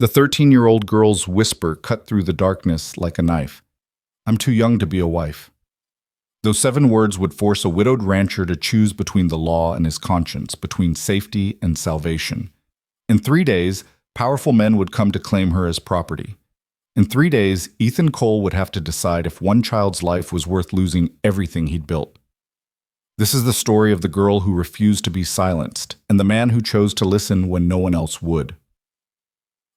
The 13-year-old girl's whisper cut through the darkness like a knife. "I'm too young to be a wife." Those 7 words would force a widowed rancher to choose between the law and his conscience, between safety and salvation. In 3 days, powerful men would come to claim her as property. In 3 days, Ethan Cole would have to decide if one child's life was worth losing everything he'd built. This is the story of the girl who refused to be silenced, and the man who chose to listen when no one else would.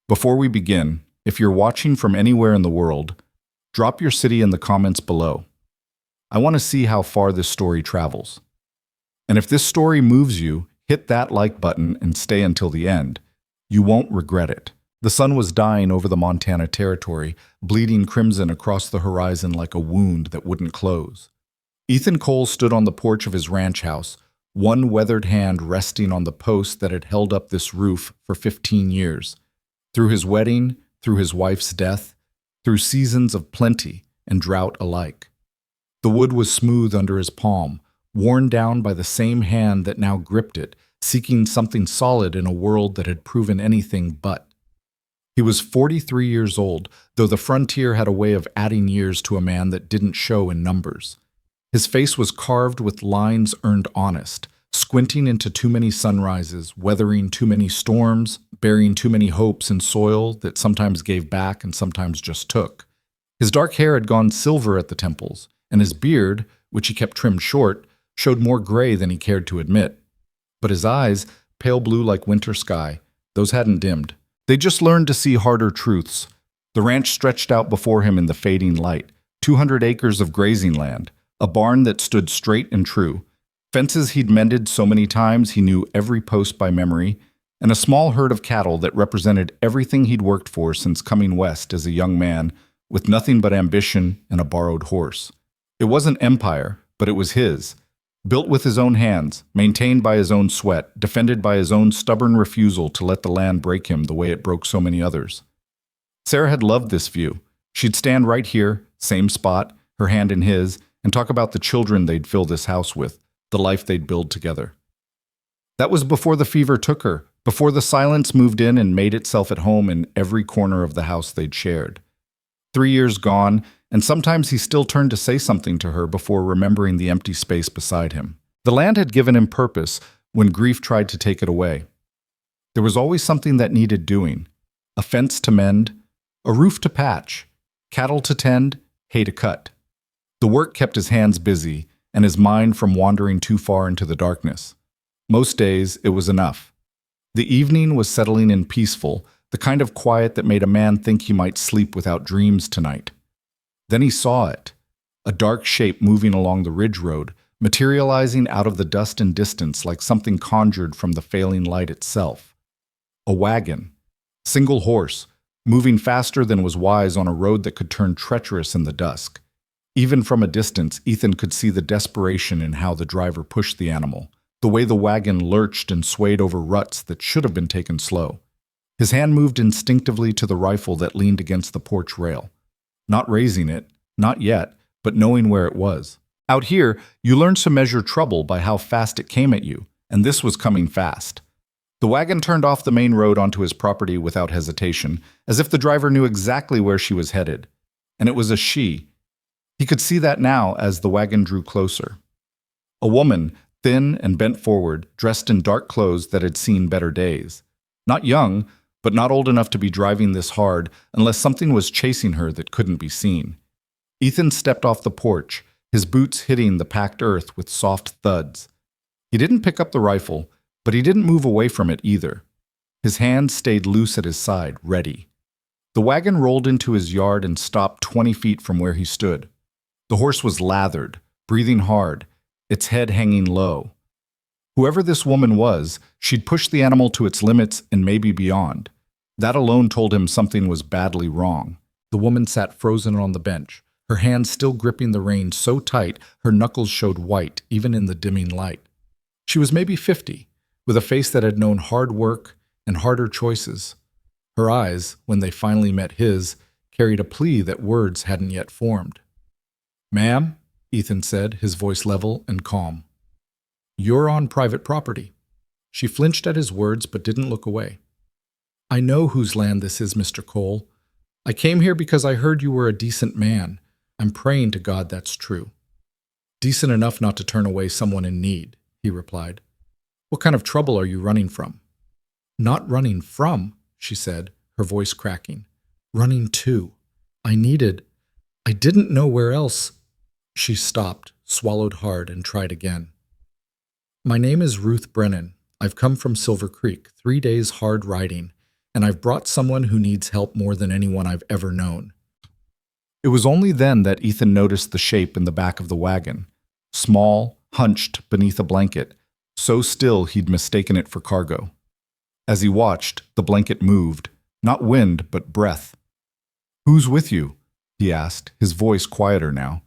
Before we begin, if you're watching from anywhere in the world, drop your city in the comments below. I want to see how far this story travels. And if this story moves you, hit that like button and stay until the end. You won't regret it. The sun was dying over the Montana Territory, bleeding crimson across the horizon like a wound that wouldn't close. Ethan Cole stood on the porch of his ranch house, one weathered hand resting on the post that had held up this roof for 15 years. Through his wedding, through his wife's death, through seasons of plenty and drought alike. The wood was smooth under his palm, worn down by the same hand that now gripped it, seeking something solid in a world that had proven anything but. He was 43 years old, though the frontier had a way of adding years to a man that didn't show in numbers. His face was carved with lines earned honest, squinting into too many sunrises, weathering too many storms, burying too many hopes in soil that sometimes gave back and sometimes just took. His dark hair had gone silver at the temples, and his beard, which he kept trimmed short, showed more gray than he cared to admit. But his eyes, pale blue like winter sky, those hadn't dimmed. They just learned to see harder truths. The ranch stretched out before him in the fading light, 200 acres of grazing land, a barn that stood straight and true, fences he'd mended so many times he knew every post by memory, and a small herd of cattle that represented everything he'd worked for since coming west as a young man, with nothing but ambition and a borrowed horse. It wasn't empire, but it was his. Built with his own hands, maintained by his own sweat, defended by his own stubborn refusal to let the land break him the way it broke so many others. Sarah had loved this view. She'd stand right here, same spot, her hand in his, and talk about the children they'd fill this house with, the life they'd build together. That was before the fever took her, before the silence moved in and made itself at home in every corner of the house they'd shared. 3 years gone, and sometimes he still turned to say something to her before remembering the empty space beside him. The land had given him purpose when grief tried to take it away. There was always something that needed doing: a fence to mend, a roof to patch, cattle to tend, hay to cut. The work kept his hands busy and his mind from wandering too far into the darkness. Most days, it was enough. The evening was settling in peaceful, the kind of quiet that made a man think he might sleep without dreams tonight. Then he saw it, a dark shape moving along the ridge road, materializing out of the dust and distance like something conjured from the failing light itself. A wagon, single horse, moving faster than was wise on a road that could turn treacherous in the dusk. Even from a distance, Ethan could see the desperation in how the driver pushed the animal, the way the wagon lurched and swayed over ruts that should have been taken slow. His hand moved instinctively to the rifle that leaned against the porch rail. Not raising it, not yet, but knowing where it was. Out here, you learn to measure trouble by how fast it came at you, and this was coming fast. The wagon turned off the main road onto his property without hesitation, as if the driver knew exactly where she was headed. And it was a she. He could see that now as the wagon drew closer. A woman, thin and bent forward, dressed in dark clothes that had seen better days. Not young, but not old enough to be driving this hard unless something was chasing her that couldn't be seen. Ethan stepped off the porch, his boots hitting the packed earth with soft thuds. He didn't pick up the rifle, but he didn't move away from it either. His hand stayed loose at his side, ready. The wagon rolled into his yard and stopped 20 feet from where he stood. The horse was lathered, breathing hard, its head hanging low. Whoever this woman was, she'd pushed the animal to its limits and maybe beyond. That alone told him something was badly wrong. The woman sat frozen on the bench, her hands still gripping the rein so tight her knuckles showed white even in the dimming light. She was maybe 50, with a face that had known hard work and harder choices. Her eyes, when they finally met his, carried a plea that words hadn't yet formed. "Ma'am," Ethan said, his voice level and calm. "You're on private property." She flinched at his words but didn't look away. I know whose land this is, Mr. Cole. I came here because I heard you were a decent man. I'm praying to God that's true. Decent enough not to turn away someone in need, he replied. What kind of trouble are you running from? Not running from, she said, her voice cracking. Running to. I didn't know where else. She stopped, swallowed hard, and tried again. My name is Ruth Brennan. I've come from Silver Creek, 3 days hard riding, and I've brought someone who needs help more than anyone I've ever known. It was only then that Ethan noticed the shape in the back of the wagon, small, hunched beneath a blanket, so still he'd mistaken it for cargo. As he watched, the blanket moved, not wind, but breath. Who's with you? He asked, his voice quieter now.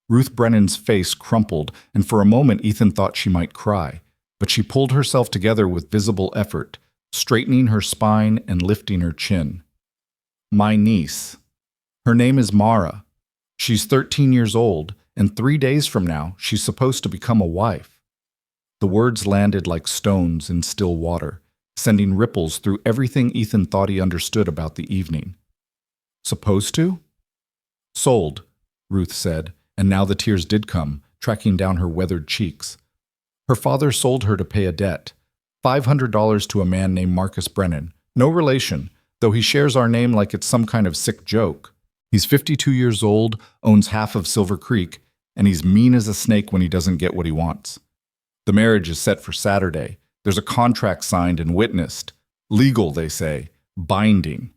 Ruth Brennan's face crumpled, and for a moment Ethan thought she might cry, but she pulled herself together with visible effort, straightening her spine and lifting her chin. My niece. Her name is Mara. She's 13 years old, and 3 days from now she's supposed to become a wife. The words landed like stones in still water, sending ripples through everything Ethan thought he understood about the evening. Supposed to? Sold, Ruth said, and now the tears did come, tracking down her weathered cheeks. Her father sold her to pay a debt, $500 to a man named Marcus Brennan, no relation, though he shares our name like it's some kind of sick joke. He's 52 years old, owns half of Silver Creek, and he's mean as a snake when he doesn't get what he wants. The marriage is set for Saturday. There's a contract signed and witnessed. Legal, they say. Binding.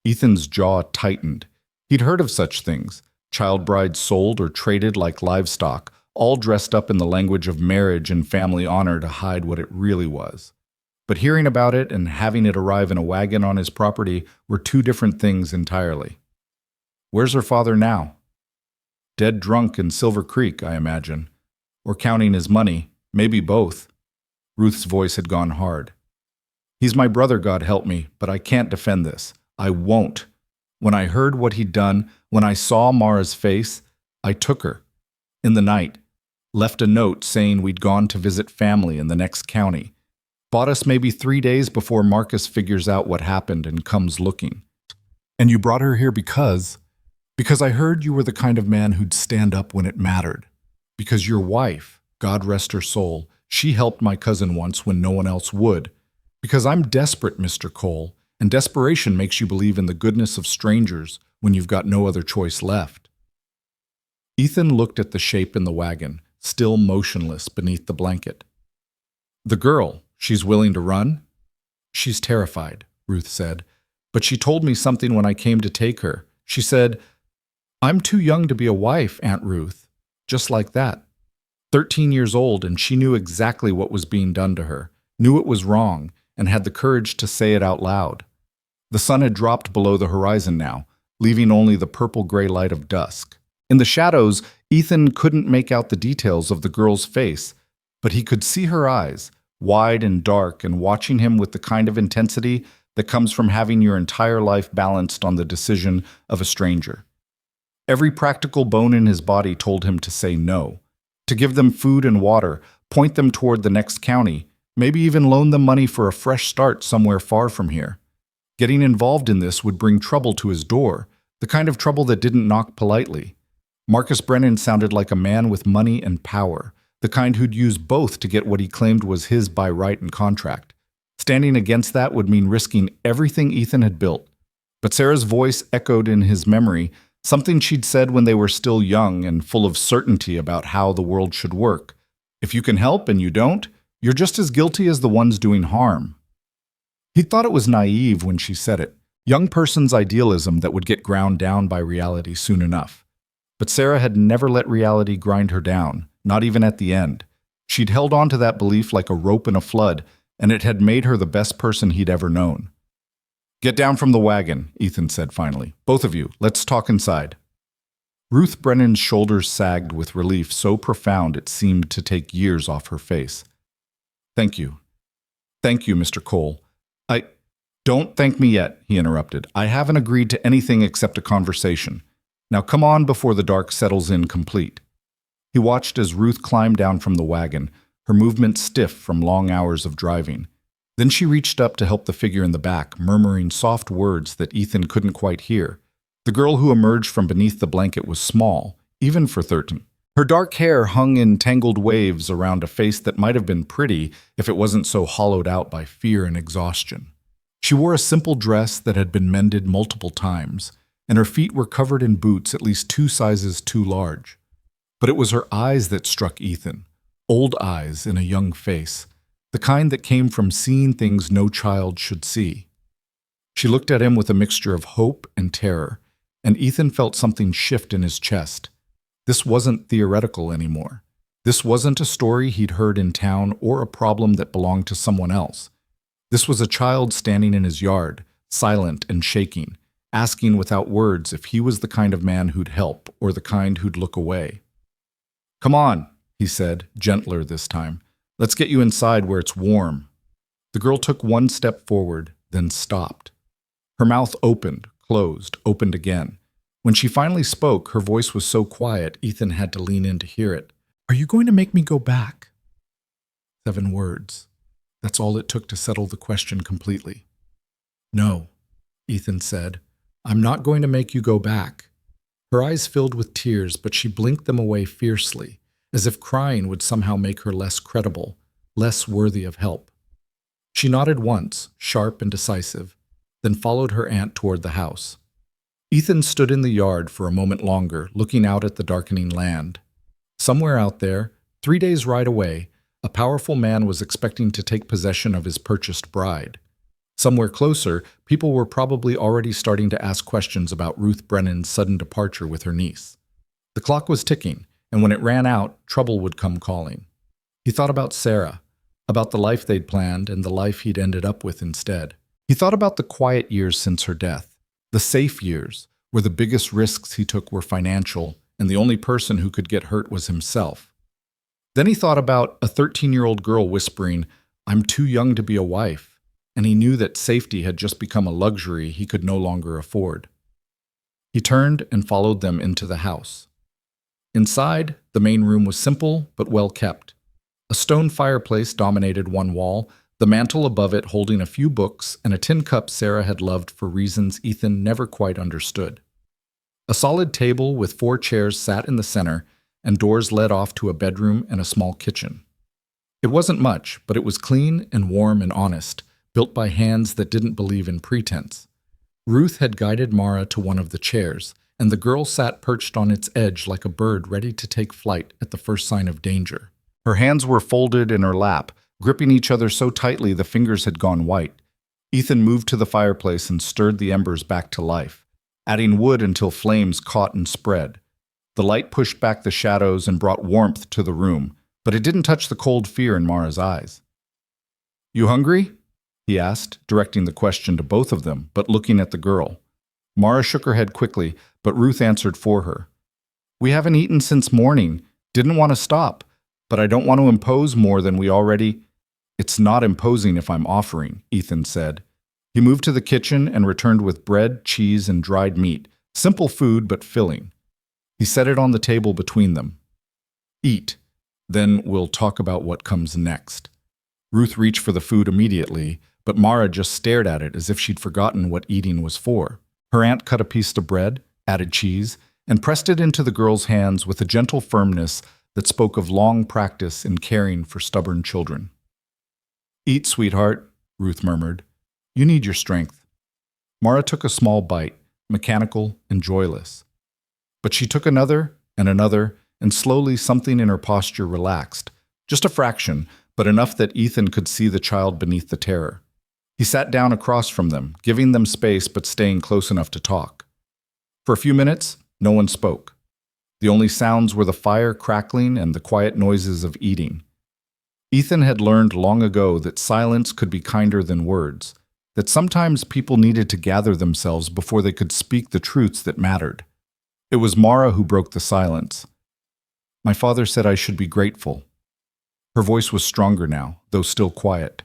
Ethan's jaw tightened. He'd heard of such things. Child brides sold or traded like livestock, all dressed up in the language of marriage and family honor to hide what it really was. But hearing about it and having it arrive in a wagon on his property were two different things entirely. Where's her father now? Dead drunk in Silver Creek, I imagine. Or counting his money, maybe both. Ruth's voice had gone hard. He's my brother, God help me, but I can't defend this. I won't. When I heard what he'd done, when I saw Mara's face, I took her. In the night. Left a note saying we'd gone to visit family in the next county. Bought us maybe 3 days before Marcus figures out what happened and comes looking. And you brought her here because I heard you were the kind of man who'd stand up when it mattered. Because your wife, God rest her soul, she helped my cousin once when no one else would. Because I'm desperate, Mr. Cole, and desperation makes you believe in the goodness of strangers when you've got no other choice left. Ethan looked at the shape in the wagon, still motionless beneath the blanket. The girl, she's willing to run? She's terrified, Ruth said, but she told me something when I came to take her. She said, I'm too young to be a wife, Aunt Ruth. Just like that. 13 years old, and she knew exactly what was being done to her, knew it was wrong, and had the courage to say it out loud. The sun had dropped below the horizon now, leaving only the purple-gray light of dusk. In the shadows, Ethan couldn't make out the details of the girl's face, but he could see her eyes, wide and dark, and watching him with the kind of intensity that comes from having your entire life balanced on the decision of a stranger. Every practical bone in his body told him to say no, to give them food and water, point them toward the next county, maybe even loan them money for a fresh start somewhere far from here. Getting involved in this would bring trouble to his door, the kind of trouble that didn't knock politely. Marcus Brennan sounded like a man with money and power, the kind who'd use both to get what he claimed was his by right and contract. Standing against that would mean risking everything Ethan had built. But Sarah's voice echoed in his memory, something she'd said when they were still young and full of certainty about how the world should work. If you can help and you don't, you're just as guilty as the ones doing harm. He thought it was naive when she said it, young person's idealism that would get ground down by reality soon enough. But Sarah had never let reality grind her down, not even at the end. She'd held on to that belief like a rope in a flood, and it had made her the best person he'd ever known. Get down from the wagon, Ethan said finally. Both of you, let's talk inside. Ruth Brennan's shoulders sagged with relief so profound it seemed to take years off her face. Thank you. Thank you, Mr. Cole. Don't thank me yet, he interrupted. I haven't agreed to anything except a conversation. Now come on before the dark settles in complete. He watched as Ruth climbed down from the wagon, her movement stiff from long hours of driving. Then she reached up to help the figure in the back, murmuring soft words that Ethan couldn't quite hear. The girl who emerged from beneath the blanket was small, even for 13. Her dark hair hung in tangled waves around a face that might have been pretty if it wasn't so hollowed out by fear and exhaustion. She wore a simple dress that had been mended multiple times, and her feet were covered in boots at least 2 sizes too large. But it was her eyes that struck Ethan, old eyes in a young face, the kind that came from seeing things no child should see. She looked at him with a mixture of hope and terror, and Ethan felt something shift in his chest. This wasn't theoretical anymore. This wasn't a story he'd heard in town or a problem that belonged to someone else. This was a child standing in his yard, silent and shaking, asking without words if he was the kind of man who'd help or the kind who'd look away. "Come on," he said, gentler this time. "Let's get you inside where it's warm." The girl took one step forward, then stopped. Her mouth opened, closed, opened again. When she finally spoke, her voice was so quiet, Ethan had to lean in to hear it. "Are you going to make me go back?" 7 words. That's all it took to settle the question completely. "No," Ethan said. "I'm not going to make you go back." Her eyes filled with tears, but she blinked them away fiercely, as if crying would somehow make her less credible, less worthy of help. She nodded once, sharp and decisive, then followed her aunt toward the house. Ethan stood in the yard for a moment longer, looking out at the darkening land. Somewhere out there, 3 days' ride away, a powerful man was expecting to take possession of his purchased bride. Somewhere closer, people were probably already starting to ask questions about Ruth Brennan's sudden departure with her niece. The clock was ticking, and when it ran out, trouble would come calling. He thought about Sarah, about the life they'd planned and the life he'd ended up with instead. He thought about the quiet years since her death, the safe years, where the biggest risks he took were financial, and the only person who could get hurt was himself. Then he thought about a 13-year-old girl whispering, "I'm too young to be a wife," and he knew that safety had just become a luxury he could no longer afford. He turned and followed them into the house. Inside, the main room was simple but well kept. A stone fireplace dominated one wall, the mantel above it holding a few books and a tin cup Sarah had loved for reasons Ethan never quite understood. A solid table with 4 chairs sat in the center, and doors led off to a bedroom and a small kitchen. It wasn't much, but it was clean and warm and honest, built by hands that didn't believe in pretense. Ruth had guided Mara to one of the chairs, and the girl sat perched on its edge like a bird ready to take flight at the first sign of danger. Her hands were folded in her lap, gripping each other so tightly the fingers had gone white. Ethan moved to the fireplace and stirred the embers back to life, adding wood until flames caught and spread. The light pushed back the shadows and brought warmth to the room, but it didn't touch the cold fear in Mara's eyes. "You hungry?" he asked, directing the question to both of them, but looking at the girl. Mara shook her head quickly, but Ruth answered for her. "We haven't eaten since morning. Didn't want to stop, but I don't want to impose more than we already—" "It's not imposing if I'm offering," Ethan said. He moved to the kitchen and returned with bread, cheese, and dried meat, simple food but filling. He set it on the table between them. "Eat, then we'll talk about what comes next." Ruth reached for the food immediately, but Mara just stared at it as if she'd forgotten what eating was for. Her aunt cut a piece of bread, added cheese, and pressed it into the girl's hands with a gentle firmness that spoke of long practice in caring for stubborn children. "Eat, sweetheart," Ruth murmured. "You need your strength." Mara took a small bite, mechanical and joyless. But she took another, and slowly something in her posture relaxed. Just a fraction, but enough that Ethan could see the child beneath the terror. He sat down across from them, giving them space but staying close enough to talk. For a few minutes, no one spoke. The only sounds were the fire crackling and the quiet noises of eating. Ethan had learned long ago that silence could be kinder than words, that sometimes people needed to gather themselves before they could speak the truths that mattered. It was Mara who broke the silence. "My father said I should be grateful." Her voice was stronger now, though still quiet.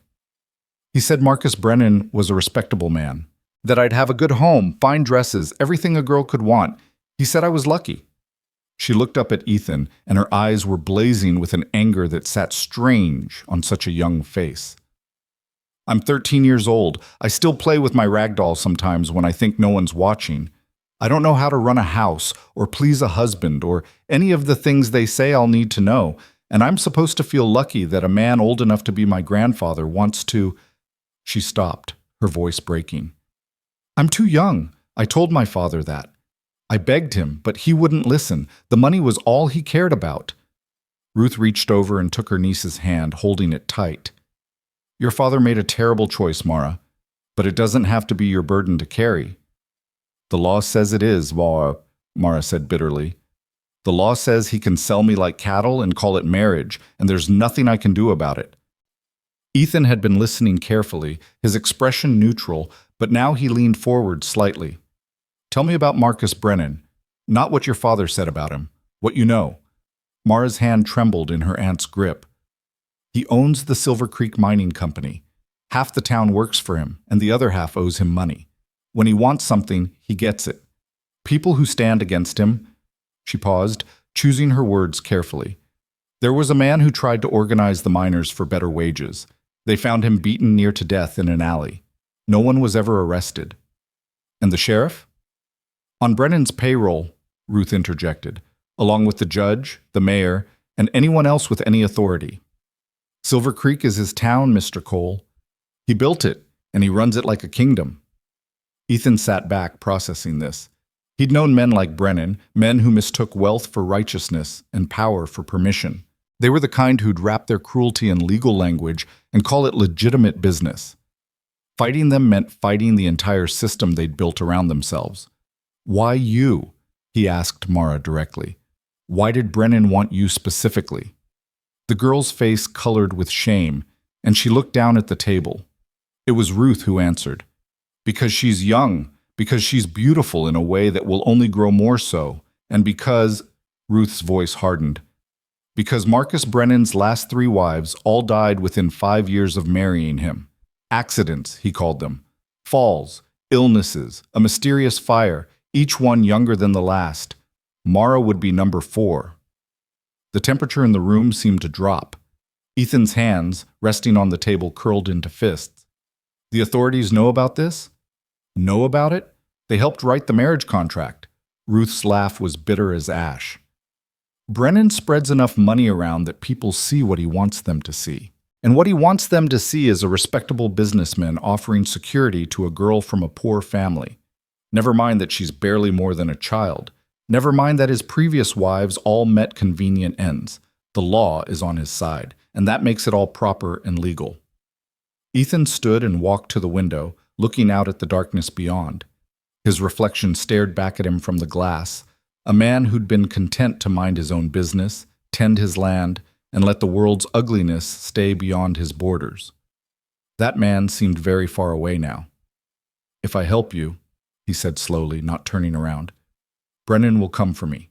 "He said Marcus Brennan was a respectable man, that I'd have a good home, fine dresses, everything a girl could want. He said I was lucky." She looked up at Ethan, and her eyes were blazing with an anger that sat strange on such a young face. I'm 13 years old. I still play with my rag doll sometimes when I think no one's watching. I don't know how to run a house or please a husband or any of the things they say I'll need to know, and I'm supposed to feel lucky that a man old enough to be my grandfather wants to—" She stopped, her voice breaking. "I'm too young. I told my father that. I begged him, but he wouldn't listen. The money was all he cared about." Ruth reached over and took her niece's hand, holding it tight. "Your father made a terrible choice, Mara, but it doesn't have to be your burden to carry." "The law says it is, Mara said bitterly. "The law says he can sell me like cattle and call it marriage, and there's nothing I can do about it." Ethan had been listening carefully, his expression neutral, but now he leaned forward slightly. "Tell me about Marcus Brennan. Not what your father said about him. What you know." Mara's hand trembled in her aunt's grip. "He owns the Silver Creek Mining Company. Half the town works for him, and the other half owes him money. When he wants something, he gets it. People who stand against him—" She paused, choosing her words carefully. "There was a man who tried to organize the miners for better wages. They found him beaten near to death in an alley. No one was ever arrested." "And the sheriff?" "On Brennan's payroll," Ruth interjected, "along with the judge, the mayor, and anyone else with any authority. Silver Creek is his town, Mr. Cole. He built it, and he runs it like a kingdom." Ethan sat back, processing this. He'd known men like Brennan, men who mistook wealth for righteousness and power for permission. They were the kind who'd wrap their cruelty in legal language and call it legitimate business. Fighting them meant fighting the entire system they'd built around themselves. "Why you?" he asked Mara directly. "Why did Brennan want you specifically?" The girl's face colored with shame, and she looked down at the table. It was Ruth who answered. "Because she's young, because she's beautiful in a way that will only grow more so, and because—" Ruth's voice hardened. "Because Marcus Brennan's last 3 wives all died within 5 years of marrying him. Accidents, he called them. Falls, illnesses, a mysterious fire, each one younger than the last. Mara would be number 4. The temperature in the room seemed to drop. Ethan's hands, resting on the table, curled into fists. "The authorities know about this?" "Know about it? They helped write the marriage contract." Ruth's laugh was bitter as ash. "Brennan spreads enough money around that people see what he wants them to see. And what he wants them to see is a respectable businessman offering security to a girl from a poor family. Never mind that she's barely more than a child. Never mind that his previous wives all met convenient ends. The law is on his side, and that makes it all proper and legal." Ethan stood and walked to the window, looking out at the darkness beyond. His reflection stared back at him from the glass, a man who'd been content to mind his own business, tend his land, and let the world's ugliness stay beyond his borders. That man seemed very far away now. "If I help you," he said slowly, not turning around, "Brennan will come for me.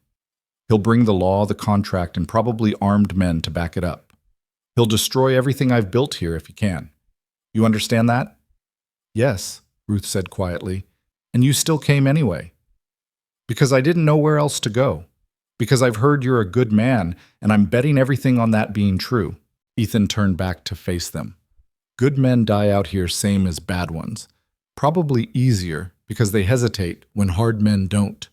He'll bring the law, the contract, and probably armed men to back it up. He'll destroy everything I've built here if he can. You understand that?" "Yes," Ruth said quietly. "And you still came anyway." "Because I didn't know where else to go. Because I've heard you're a good man, and I'm betting everything on that being true." Ethan turned back to face them. "Good men die out here same as bad ones. Probably easier, because they hesitate when hard men don't."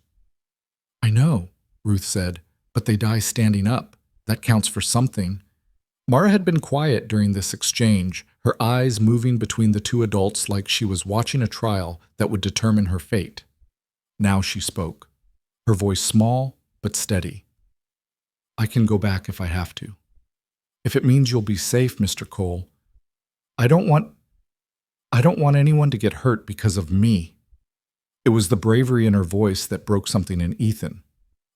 "I know," Ruth said, "but they die standing up. That counts for something." Mara had been quiet during this exchange, her eyes moving between the 2 adults like she was watching a trial that would determine her fate. Now she spoke, her voice small but steady. "I can go back if I have to. If it means you'll be safe, Mr. Cole. I don't want anyone to get hurt because of me." It was the bravery in her voice that broke something in Ethan.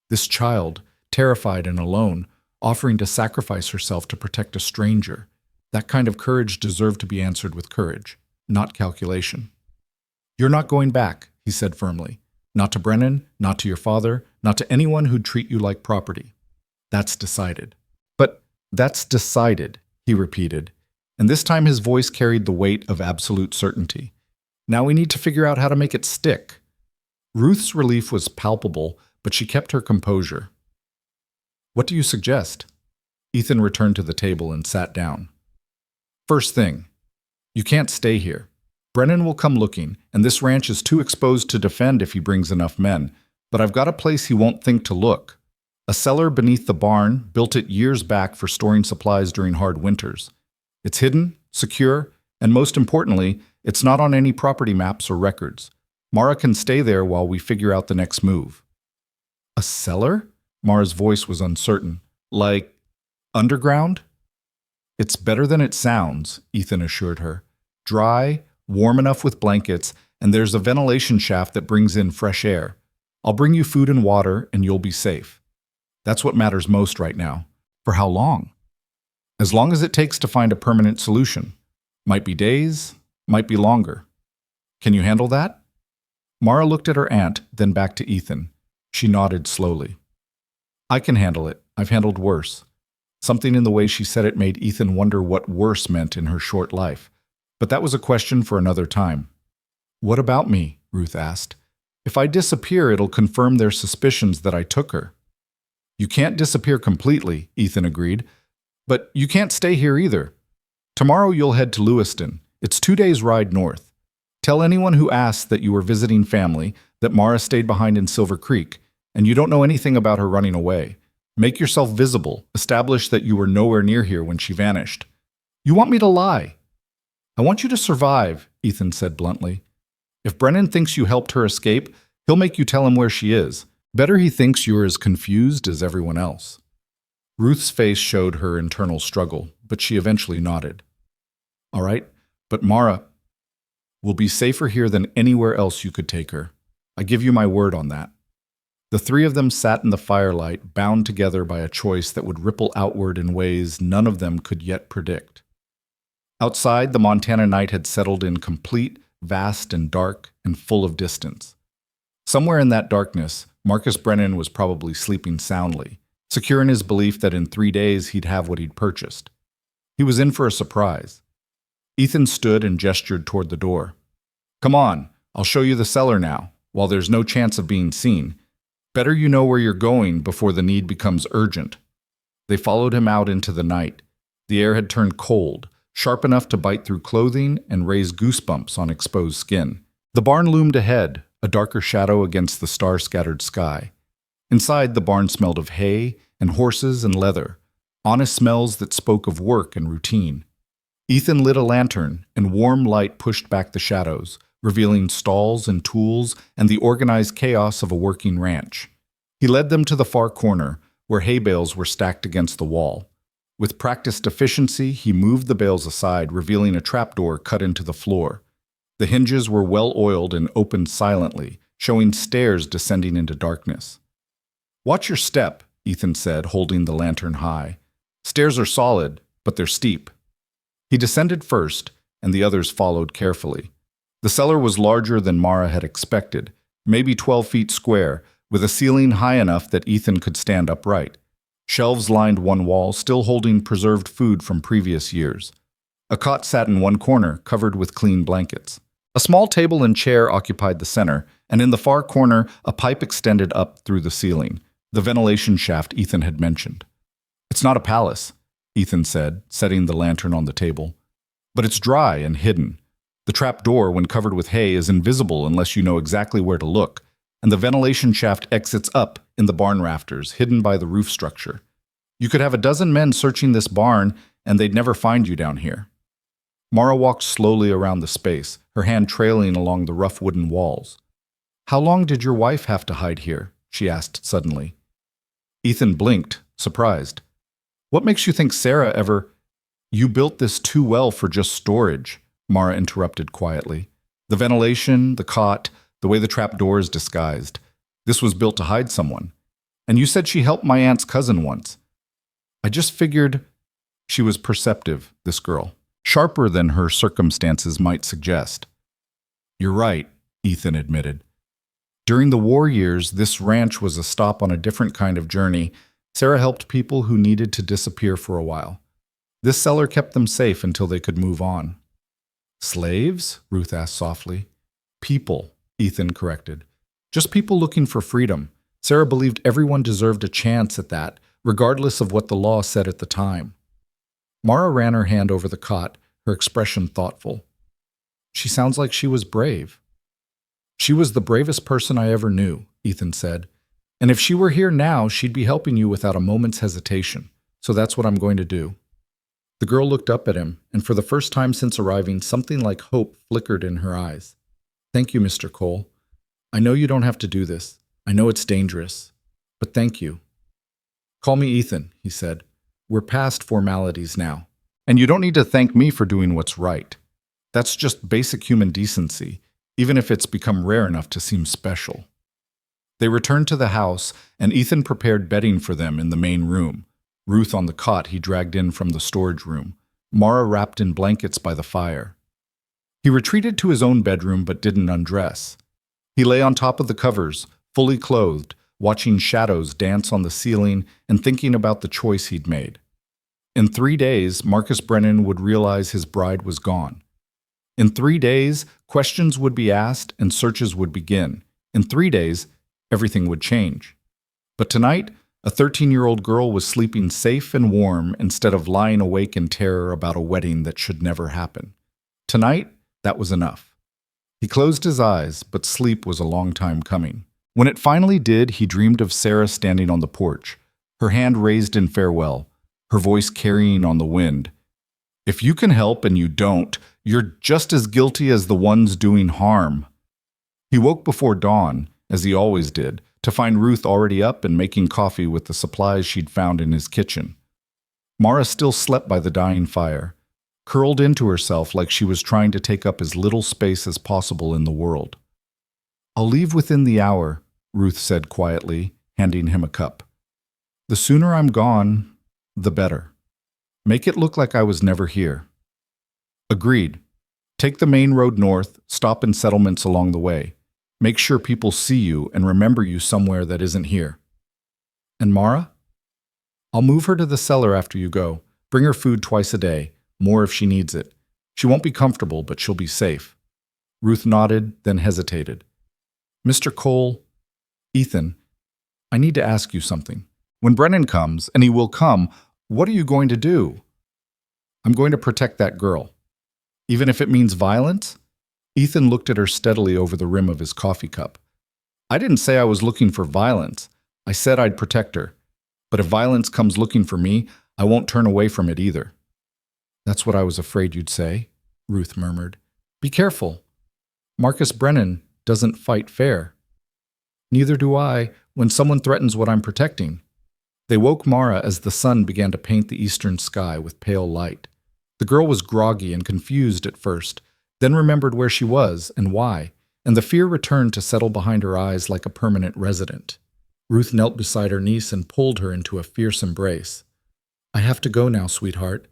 This child, terrified and alone, offering to sacrifice herself to protect a stranger. That kind of courage deserved to be answered with courage, not calculation. "You're not going back," he said firmly. "Not to Brennan, not to your father, not to anyone who'd treat you like property. That's decided." "But that's decided," he repeated, and this time his voice carried the weight of absolute certainty. "Now we need to figure out how to make it stick." Ruth's relief was palpable, but she kept her composure. "What do you suggest?" Ethan returned to the table and sat down. "First thing, You can't stay here. Brennan will come looking, and this ranch is too exposed to defend if he brings enough men, but I've got a place he won't think to look. A cellar beneath the barn, built it years back for storing supplies during hard winters. It's hidden, secure, and most importantly, it's not on any property maps or records. Mara can stay there while we figure out the next move. A cellar? Mara's voice was uncertain. Like, underground? It's better than it sounds, Ethan assured her. Dry, warm enough with blankets, and there's a ventilation shaft that brings in fresh air. I'll bring you food and water, and you'll be safe. That's what matters most right now. For how long? As long as it takes to find a permanent solution. Might be days, might be longer. Can you handle that? Mara looked at her aunt, then back to Ethan. She nodded slowly. I can handle it. I've handled worse. Something in the way she said it made Ethan wonder what worse meant in her short life. But that was a question for another time. What about me? Ruth asked. If I disappear, it'll confirm their suspicions that I took her. You can't disappear completely, Ethan agreed. But you can't stay here either. Tomorrow you'll head to Lewiston. It's 2 days' ride north. Tell anyone who asks that you were visiting family, that Mara stayed behind in Silver Creek, and you don't know anything about her running away. Make yourself visible. Establish that you were nowhere near here when she vanished. You want me to lie? I want you to survive, Ethan said bluntly. If Brennan thinks you helped her escape, he'll make you tell him where she is. Better he thinks you're as confused as everyone else. Ruth's face showed her internal struggle, but she eventually nodded. All right, but Mara will be safer here than anywhere else you could take her. I give you my word on that. The three of them sat in the firelight, bound together by a choice that would ripple outward in ways none of them could yet predict. Outside, the Montana night had settled in complete, vast and dark, and full of distance. Somewhere in that darkness, Marcus Brennan was probably sleeping soundly, secure in his belief that in 3 days he'd have what he'd purchased. He was in for a surprise. Ethan stood and gestured toward the door. Come on, I'll show you the cellar now, while there's no chance of being seen. Better you know where you're going before the need becomes urgent. They followed him out into the night. The air had turned cold, sharp enough to bite through clothing and raise goosebumps on exposed skin. The barn loomed ahead, a darker shadow against the star-scattered sky. Inside, the barn smelled of hay and horses and leather, honest smells that spoke of work and routine. Ethan lit a lantern, and warm light pushed back the shadows, revealing stalls and tools and the organized chaos of a working ranch. He led them to the far corner, where hay bales were stacked against the wall. With practiced efficiency, he moved the bales aside, revealing a trapdoor cut into the floor. The hinges were well-oiled and opened silently, showing stairs descending into darkness. Watch your step, Ethan said, holding the lantern high. Stairs are solid, but they're steep. He descended first, and the others followed carefully. The cellar was larger than Mara had expected, maybe 12 feet square, with a ceiling high enough that Ethan could stand upright. Shelves lined one wall, still holding preserved food from previous years. A cot sat in one corner, covered with clean blankets. A small table and chair occupied the center, and in the far corner, a pipe extended up through the ceiling, the ventilation shaft Ethan had mentioned. It's not a palace, Ethan said, setting the lantern on the table. But it's dry and hidden. The trap door, when covered with hay, is invisible unless you know exactly where to look, and the ventilation shaft exits up in the barn rafters, hidden by the roof structure. You could have a dozen men searching this barn, and they'd never find you down here. Mara walked slowly around the space, her hand trailing along the rough wooden walls. How long did your wife have to hide here? She asked suddenly. Ethan blinked, surprised. What makes you think Sarah ever— You built this too well for just storage, Mara interrupted quietly. The ventilation, the cot, the way the trap door is disguised. This was built to hide someone. And you said she helped my aunt's cousin once. I just figured— She was perceptive, this girl, sharper than her circumstances might suggest. You're right, Ethan admitted. During the war years, this ranch was a stop on a different kind of journey. Sarah helped people who needed to disappear for a while. This cellar kept them safe until they could move on. Slaves? Ruth asked softly. People, Ethan corrected. Just people looking for freedom. Sarah believed everyone deserved a chance at that, regardless of what the law said at the time. Mara ran her hand over the cot, her expression thoughtful. She sounds like she was brave. She was the bravest person I ever knew, Ethan said. And if she were here now, she'd be helping you without a moment's hesitation. So that's what I'm going to do. The girl looked up at him, and for the first time since arriving, something like hope flickered in her eyes. Thank you, Mr. Cole. I know you don't have to do this. I know it's dangerous. But thank you. Call me Ethan, he said. We're past formalities now. And you don't need to thank me for doing what's right. That's just basic human decency, even if it's become rare enough to seem special. They returned to the house, and Ethan prepared bedding for them in the main room. Ruth on the cot he dragged in from the storage room, Mara wrapped in blankets by the fire. He retreated to his own bedroom but didn't undress. He lay on top of the covers, fully clothed, watching shadows dance on the ceiling and thinking about the choice he'd made. In 3 days, Marcus Brennan would realize his bride was gone. In 3 days, questions would be asked and searches would begin. In 3 days, everything would change. But tonight, a 13-year-old girl was sleeping safe and warm instead of lying awake in terror about a wedding that should never happen. Tonight, that was enough. He closed his eyes, but sleep was a long time coming. When it finally did, he dreamed of Sarah standing on the porch, her hand raised in farewell, her voice carrying on the wind. If you can help and you don't, you're just as guilty as the ones doing harm. He woke before dawn, as he always did, to find Ruth already up and making coffee with the supplies she'd found in his kitchen. Mara still slept by the dying fire, curled into herself like she was trying to take up as little space as possible in the world. I'll leave within the hour, Ruth said quietly, handing him a cup. The sooner I'm gone, the better. Make it look like I was never here. Agreed. Take the main road north, stop in settlements along the way. Make sure people see you and remember you somewhere that isn't here. And Mara? I'll move her to the cellar after you go. Bring her food twice a day, more if she needs it. She won't be comfortable, but she'll be safe. Ruth nodded, then hesitated. Mr. Cole, Ethan, I need to ask you something. When Brennan comes, and he will come, what are you going to do? I'm going to protect that girl. Even if it means violence? Ethan looked at her steadily over the rim of his coffee cup. I didn't say I was looking for violence. I said I'd protect her. But if violence comes looking for me, I won't turn away from it either. That's what I was afraid you'd say, Ruth murmured. Be careful. Marcus Brennan doesn't fight fair. Neither do I when someone threatens what I'm protecting. They woke Mara as the sun began to paint the eastern sky with pale light. The girl was groggy and confused at first, then remembered where she was and why, and the fear returned to settle behind her eyes like a permanent resident. Ruth knelt beside her niece and pulled her into a fierce embrace. I have to go now, sweetheart,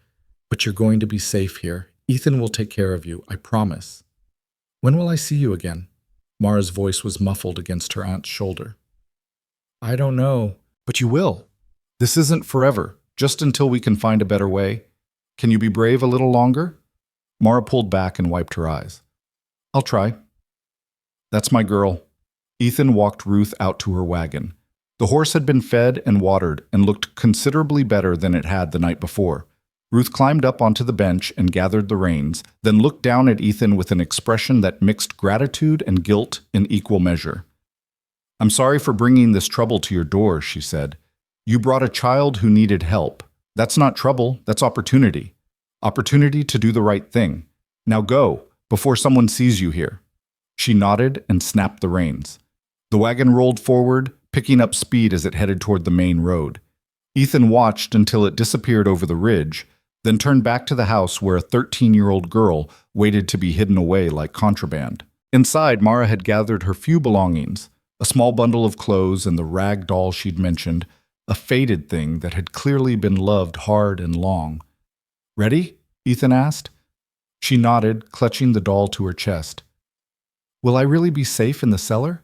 but you're going to be safe here. Ethan will take care of you, I promise. When will I see you again? Mara's voice was muffled against her aunt's shoulder. I don't know, but you will. This isn't forever, just until we can find a better way. Can you be brave a little longer? Mara pulled back and wiped her eyes. I'll try. That's my girl. Ethan walked Ruth out to her wagon. The horse had been fed and watered and looked considerably better than it had the night before. Ruth climbed up onto the bench and gathered the reins, then looked down at Ethan with an expression that mixed gratitude and guilt in equal measure. I'm sorry for bringing this trouble to your door, she said. You brought a child who needed help. That's not trouble, that's opportunity. Opportunity to do the right thing. Now go, before someone sees you here. She nodded and snapped the reins. The wagon rolled forward, picking up speed as it headed toward the main road. Ethan watched until it disappeared over the ridge, then turned back to the house where a 13-year-old girl waited to be hidden away like contraband. Inside, Mara had gathered her few belongings, a small bundle of clothes and the rag doll she'd mentioned, a faded thing that had clearly been loved hard and long. Ready? Ethan asked. She nodded, clutching the doll to her chest. Will I really be safe in the cellar?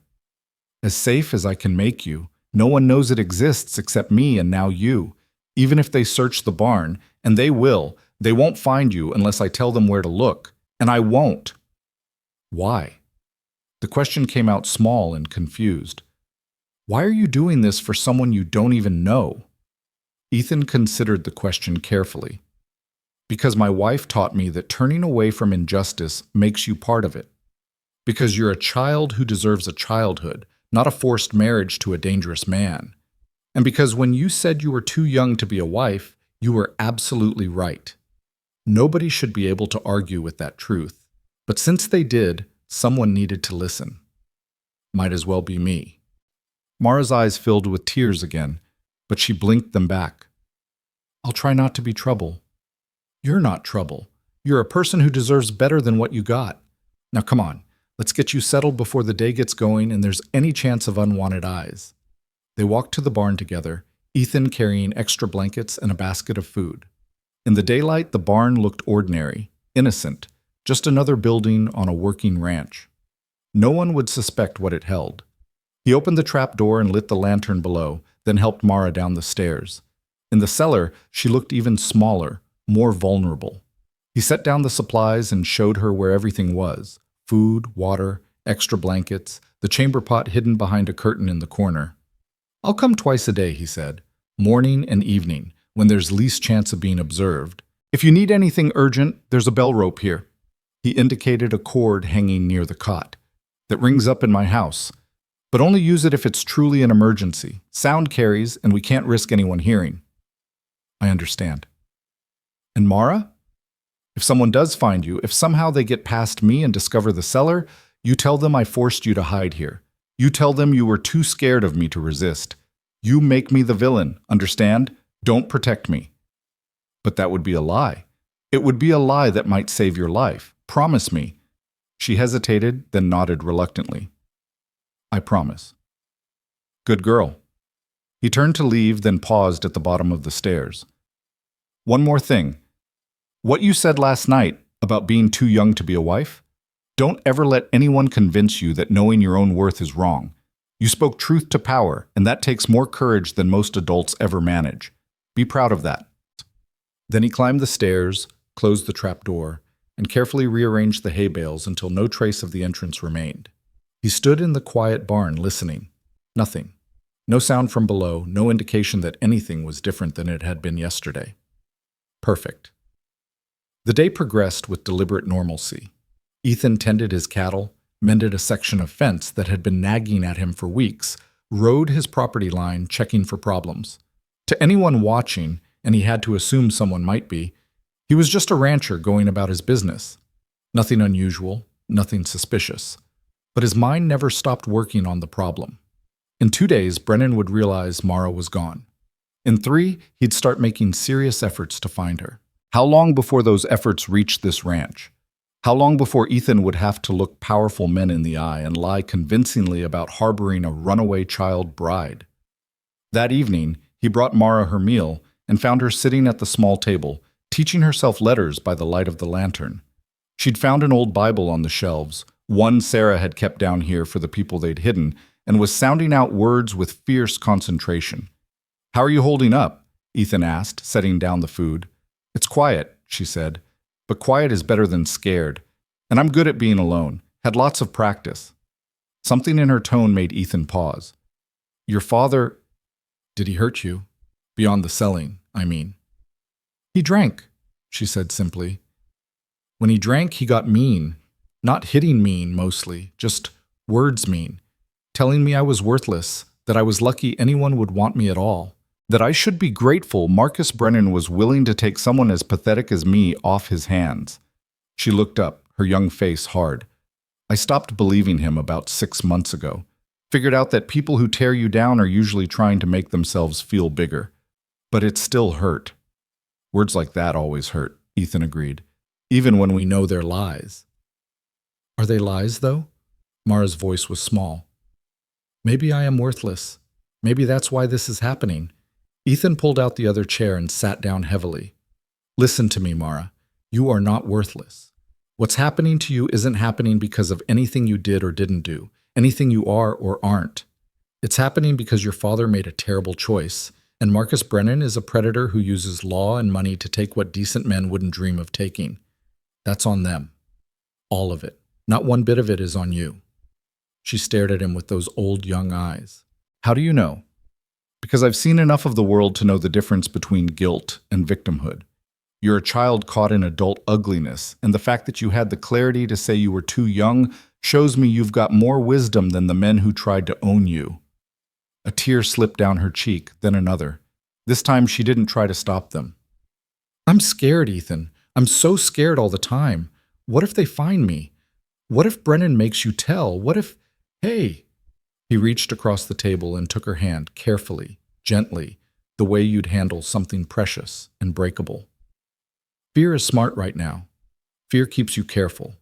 As safe as I can make you. No one knows it exists except me and now you. Even if they search the barn, and they will, they won't find you unless I tell them where to look. And I won't. Why? The question came out small and confused. Why are you doing this for someone you don't even know? Ethan considered the question carefully. Because my wife taught me that turning away from injustice makes you part of it. Because you're a child who deserves a childhood, not a forced marriage to a dangerous man. And because when you said you were too young to be a wife, you were absolutely right. Nobody should be able to argue with that truth. But since they did, someone needed to listen. Might as well be me. Mara's eyes filled with tears again, but she blinked them back. I'll try not to be trouble. You're not trouble. You're a person who deserves better than what you got. Now come on, let's get you settled before the day gets going and there's any chance of unwanted eyes. They walked to the barn together, Ethan carrying extra blankets and a basket of food. In the daylight, the barn looked ordinary, innocent, just another building on a working ranch. No one would suspect what it held. He opened the trap door and lit the lantern below, then helped Mara down the stairs. In the cellar, she looked even smaller, more vulnerable. He set down the supplies and showed her where everything was: food, water, extra blankets, the chamber pot hidden behind a curtain in the corner. I'll come twice a day, he said, morning and evening, when there's least chance of being observed. If you need anything urgent, there's a bell rope here. He indicated a cord hanging near the cot. That rings up in my house. But only use it if it's truly an emergency. Sound carries, and we can't risk anyone hearing. I understand. And Mara? If someone does find you, if somehow they get past me and discover the cellar, you tell them I forced you to hide here. You tell them you were too scared of me to resist. You make me the villain, understand? Don't protect me. But that would be a lie. It would be a lie that might save your life. Promise me. She hesitated, then nodded reluctantly. I promise. Good girl. He turned to leave, then paused at the bottom of the stairs. One more thing. What you said last night about being too young to be a wife? Don't ever let anyone convince you that knowing your own worth is wrong. You spoke truth to power, and that takes more courage than most adults ever manage. Be proud of that. Then he climbed the stairs, closed the trap door, and carefully rearranged the hay bales until no trace of the entrance remained. He stood in the quiet barn listening. Nothing. No sound from below, no indication that anything was different than it had been yesterday. Perfect. The day progressed with deliberate normalcy. Ethan tended his cattle, mended a section of fence that had been nagging at him for weeks, rode his property line checking for problems. To anyone watching, and he had to assume someone might be, he was just a rancher going about his business. Nothing unusual, nothing suspicious. But his mind never stopped working on the problem. In 2 days, Brennan would realize Mara was gone. In 3, he'd start making serious efforts to find her. How long before those efforts reached this ranch? How long before Ethan would have to look powerful men in the eye and lie convincingly about harboring a runaway child bride? That evening, he brought Mara her meal and found her sitting at the small table, teaching herself letters by the light of the lantern. She'd found an old Bible on the shelves, one Sarah had kept down here for the people they'd hidden, and was sounding out words with fierce concentration. How are you holding up? Ethan asked, setting down the food. It's quiet, she said, but quiet is better than scared. And I'm good at being alone, had lots of practice. Something in her tone made Ethan pause. Your father, did he hurt you? Beyond the selling, I mean. He drank, she said simply. When he drank, he got mean. Not hitting mean, mostly, just words mean. Telling me I was worthless, that I was lucky anyone would want me at all. That I should be grateful Marcus Brennan was willing to take someone as pathetic as me off his hands. She looked up, her young face hard. I stopped believing him about 6 months ago. Figured out that people who tear you down are usually trying to make themselves feel bigger. But it still hurt. Words like that always hurt, Ethan agreed, even when we know they're lies. Are they lies, though? Mara's voice was small. Maybe I am worthless. Maybe that's why this is happening. Ethan pulled out the other chair and sat down heavily. Listen to me, Mara. You are not worthless. What's happening to you isn't happening because of anything you did or didn't do, anything you are or aren't. It's happening because your father made a terrible choice, and Marcus Brennan is a predator who uses law and money to take what decent men wouldn't dream of taking. That's on them. All of it. Not one bit of it is on you. She stared at him with those old young eyes. How do you know? Because I've seen enough of the world to know the difference between guilt and victimhood. You're a child caught in adult ugliness, and the fact that you had the clarity to say you were too young shows me you've got more wisdom than the men who tried to own you." A tear slipped down her cheek, then another. This time she didn't try to stop them. "I'm scared, Ethan. I'm so scared all the time. What if they find me? What if Brennan makes you tell? What if... Hey!" He reached across the table and took her hand carefully, gently, the way you'd handle something precious and breakable. "Fear is smart right now. Fear keeps you careful.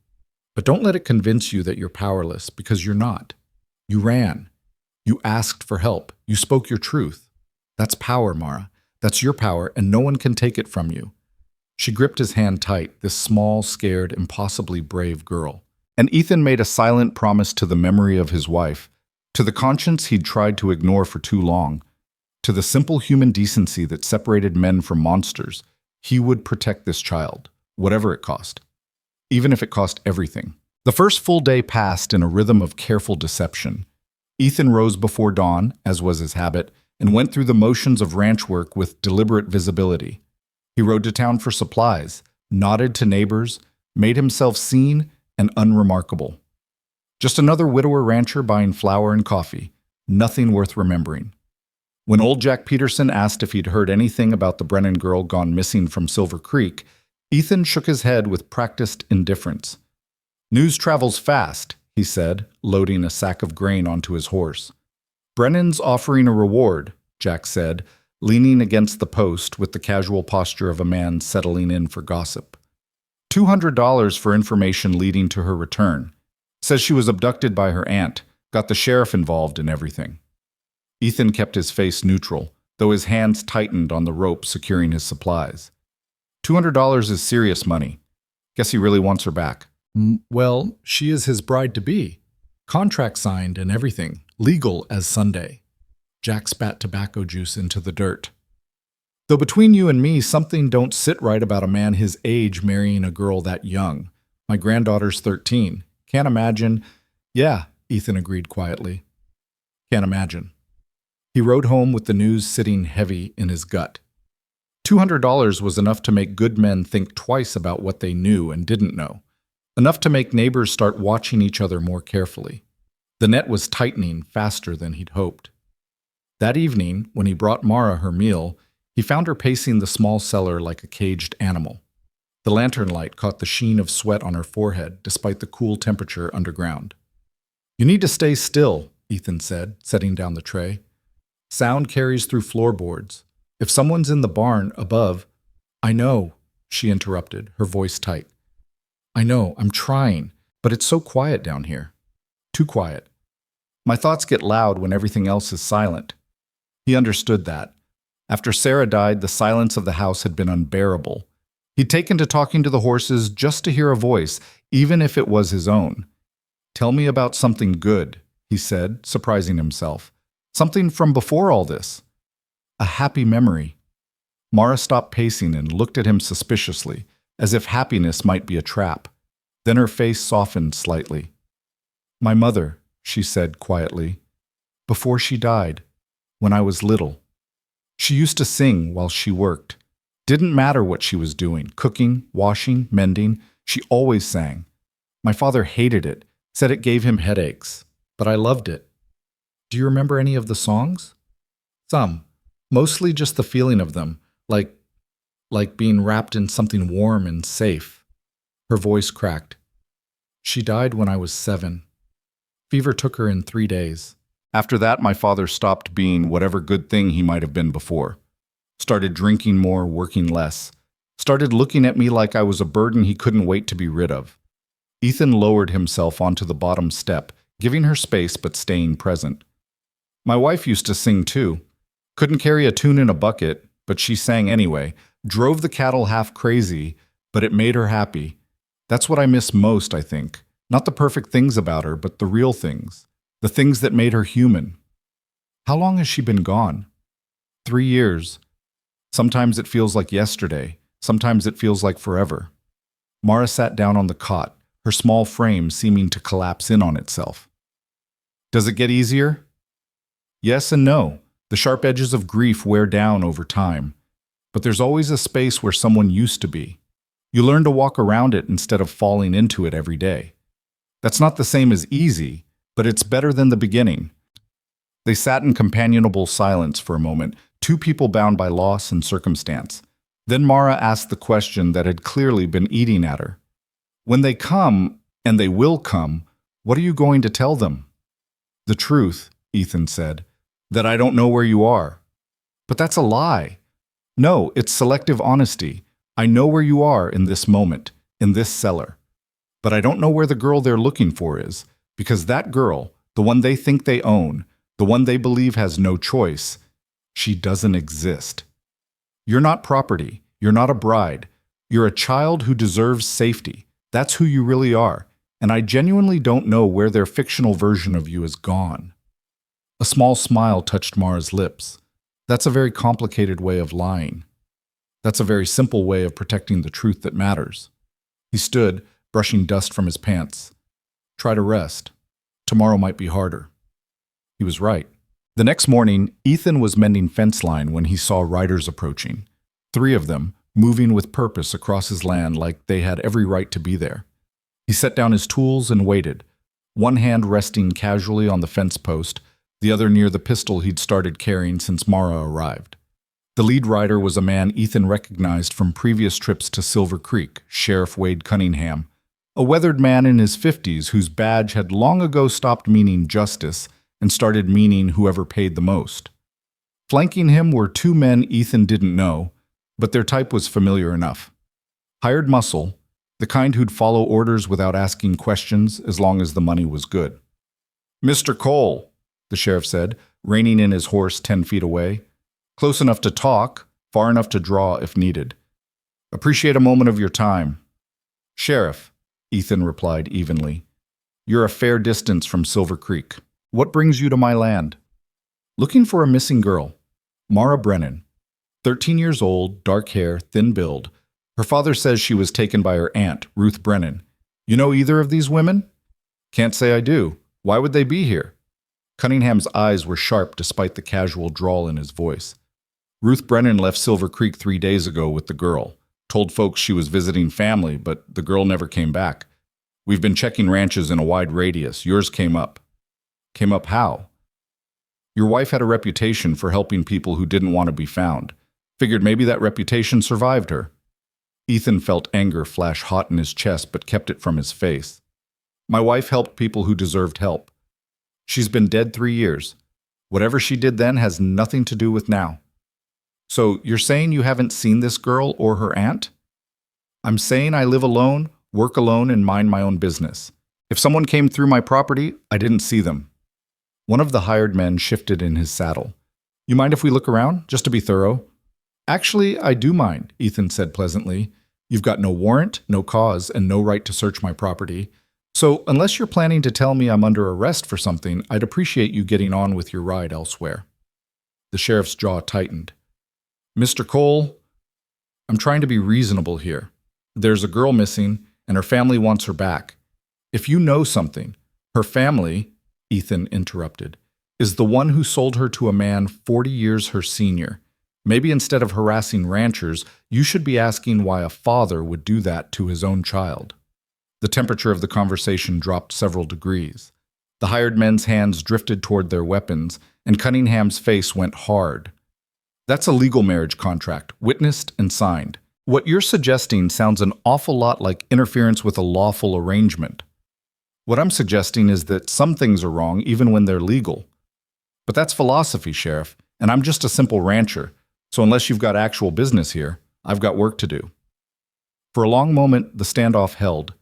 But don't let it convince you that you're powerless, because you're not. You ran. You asked for help. You spoke your truth. That's power, Mara. That's your power, and no one can take it from you." She gripped his hand tight, this small, scared, impossibly brave girl. And Ethan made a silent promise to the memory of his wife, to the conscience he'd tried to ignore for too long, to the simple human decency that separated men from monsters. He would protect this child, whatever it cost, even if it cost everything. The first full day passed in a rhythm of careful deception. Ethan rose before dawn, as was his habit, and went through the motions of ranch work with deliberate visibility. He rode to town for supplies, nodded to neighbors, made himself seen and unremarkable. Just another widower rancher buying flour and coffee, nothing worth remembering. When old Jack Peterson asked if he'd heard anything about the Brennan girl gone missing from Silver Creek, Ethan shook his head with practiced indifference. "News travels fast," he said, loading a sack of grain onto his horse. "Brennan's offering a reward," Jack said, leaning against the post with the casual posture of a man settling in for gossip. $200 for information leading to her return. Says she was abducted by her aunt, got the sheriff involved in everything. Ethan kept his face neutral, though his hands tightened on the rope securing his supplies. $200 is serious money. Guess he really wants her back. Well, she is his bride-to-be. Contract signed and everything, legal as Sunday. Jack spat tobacco juice into the dirt. Though between you and me, something don't sit right about a man his age marrying a girl that young. My granddaughter's 13. Can't imagine. Yeah, Ethan agreed quietly. Can't imagine. He rode home with the news sitting heavy in his gut. $200 was enough to make good men think twice about what they knew and didn't know. Enough to make neighbors start watching each other more carefully. The net was tightening faster than he'd hoped. That evening, when he brought Mara her meal, he found her pacing the small cellar like a caged animal. The lantern light caught the sheen of sweat on her forehead despite the cool temperature underground. "You need to stay still," Ethan said, setting down the tray. "Sound carries through floorboards. If someone's in the barn above—" "I know," she interrupted, her voice tight. "I know, I'm trying, but it's so quiet down here. Too quiet. My thoughts get loud when everything else is silent." He understood that. After Sarah died, the silence of the house had been unbearable. He'd taken to talking to the horses just to hear a voice, even if it was his own. "Tell me about something good," he said, surprising himself. "Something from before all this. A happy memory." Mara stopped pacing and looked at him suspiciously, as if happiness might be a trap. Then her face softened slightly. "My mother," she said quietly. "Before she died, when I was little. She used to sing while she worked. Didn't matter what she was doing, cooking, washing, mending, she always sang. My father hated it, said it gave him headaches, but I loved it. Do you remember any of the songs?" "Some. Mostly just the feeling of them, like being wrapped in something warm and safe." Her voice cracked. "She died when I was 7. Fever took her in 3 days. After that, my father stopped being whatever good thing he might have been before. Started drinking more, working less. Started looking at me like I was a burden he couldn't wait to be rid of." Ethan lowered himself onto the bottom step, giving her space but staying present. "My wife used to sing too. Couldn't carry a tune in a bucket, but she sang anyway. Drove the cattle half crazy, but it made her happy. That's what I miss most, I think. Not the perfect things about her, but the real things. The things that made her human." "How long has she been gone?" 3 years. Sometimes it feels like yesterday. Sometimes it feels like forever." Mara sat down on the cot, her small frame seeming to collapse in on itself. "Does it get easier?" "Yes and no. The sharp edges of grief wear down over time. But there's always a space where someone used to be. You learn to walk around it instead of falling into it every day. That's not the same as easy, but it's better than the beginning. They sat in companionable silence for a moment, two people bound by loss and circumstance. Then Mara asked the question that had clearly been eating at her. When they come, and they will come, what are you going to tell them? The truth, Ethan said, that I don't know where you are. But that's a lie. No, it's selective honesty. I know where you are in this moment, in this cellar. But I don't know where the girl they're looking for is, because that girl, the one they think they own, the one they believe has no choice, she doesn't exist. You're not property. You're not a bride. You're a child who deserves safety. That's who you really are. And I genuinely don't know where their fictional version of you is gone. A small smile touched Mara's lips. That's a very complicated way of lying. That's a very simple way of protecting the truth that matters. He stood, brushing dust from his pants. Try to rest. Tomorrow might be harder. He was right. The next morning, Ethan was mending fence line when he saw riders approaching. 3 of them, moving with purpose across his land like they had every right to be there. He set down his tools and waited, one hand resting casually on the fence post, the other near the pistol he'd started carrying since Mara arrived. The lead rider was a man Ethan recognized from previous trips to Silver Creek, Sheriff Wade Cunningham, a weathered man in his 50s whose badge had long ago stopped meaning justice and started meaning whoever paid the most. Flanking him were 2 men Ethan didn't know, but their type was familiar enough. Hired muscle, the kind who'd follow orders without asking questions as long as the money was good. "Mr. Cole," the sheriff said, reining in his horse 10 feet away. Close enough to talk, far enough to draw if needed. "Appreciate a moment of your time." "Sheriff," Ethan replied evenly, "you're a fair distance from Silver Creek. What brings you to my land?" "Looking for a missing girl. Mara Brennan. 13 years old, dark hair, thin build. Her father says she was taken by her aunt, Ruth Brennan. You know either of these women?" "Can't say I do. Why would they be here?" Cunningham's eyes were sharp despite the casual drawl in his voice. "Ruth Brennan left Silver Creek 3 days ago with the girl. Told folks she was visiting family, but the girl never came back. We've been checking ranches in a wide radius. Yours came up." "Came up how?" "Your wife had a reputation for helping people who didn't want to be found. Figured maybe that reputation survived her." Ethan felt anger flash hot in his chest but kept it from his face. "My wife helped people who deserved help. She's been dead 3 years. Whatever she did then has nothing to do with now." "So you're saying you haven't seen this girl or her aunt?" "I'm saying I live alone, work alone, and mind my own business. If someone came through my property, I didn't see them." One of the hired men shifted in his saddle. "You mind if we look around, just to be thorough?" "Actually, I do mind," Ethan said pleasantly. "You've got no warrant, no cause, and no right to search my property. So unless you're planning to tell me I'm under arrest for something, I'd appreciate you getting on with your ride elsewhere." The sheriff's jaw tightened. "Mr. Cole, I'm trying to be reasonable here. There's a girl missing, and her family wants her back. If you know something, her family," Ethan interrupted, "is the one who sold her to a man 40 years her senior. Maybe instead of harassing ranchers, you should be asking why a father would do that to his own child." The temperature of the conversation dropped several degrees. The hired men's hands drifted toward their weapons, and Cunningham's face went hard. "That's a legal marriage contract, witnessed and signed. What you're suggesting sounds an awful lot like interference with a lawful arrangement. What I'm suggesting is that some things are wrong even when they're legal. But that's philosophy, Sheriff, and I'm just a simple rancher. So unless you've got actual business here, I've got work to do." For a long moment, the standoff held.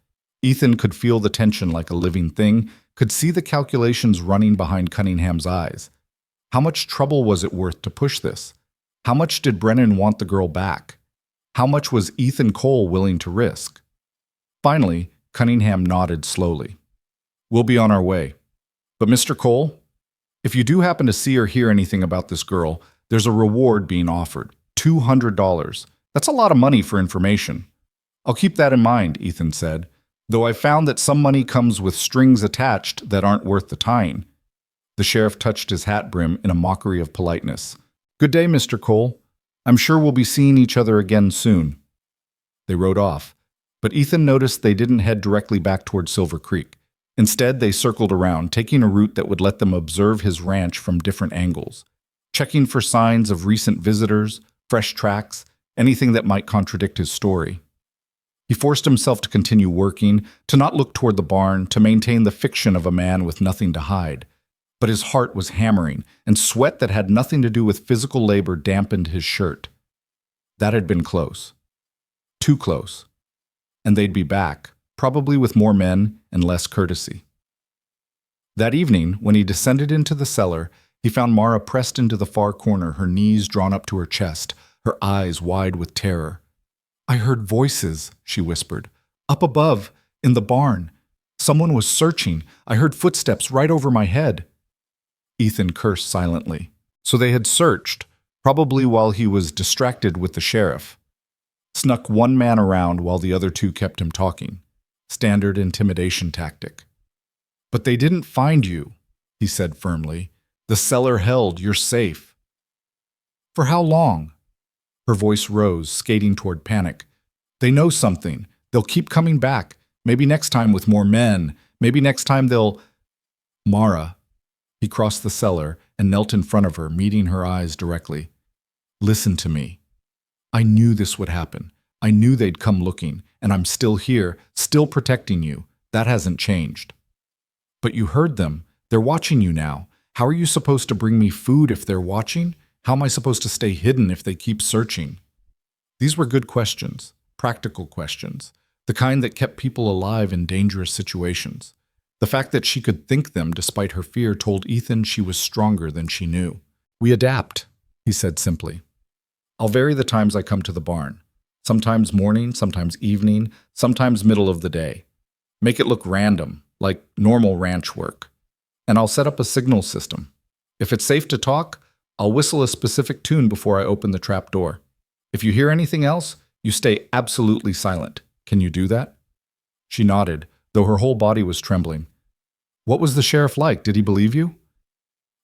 Ethan could feel the tension like a living thing, could see the calculations running behind Cunningham's eyes. How much trouble was it worth to push this? How much did Brennan want the girl back? How much was Ethan Cole willing to risk? Finally, Cunningham nodded slowly. "We'll be on our way. But Mr. Cole, if you do happen to see or hear anything about this girl, there's a reward being offered, $200. That's a lot of money for information." "I'll keep that in mind," Ethan said, "though I've found that some money comes with strings attached that aren't worth the tying." The sheriff touched his hat brim in a mockery of politeness. "Good day, Mr. Cole. I'm sure we'll be seeing each other again soon." They rode off, but Ethan noticed they didn't head directly back toward Silver Creek. Instead, they circled around, taking a route that would let them observe his ranch from different angles, checking for signs of recent visitors, fresh tracks, anything that might contradict his story. He forced himself to continue working, to not look toward the barn, to maintain the fiction of a man with nothing to hide. But his heart was hammering, and sweat that had nothing to do with physical labor dampened his shirt. That had been close. Too close. And they'd be back, probably with more men and less courtesy. That evening, when he descended into the cellar, he found Mara pressed into the far corner, her knees drawn up to her chest, her eyes wide with terror. "I heard voices," she whispered. "Up above, in the barn. Someone was searching. I heard footsteps right over my head." Ethan cursed silently. So they had searched, probably while he was distracted with the sheriff. Snuck one man around while the other two kept him talking. Standard intimidation tactic. "But they didn't find you," he said firmly. "The cellar held. You're safe." "For how long?" Her voice rose, skating toward panic. "They know something. They'll keep coming back. Maybe next time with more men. Maybe next time they'll—" "Mara." He crossed the cellar and knelt in front of her, meeting her eyes directly. "Listen to me. I knew this would happen. I knew they'd come looking, and I'm still here, still protecting you. That hasn't changed." "But you heard them. They're watching you now. How are you supposed to bring me food if they're watching? How am I supposed to stay hidden if they keep searching?" These were good questions, practical questions, the kind that kept people alive in dangerous situations. The fact that she could think them despite her fear told Ethan she was stronger than she knew. "We adapt," he said simply. "I'll vary the times I come to the barn. Sometimes morning, sometimes evening, sometimes middle of the day. Make it look random, like normal ranch work. And I'll set up a signal system. If it's safe to talk, I'll whistle a specific tune before I open the trap door. If you hear anything else, you stay absolutely silent. Can you do that?" She nodded, though her whole body was trembling. "What was the sheriff like? Did he believe you?"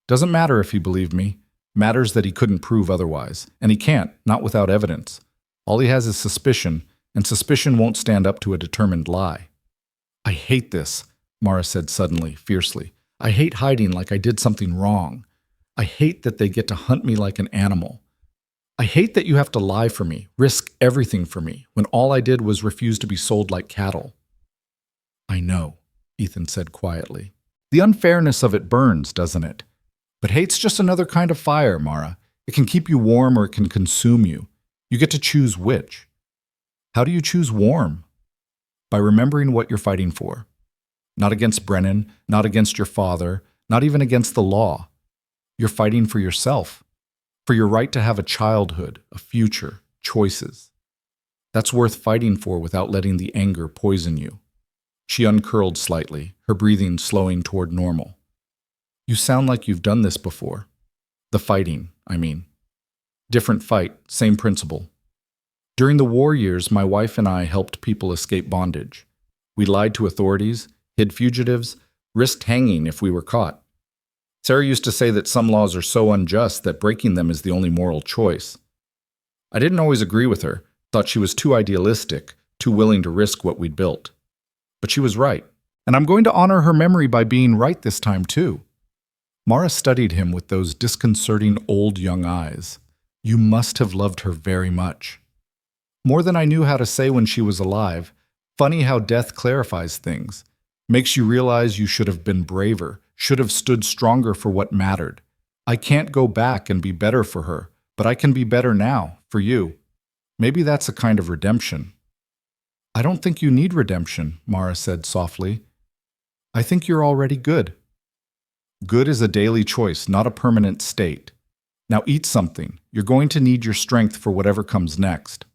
"Doesn't matter if he believed me. Matters that he couldn't prove otherwise. And he can't, not without evidence. All he has is suspicion, and suspicion won't stand up to a determined lie." "I hate this," Mara said suddenly, fiercely. "I hate hiding like I did something wrong. I hate that they get to hunt me like an animal. I hate that you have to lie for me, risk everything for me, when all I did was refuse to be sold like cattle." "I know," Ethan said quietly. "The unfairness of it burns, doesn't it? But hate's just another kind of fire, Mara. It can keep you warm or it can consume you. You get to choose which. How do you choose warm? By remembering what you're fighting for. Not against Brennan, not against your father, not even against the law. You're fighting for yourself, for your right to have a childhood, a future, choices. That's worth fighting for without letting the anger poison you." She uncurled slightly, her breathing slowing toward normal. "You sound like you've done this before. The fighting, I mean. Different fight, same principle. During the war years, my wife and I helped people escape bondage. We lied to authorities, hid fugitives, risked hanging if we were caught. Sarah used to say that some laws are so unjust that breaking them is the only moral choice. I didn't always agree with her, thought she was too idealistic, too willing to risk what we'd built. But she was right, and I'm going to honor her memory by being right this time too." Mara studied him with those disconcerting old young eyes. "You must have loved her very much." "More than I knew how to say when she was alive. Funny how death clarifies things. Makes you realize you should have been braver, should have stood stronger for what mattered. I can't go back and be better for her, but I can be better now, for you. Maybe that's a kind of redemption." "I don't think you need redemption," Mara said softly. "I think you're already good." "Good is a daily choice, not a permanent state. Now eat something. You're going to need your strength for whatever comes next."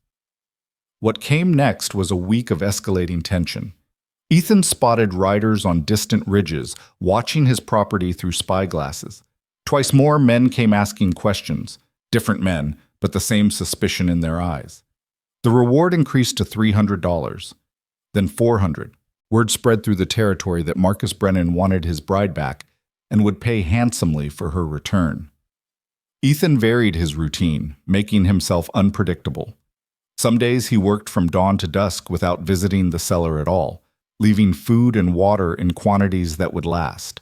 What came next was a week of escalating tension. Ethan spotted riders on distant ridges, watching his property through spyglasses. Twice more men came asking questions. Different men, but the same suspicion in their eyes. The reward increased to $300, then $400. Word spread through the territory that Marcus Brennan wanted his bride back and would pay handsomely for her return. Ethan varied his routine, making himself unpredictable. Some days he worked from dawn to dusk without visiting the cellar at all, leaving food and water in quantities that would last.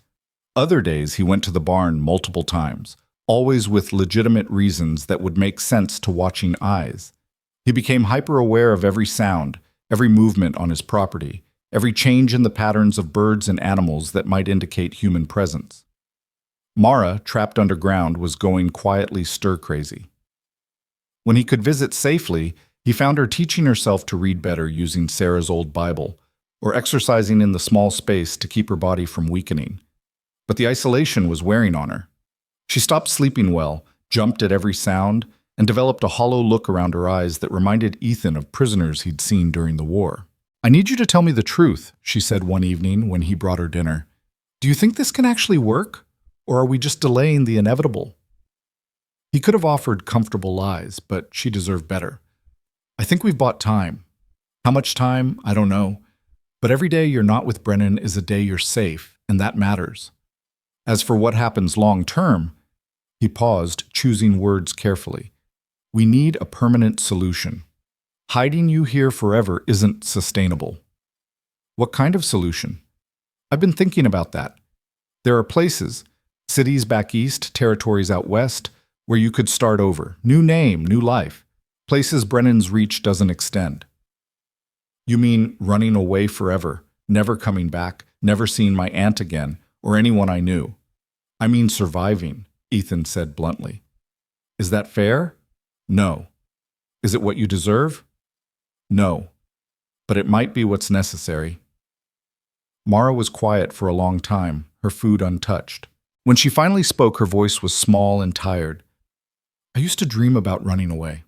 Other days he went to the barn multiple times, always with legitimate reasons that would make sense to watching eyes. He became hyper-aware of every sound, every movement on his property, every change in the patterns of birds and animals that might indicate human presence. Mara, trapped underground, was going quietly stir-crazy. When he could visit safely, he found her teaching herself to read better using Sarah's old Bible, or exercising in the small space to keep her body from weakening. But the isolation was wearing on her. She stopped sleeping well, jumped at every sound, and developed a hollow look around her eyes that reminded Ethan of prisoners he'd seen during the war. "I need you to tell me the truth," she said one evening when he brought her dinner. "Do you think this can actually work? Or are we just delaying the inevitable?" He could have offered comfortable lies, but she deserved better. "I think we've bought time. How much time? I don't know. But every day you're not with Brennan is a day you're safe, and that matters. As for what happens long term," he paused, choosing words carefully, "we need a permanent solution. Hiding you here forever isn't sustainable." "What kind of solution?" "I've been thinking about that. There are places, cities back east, territories out west, where you could start over. New name, new life. Places Brennan's reach doesn't extend." "You mean running away forever, never coming back, never seeing my aunt again, or anyone I knew?" "I mean surviving," Ethan said bluntly. "Is that fair?" "No." "Is it what you deserve?" "No. But it might be what's necessary." Mara was quiet for a long time, her food untouched. When she finally spoke, her voice was small and tired. "I used to dream about running away.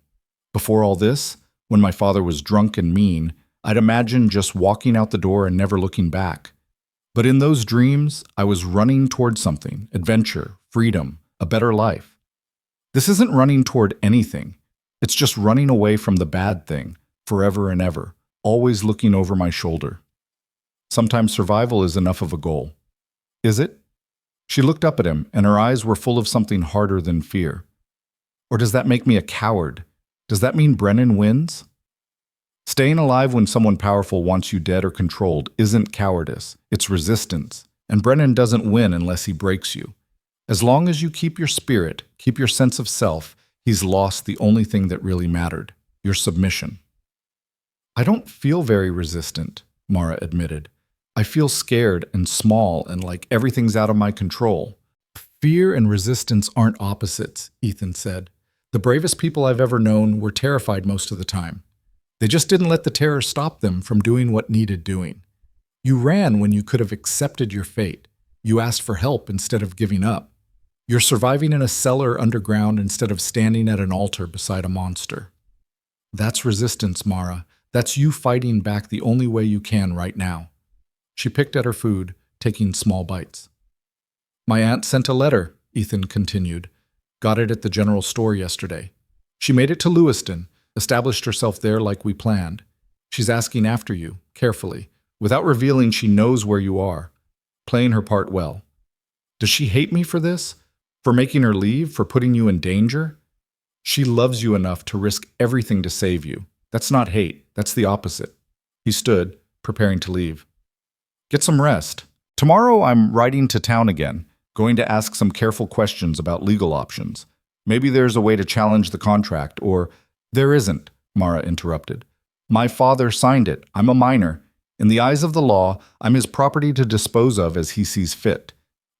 Before all this, when my father was drunk and mean, I'd imagine just walking out the door and never looking back. But in those dreams, I was running toward something, adventure, freedom, a better life. This isn't running toward anything. It's just running away from the bad thing, forever and ever, always looking over my shoulder. Sometimes survival is enough of a goal." "Is it?" She looked up at him, and her eyes were full of something harder than fear. "Or does that make me a coward? Does that mean Brennan wins?" Staying alive when someone powerful wants you dead or controlled isn't cowardice, it's resistance, and Brennan doesn't win unless he breaks you. As long as you keep your spirit, keep your sense of self, he's lost the only thing that really mattered, your submission. "I don't feel very resistant," Mara admitted. "I feel scared and small and like everything's out of my control." "Fear and resistance aren't opposites," Ethan said. "The bravest people I've ever known were terrified most of the time. They just didn't let the terror stop them from doing what needed doing. You ran when you could have accepted your fate. You asked for help instead of giving up. You're surviving in a cellar underground instead of standing at an altar beside a monster. That's resistance, Mara. That's you fighting back the only way you can right now." She picked at her food, taking small bites. "My aunt sent a letter," Ethan continued. "Got it at the general store yesterday. She made it to Lewiston, established herself there like we planned. She's asking after you, carefully, without revealing she knows where you are, playing her part well. Does she hate me for this? For making her leave? For putting you in danger? She loves you enough to risk everything to save you. That's not hate, that's the opposite." He stood, preparing to leave. "Get some rest. Tomorrow I'm riding to town again, going to ask some careful questions about legal options. Maybe there's a way to challenge the contract, or—" "There isn't," Mara interrupted. "My father signed it. I'm a minor. In the eyes of the law, I'm his property to dispose of as he sees fit.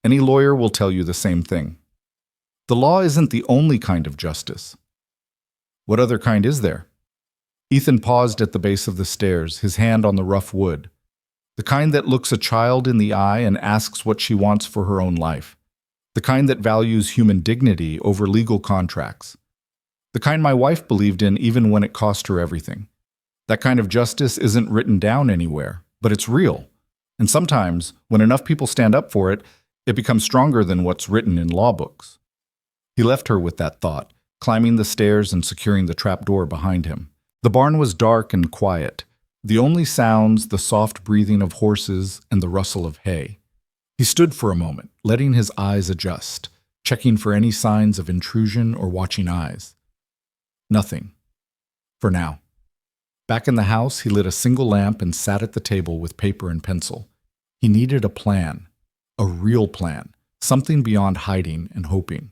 Any lawyer will tell you the same thing. The law isn't the only kind of justice." "What other kind is there?" Ethan paused at the base of the stairs, his hand on the rough wood. "The kind that looks a child in the eye and asks what she wants for her own life. The kind that values human dignity over legal contracts. The kind my wife believed in even when it cost her everything. That kind of justice isn't written down anywhere, but it's real. And sometimes, when enough people stand up for it, it becomes stronger than what's written in law books." He left her with that thought, climbing the stairs and securing the trapdoor behind him. The barn was dark and quiet. The only sounds, the soft breathing of horses and the rustle of hay. He stood for a moment, letting his eyes adjust, checking for any signs of intrusion or watching eyes. Nothing. For now. Back in the house, he lit a single lamp and sat at the table with paper and pencil. He needed a plan. A real plan. Something beyond hiding and hoping.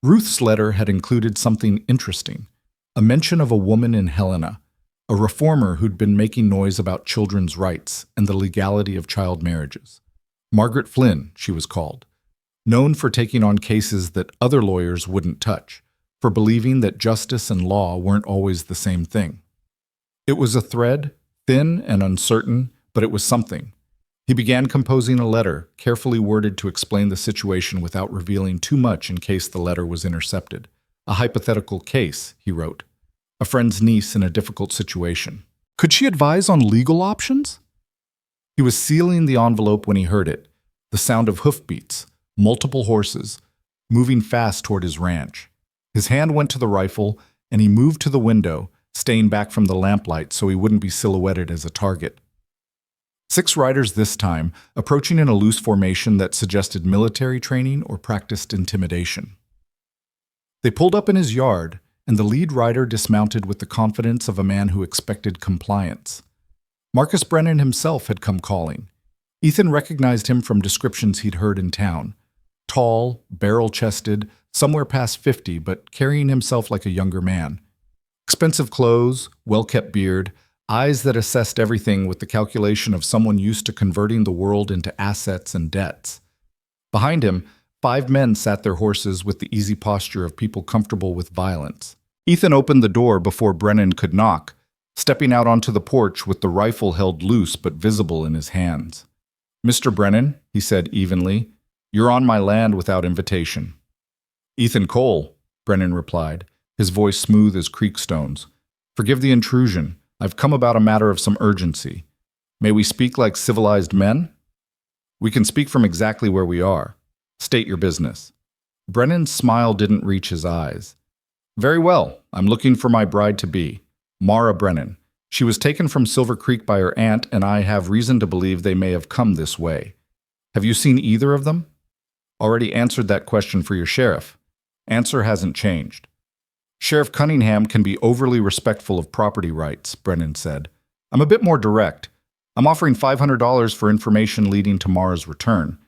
Ruth's letter had included something interesting. A mention of a woman in Helena, a reformer who'd been making noise about children's rights and the legality of child marriages. Margaret Flynn, she was called. Known for taking on cases that other lawyers wouldn't touch, for believing that justice and law weren't always the same thing. It was a thread, thin and uncertain, but it was something. He began composing a letter, carefully worded to explain the situation without revealing too much in case the letter was intercepted. A hypothetical case, he wrote. A friend's niece in a difficult situation. Could she advise on legal options? He was sealing the envelope when he heard it, the sound of hoofbeats, multiple horses, moving fast toward his ranch. His hand went to the rifle, and he moved to the window, staying back from the lamplight so he wouldn't be silhouetted as a target. 6 riders this time, approaching in a loose formation that suggested military training or practiced intimidation. They pulled up in his yard, and the lead rider dismounted with the confidence of a man who expected compliance. Marcus Brennan himself had come calling. Ethan recognized him from descriptions he'd heard in town. Tall, barrel-chested, somewhere past 50, but carrying himself like a younger man. Expensive clothes, well-kept beard, eyes that assessed everything with the calculation of someone used to converting the world into assets and debts. Behind him, 5 men sat their horses with the easy posture of people comfortable with violence. Ethan opened the door before Brennan could knock, stepping out onto the porch with the rifle held loose but visible in his hands. "Mr. Brennan," he said evenly, "you're on my land without invitation." "Ethan Cole," Brennan replied, his voice smooth as creek stones. "Forgive the intrusion. I've come about a matter of some urgency. May we speak like civilized men?" "We can speak from exactly where we are. State your business." Brennan's smile didn't reach his eyes. "Very well. I'm looking for my bride-to-be, Mara Brennan. She was taken from Silver Creek by her aunt, and I have reason to believe they may have come this way. Have you seen either of them?" "Already answered that question for your sheriff. Answer hasn't changed." "Sheriff Cunningham can be overly respectful of property rights," Brennan said. "I'm a bit more direct. I'm offering $500 for information leading to Mara's return.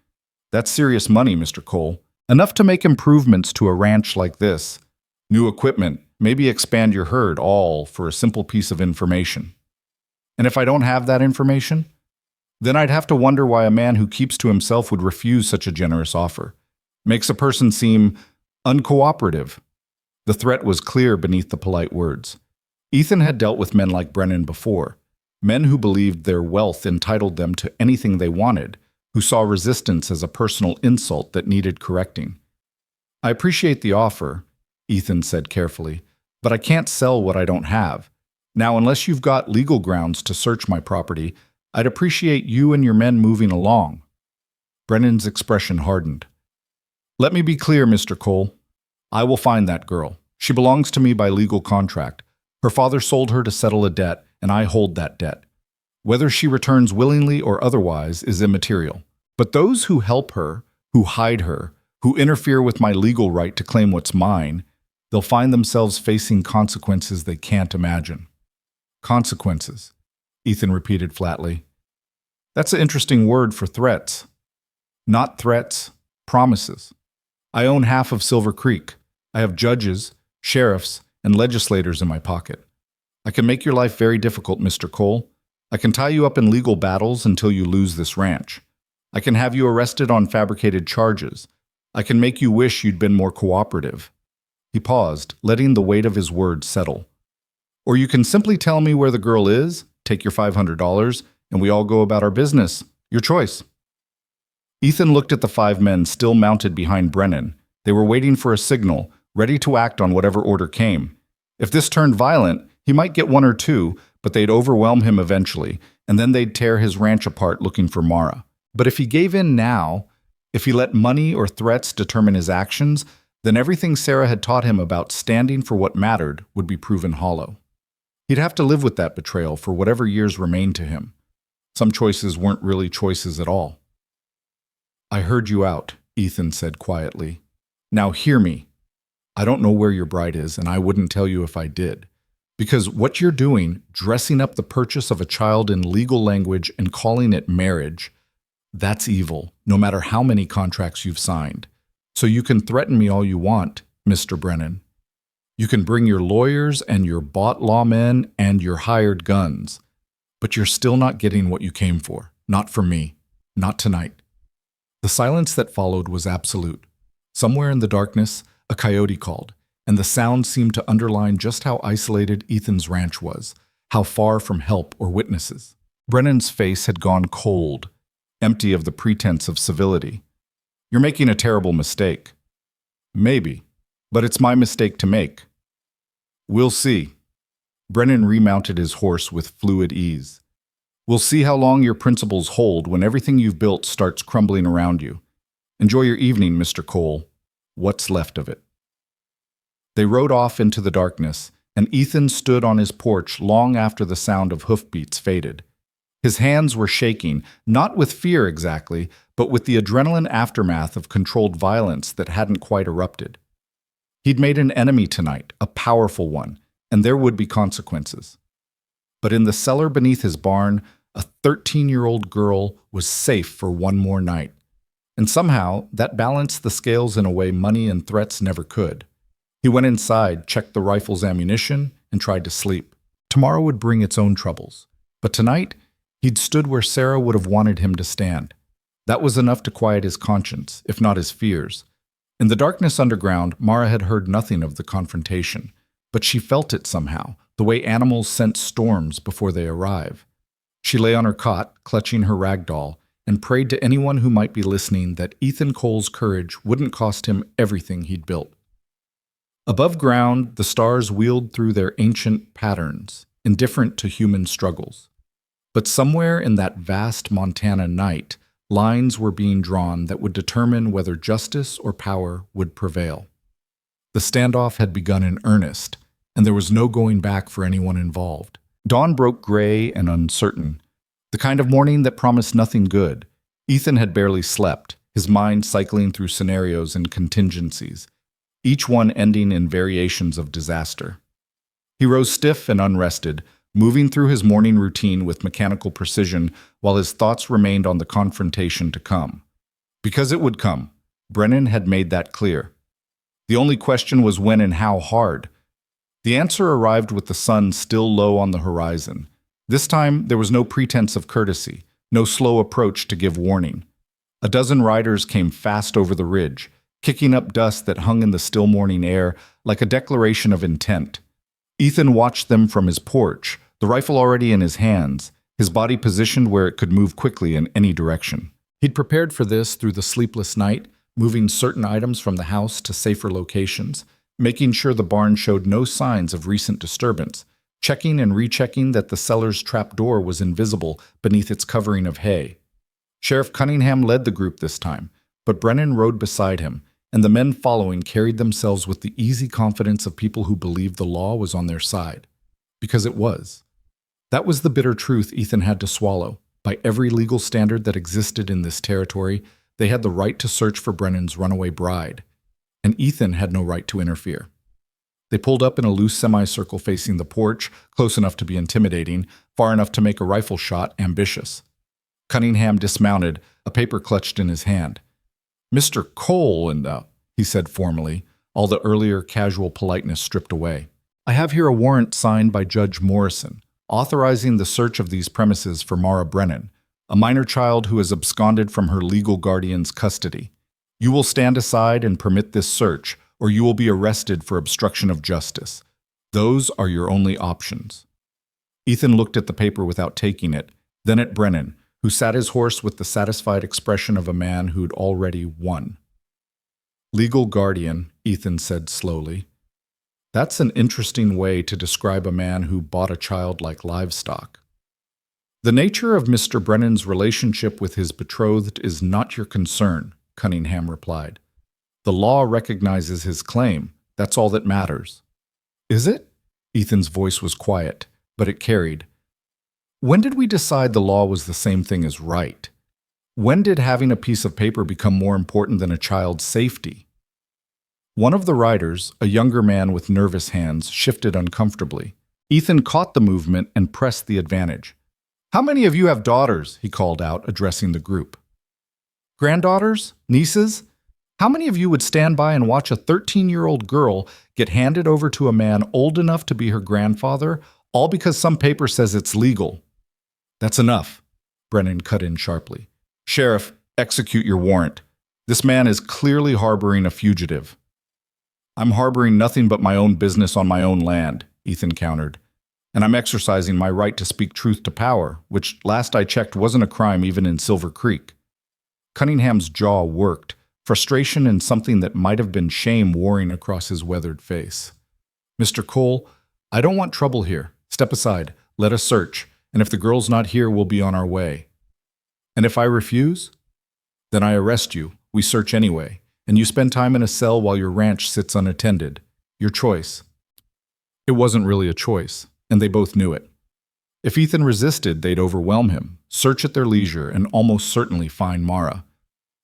That's serious money, Mr. Cole. Enough to make improvements to a ranch like this. New equipment, maybe expand your herd, all for a simple piece of information. And if I don't have that information? Then I'd have to wonder why a man who keeps to himself would refuse such a generous offer. Makes a person seem uncooperative." The threat was clear beneath the polite words. Ethan had dealt with men like Brennan before, men who believed their wealth entitled them to anything they wanted, who saw resistance as a personal insult that needed correcting. "I appreciate the offer," Ethan said carefully, "but I can't sell what I don't have. Now, unless you've got legal grounds to search my property, I'd appreciate you and your men moving along." Brennan's expression hardened. "Let me be clear, Mr. Cole. I will find that girl. She belongs to me by legal contract. Her father sold her to settle a debt, and I hold that debt. Whether she returns willingly or otherwise is immaterial. But those who help her, who hide her, who interfere with my legal right to claim what's mine, they'll find themselves facing consequences they can't imagine." "Consequences," Ethan repeated flatly. "That's an interesting word for threats. Not threats, promises. I own half of Silver Creek. I have judges, sheriffs, and legislators in my pocket. I can make your life very difficult, Mr. Cole. I can tie you up in legal battles until you lose this ranch. I can have you arrested on fabricated charges. I can make you wish you'd been more cooperative." He paused, letting the weight of his words settle. "Or you can simply tell me where the girl is, take your $500, and we all go about our business. Your choice." Ethan looked at the 5 men still mounted behind Brennan. They were waiting for a signal, ready to act on whatever order came. If this turned violent, he might get 1 or 2, but they'd overwhelm him eventually, and then they'd tear his ranch apart looking for Mara. But if he gave in now, if he let money or threats determine his actions, then everything Sarah had taught him about standing for what mattered would be proven hollow. He'd have to live with that betrayal for whatever years remained to him. Some choices weren't really choices at all. "I heard you out," Ethan said quietly. Now hear me. I don't know where your bride is, and I wouldn't tell you if I did. Because what you're doing, dressing up the purchase of a child in legal language and calling it marriage, that's evil, no matter how many contracts you've signed. So you can threaten me all you want, Mr. Brennan. You can bring your lawyers and your bought lawmen and your hired guns. But you're still not getting what you came for. Not from me. Not tonight. The silence that followed was absolute. Somewhere in the darkness, a coyote called, and the sound seemed to underline just how isolated Ethan's ranch was, how far from help or witnesses. Brennan's face had gone cold, empty of the pretense of civility. You're making a terrible mistake. Maybe, but it's my mistake to make. We'll see. Brennan remounted his horse with fluid ease. We'll see how long your principles hold when everything you've built starts crumbling around you. Enjoy your evening, Mr. Cole. What's left of it? They rode off into the darkness, and Ethan stood on his porch long after the sound of hoofbeats faded. His hands were shaking, not with fear exactly, but with the adrenaline aftermath of controlled violence that hadn't quite erupted. He'd made an enemy tonight, a powerful one, and there would be consequences. But in the cellar beneath his barn, a 13-year-old girl was safe for one more night. And somehow, that balanced the scales in a way money and threats never could. He went inside, checked the rifle's ammunition, and tried to sleep. Tomorrow would bring its own troubles. But tonight, he'd stood where Sarah would have wanted him to stand. That was enough to quiet his conscience, if not his fears. In the darkness underground, Mara had heard nothing of the confrontation, but she felt it somehow, the way animals sense storms before they arrive. She lay on her cot, clutching her rag doll, and prayed to anyone who might be listening that Ethan Cole's courage wouldn't cost him everything he'd built. Above ground, the stars wheeled through their ancient patterns, indifferent to human struggles. But somewhere in that vast Montana night, lines were being drawn that would determine whether justice or power would prevail. The standoff had begun in earnest, and there was no going back for anyone involved. Dawn broke gray and uncertain, the kind of morning that promised nothing good. Ethan had barely slept, his mind cycling through scenarios and contingencies, each one ending in variations of disaster. He rose stiff and unrested, moving through his morning routine with mechanical precision while his thoughts remained on the confrontation to come. Because it would come, Brennan had made that clear. The only question was when and how hard. The answer arrived with the sun still low on the horizon. This time, there was no pretense of courtesy, no slow approach to give warning. A dozen riders came fast over the ridge, kicking up dust that hung in the still morning air like a declaration of intent. Ethan watched them from his porch, the rifle already in his hands, his body positioned where it could move quickly in any direction. He'd prepared for this through the sleepless night, moving certain items from the house to safer locations, making sure the barn showed no signs of recent disturbance, checking and rechecking that the cellar's trap door was invisible beneath its covering of hay. Sheriff Cunningham led the group this time, but Brennan rode beside him, and the men following carried themselves with the easy confidence of people who believed the law was on their side. Because it was. That was the bitter truth Ethan had to swallow. By every legal standard that existed in this territory, they had the right to search for Brennan's runaway bride, and Ethan had no right to interfere. They pulled up in a loose semicircle facing the porch, close enough to be intimidating, far enough to make a rifle shot ambitious. Cunningham dismounted, a paper clutched in his hand. Mr. Cole, he said formally, all the earlier casual politeness stripped away. I have here a warrant signed by Judge Morrison, authorizing the search of these premises for Mara Brennan, a minor child who has absconded from her legal guardian's custody. You will stand aside and permit this search, or you will be arrested for obstruction of justice. Those are your only options. Ethan looked at the paper without taking it, then at Brennan, who sat his horse with the satisfied expression of a man who'd already won. Legal guardian, Ethan said slowly. That's an interesting way to describe a man who bought a child like livestock. The nature of Mr. Brennan's relationship with his betrothed is not your concern, Cunningham replied. The law recognizes his claim. That's all that matters. Is it? Ethan's voice was quiet, but it carried. When did we decide the law was the same thing as right? When did having a piece of paper become more important than a child's safety? One of the riders, a younger man with nervous hands, shifted uncomfortably. Ethan caught the movement and pressed the advantage. "How many of you have daughters?" he called out, addressing the group. "Granddaughters? Nieces? How many of you would stand by and watch a 13-year-old girl get handed over to a man old enough to be her grandfather, all because some paper says it's legal?" "That's enough," Brennan cut in sharply. "Sheriff, execute your warrant. This man is clearly harboring a fugitive." "I'm harboring nothing but my own business on my own land," Ethan countered. "And I'm exercising my right to speak truth to power, which last I checked wasn't a crime even in Silver Creek." Cunningham's jaw worked, frustration and something that might have been shame warring across his weathered face. "Mr. Cole, I don't want trouble here. Step aside. Let us search. And if the girl's not here, we'll be on our way." "And if I refuse?" "Then I arrest you. We search anyway. And you spend time in a cell while your ranch sits unattended. Your choice." It wasn't really a choice, and they both knew it. If Ethan resisted, they'd overwhelm him, search at their leisure, and almost certainly find Mara.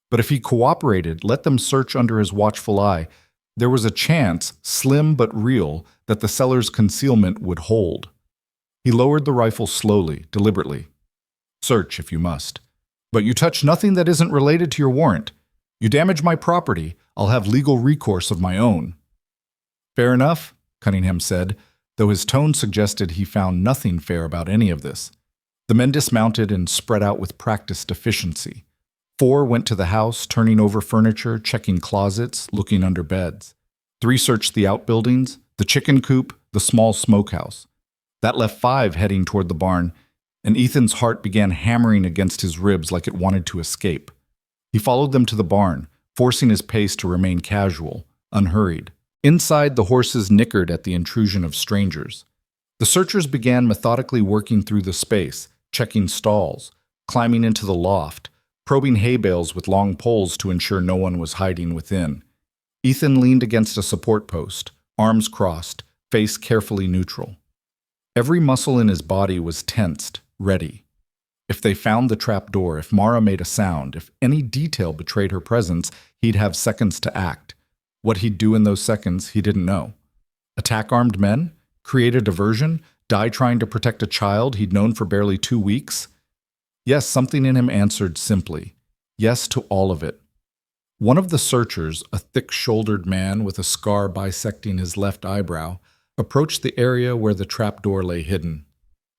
But if he cooperated, let them search under his watchful eye, there was a chance, slim but real, that the cellar's concealment would hold. He lowered the rifle slowly, deliberately. "Search if you must. But you touch nothing that isn't related to your warrant. You damage my property, I'll have legal recourse of my own." "Fair enough," Cunningham said, though his tone suggested he found nothing fair about any of this. The men dismounted and spread out with practiced efficiency. 4 went to the house, turning over furniture, checking closets, looking under beds. 3 searched the outbuildings, the chicken coop, the small smokehouse. That left 5 heading toward the barn, and Ethan's heart began hammering against his ribs like it wanted to escape. He followed them to the barn, forcing his pace to remain casual, unhurried. Inside, the horses nickered at the intrusion of strangers. The searchers began methodically working through the space, checking stalls, climbing into the loft, probing hay bales with long poles to ensure no one was hiding within. Ethan leaned against a support post, arms crossed, face carefully neutral. Every muscle in his body was tensed, ready. If they found the trap door, if Mara made a sound, if any detail betrayed her presence, he'd have seconds to act. What he'd do in those seconds, he didn't know. Attack armed men? Create a diversion? Die trying to protect a child he'd known for barely 2 weeks? Yes, something in him answered simply. Yes to all of it. One of the searchers, a thick-shouldered man with a scar bisecting his left eyebrow, approached the area where the trapdoor lay hidden.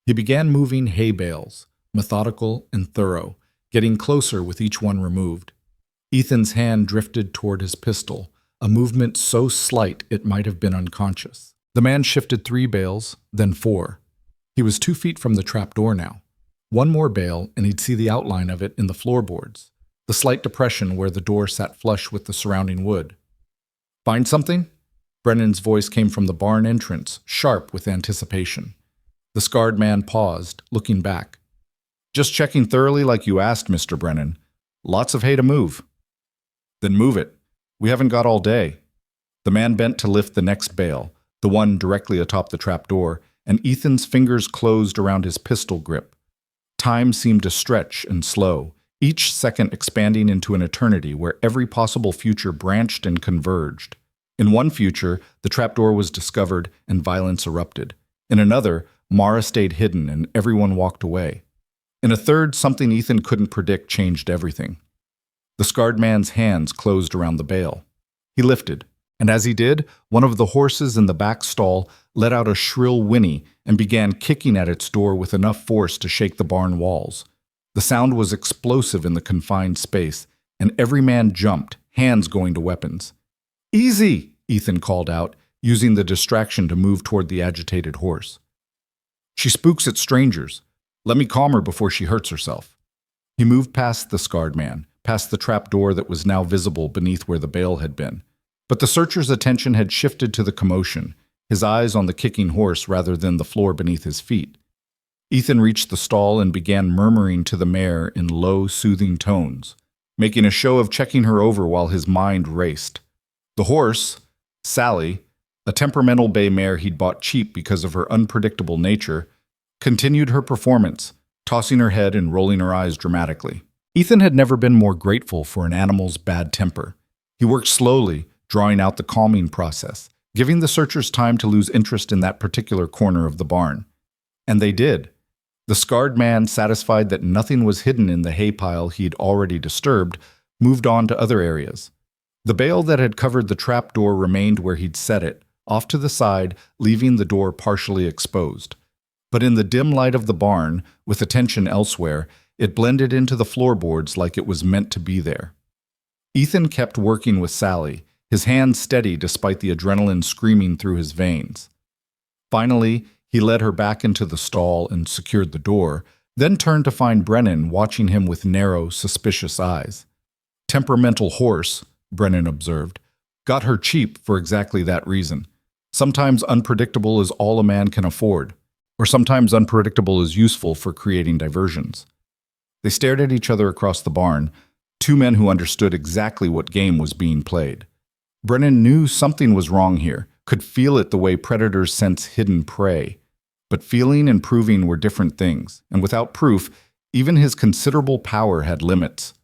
He began moving hay bales, methodical and thorough, getting closer with each one removed. Ethan's hand drifted toward his pistol, a movement so slight it might have been unconscious. The man shifted 3 bales, then 4. He was 2 feet from the trapdoor now. 1 more bale, and he'd see the outline of it in the floorboards, the slight depression where the door sat flush with the surrounding wood. "Find something?" Brennan's voice came from the barn entrance, sharp with anticipation. The scarred man paused, looking back. "Just checking thoroughly like you asked, Mr. Brennan. Lots of hay to move." "Then move it. We haven't got all day." The man bent to lift the next bale, the one directly atop the trapdoor, and Ethan's fingers closed around his pistol grip. Time seemed to stretch and slow, each second expanding into an eternity where every possible future branched and converged. In one future, the trapdoor was discovered and violence erupted. In another, Mara stayed hidden and everyone walked away. In a third, something Ethan couldn't predict changed everything. The scarred man's hands closed around the bale. He lifted, and as he did, one of the horses in the back stall let out a shrill whinny and began kicking at its door with enough force to shake the barn walls. The sound was explosive in the confined space, and every man jumped, hands going to weapons. "Easy!" Ethan called out, using the distraction to move toward the agitated horse. "She spooks at strangers. Let me calm her before she hurts herself." He moved past the scarred man, past the trap door that was now visible beneath where the bale had been. But the searcher's attention had shifted to the commotion, his eyes on the kicking horse rather than the floor beneath his feet. Ethan reached the stall and began murmuring to the mare in low, soothing tones, making a show of checking her over while his mind raced. The horse, Sally, a temperamental bay mare he'd bought cheap because of her unpredictable nature, continued her performance, tossing her head and rolling her eyes dramatically. Ethan had never been more grateful for an animal's bad temper. He worked slowly, drawing out the calming process, giving the searchers time to lose interest in that particular corner of the barn. And they did. The scarred man, satisfied that nothing was hidden in the hay pile he'd already disturbed, moved on to other areas. The bale that had covered the trap door remained where he'd set it, off to the side, leaving the door partially exposed. But in the dim light of the barn, with attention elsewhere, it blended into the floorboards like it was meant to be there. Ethan kept working with Sally, his hands steady despite the adrenaline screaming through his veins. Finally, he led her back into the stall and secured the door, then turned to find Brennan watching him with narrow, suspicious eyes. "Temperamental horse," Brennan observed. "Got her cheap for exactly that reason. Sometimes unpredictable is all a man can afford, or sometimes unpredictable is useful for creating diversions." They stared at each other across the barn, two men who understood exactly what game was being played. Brennan knew something was wrong here, could feel it the way predators sense hidden prey. But feeling and proving were different things, and without proof, even his considerable power had limits.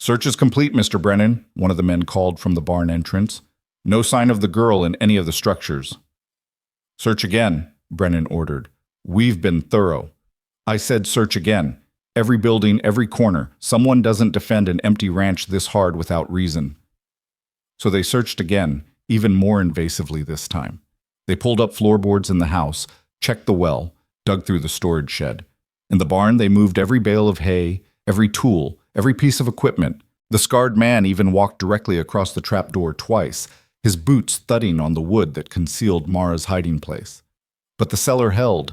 "Search is complete, Mr. Brennan," one of the men called from the barn entrance. "No sign of the girl in any of the structures." "Search again," Brennan ordered. "We've been thorough." "I said search again. Every building, every corner. Someone doesn't defend an empty ranch this hard without reason." So they searched again, even more invasively this time. They pulled up floorboards in the house, checked the well, dug through the storage shed. In the barn, they moved every bale of hay, every tool, every piece of equipment. The scarred man even walked directly across the trapdoor twice, his boots thudding on the wood that concealed Mara's hiding place. But the cellar held.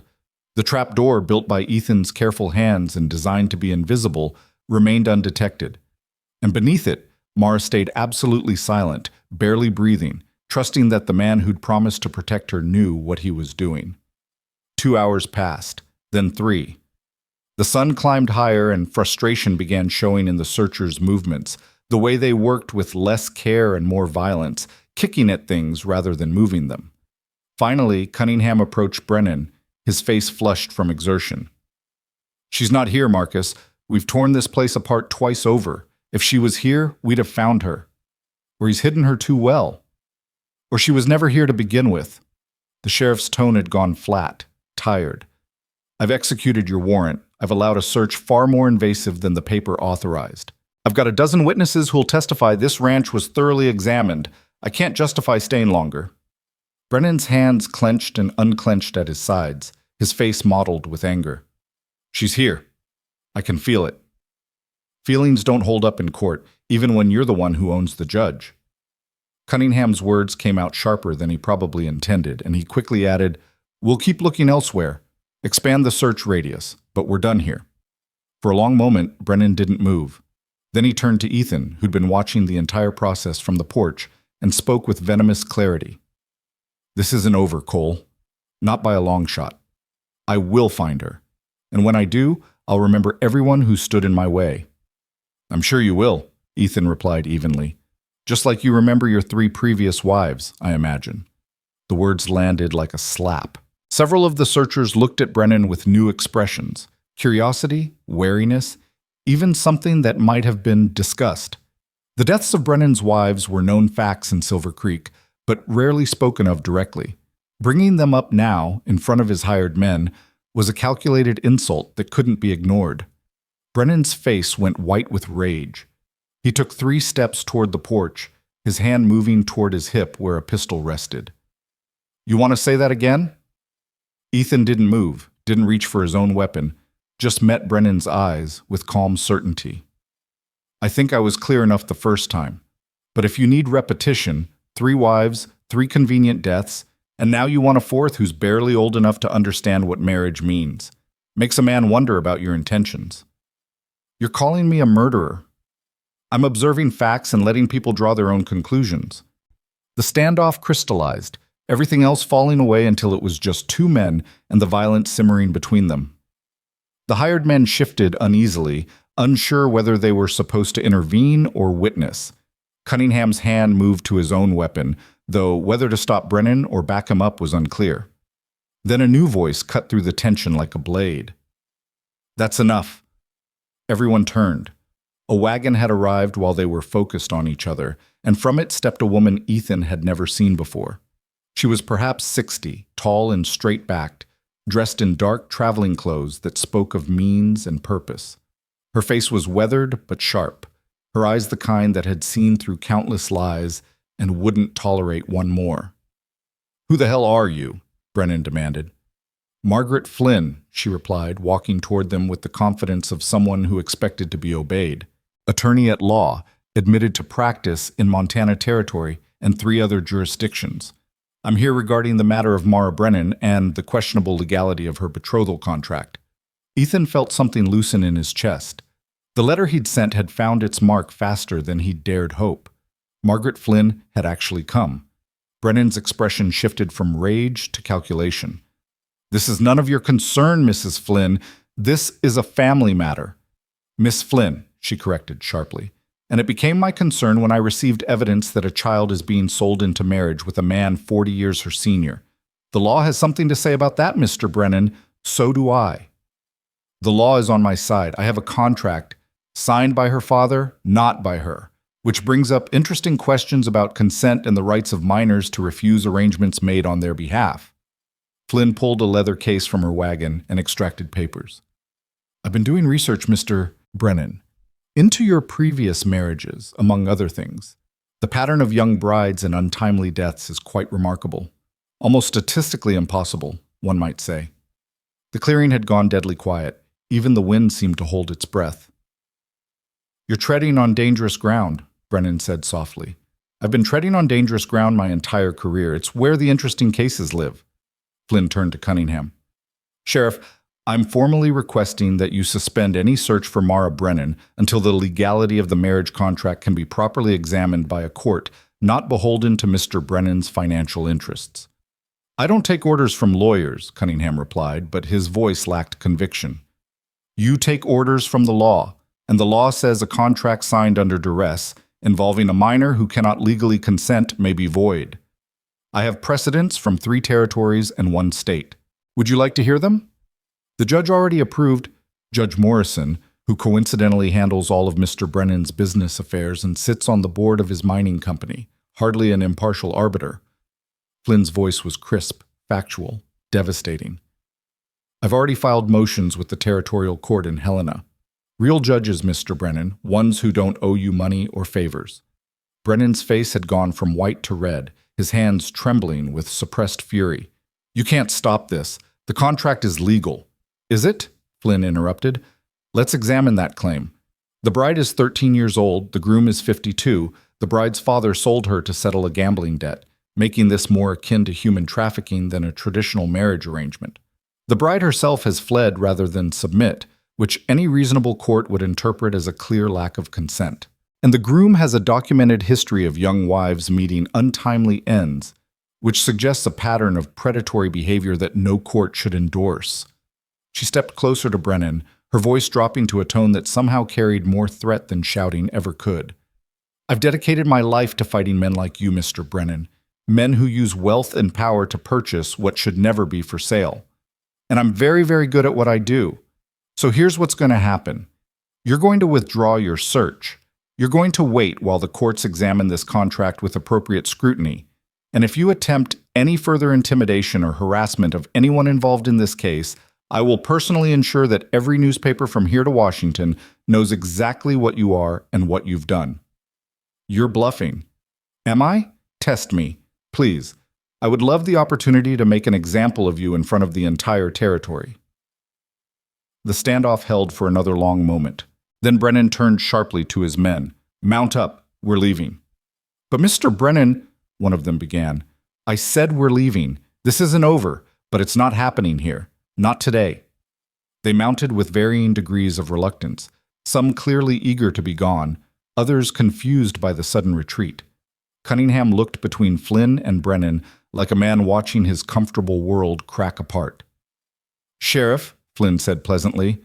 The trapdoor, built by Ethan's careful hands and designed to be invisible, remained undetected. And beneath it, Mara stayed absolutely silent, barely breathing, trusting that the man who'd promised to protect her knew what he was doing. 2 hours passed, then 3. The sun climbed higher and frustration began showing in the searchers' movements, the way they worked with less care and more violence, kicking at things rather than moving them. Finally, Cunningham approached Brennan, his face flushed from exertion. "She's not here, Marcus. We've torn this place apart twice over. If she was here, we'd have found her. Or he's hidden her too well. Or she was never here to begin with." The sheriff's tone had gone flat, tired. "I've executed your warrant. I've allowed a search far more invasive than the paper authorized. I've got a dozen witnesses who'll testify this ranch was thoroughly examined. I can't justify staying longer." Brennan's hands clenched and unclenched at his sides, his face mottled with anger. "She's here. I can feel it." Feelings don't hold up in court, even when you're the one who owns the judge. Cunningham's words came out sharper than he probably intended, and he quickly added, "We'll keep looking elsewhere. Expand the search radius, but we're done here." For a long moment, Brennan didn't move. Then he turned to Ethan, who'd been watching the entire process from the porch, and spoke with venomous clarity. "This isn't over, Cole. Not by a long shot. I will find her. And when I do, I'll remember everyone who stood in my way." "I'm sure you will," Ethan replied evenly. "Just like you remember your 3 previous wives, I imagine." The words landed like a slap. Several of the searchers looked at Brennan with new expressions: curiosity, wariness, even something that might have been disgust. The deaths of Brennan's wives were known facts in Silver Creek, but rarely spoken of directly. Bringing them up now, in front of his hired men, was a calculated insult that couldn't be ignored. Brennan's face went white with rage. He took 3 steps toward the porch, his hand moving toward his hip where a pistol rested. "You want to say that again?" Ethan didn't move, didn't reach for his own weapon, just met Brennan's eyes with calm certainty. "I think I was clear enough the first time. But if you need repetition, 3 wives, 3 convenient deaths, and now you want a 4th who's barely old enough to understand what marriage means. Makes a man wonder about your intentions." "You're calling me a murderer." "I'm observing facts and letting people draw their own conclusions." The standoff crystallized, everything else falling away until it was just 2 men and the violence simmering between them. The hired men shifted uneasily, unsure whether they were supposed to intervene or witness. Cunningham's hand moved to his own weapon, though whether to stop Brennan or back him up was unclear. Then a new voice cut through the tension like a blade. "That's enough." Everyone turned. A wagon had arrived while they were focused on each other, and from it stepped a woman Ethan had never seen before. She was perhaps 60, tall and straight-backed, dressed in dark traveling clothes that spoke of means and purpose. Her face was weathered but sharp, her eyes the kind that had seen through countless lies and wouldn't tolerate one more. "Who the hell are you?" Brennan demanded. "Margaret Flynn," she replied, walking toward them with the confidence of someone who expected to be obeyed. "Attorney at law, admitted to practice in Montana Territory and 3 other jurisdictions. I'm here regarding the matter of Mara Brennan and the questionable legality of her betrothal contract." Ethan felt something loosen in his chest. The letter he'd sent had found its mark faster than he'd dared hope. Margaret Flynn had actually come. Brennan's expression shifted from rage to calculation. "This is none of your concern, Mrs. Flynn. This is a family matter." "Miss Flynn," she corrected sharply. "And it became my concern when I received evidence that a child is being sold into marriage with a man 40 years her senior. The law has something to say about that, Mr. Brennan. So do I." "The law is on my side. I have a contract signed by her father, not by her, which brings up interesting questions about consent and the rights of minors to refuse arrangements made on their behalf." Flynn pulled a leather case from her wagon and extracted papers. "I've been doing research, Mr. Brennan, into your previous marriages, among other things. The pattern of young brides and untimely deaths is quite remarkable. Almost statistically impossible, one might say." The clearing had gone deadly quiet. Even the wind seemed to hold its breath. "You're treading on dangerous ground," Brennan said softly. "I've been treading on dangerous ground my entire career. It's where the interesting cases live." Flynn turned to Cunningham. "Sheriff, I'm formally requesting that you suspend any search for Mara Brennan until the legality of the marriage contract can be properly examined by a court not beholden to Mr. Brennan's financial interests." "I don't take orders from lawyers," Cunningham replied, but his voice lacked conviction. "You take orders from the law, and the law says a contract signed under duress involving a minor who cannot legally consent may be void. I have precedents from 3 territories and 1 state. Would you like to hear them?" The judge already approved. Judge Morrison, who coincidentally handles all of Mr. Brennan's business affairs and sits on the board of his mining company, hardly an impartial arbiter. Flynn's voice was crisp, factual, devastating. "I've already filed motions with the territorial court in Helena. Real judges, Mr. Brennan, ones who don't owe you money or favors." Brennan's face had gone from white to red, his hands trembling with suppressed fury. "You can't stop this. The contract is legal." "Is it?" Flynn interrupted. "Let's examine that claim. The bride is 13 years old, the groom is 52. The bride's father sold her to settle a gambling debt, making this more akin to human trafficking than a traditional marriage arrangement. The bride herself has fled rather than submit, which any reasonable court would interpret as a clear lack of consent. And the groom has a documented history of young wives meeting untimely ends, which suggests a pattern of predatory behavior that no court should endorse." She stepped closer to Brennan, her voice dropping to a tone that somehow carried more threat than shouting ever could. "I've dedicated my life to fighting men like you, Mr. Brennan, men who use wealth and power to purchase what should never be for sale. And I'm very, very good at what I do. So here's what's going to happen. You're going to withdraw your search. You're going to wait while the courts examine this contract with appropriate scrutiny. And if you attempt any further intimidation or harassment of anyone involved in this case, I will personally ensure that every newspaper from here to Washington knows exactly what you are and what you've done." "You're bluffing." "Am I? Test me, please. I would love the opportunity to make an example of you in front of the entire territory." The standoff held for another long moment. Then Brennan turned sharply to his men. "Mount up. We're leaving." "But Mr. Brennan," one of them began. "I said we're leaving. This isn't over, but it's not happening here. Not today." They mounted with varying degrees of reluctance, some clearly eager to be gone, others confused by the sudden retreat. Cunningham looked between Flynn and Brennan like a man watching his comfortable world crack apart. "Sheriff," Flynn said pleasantly,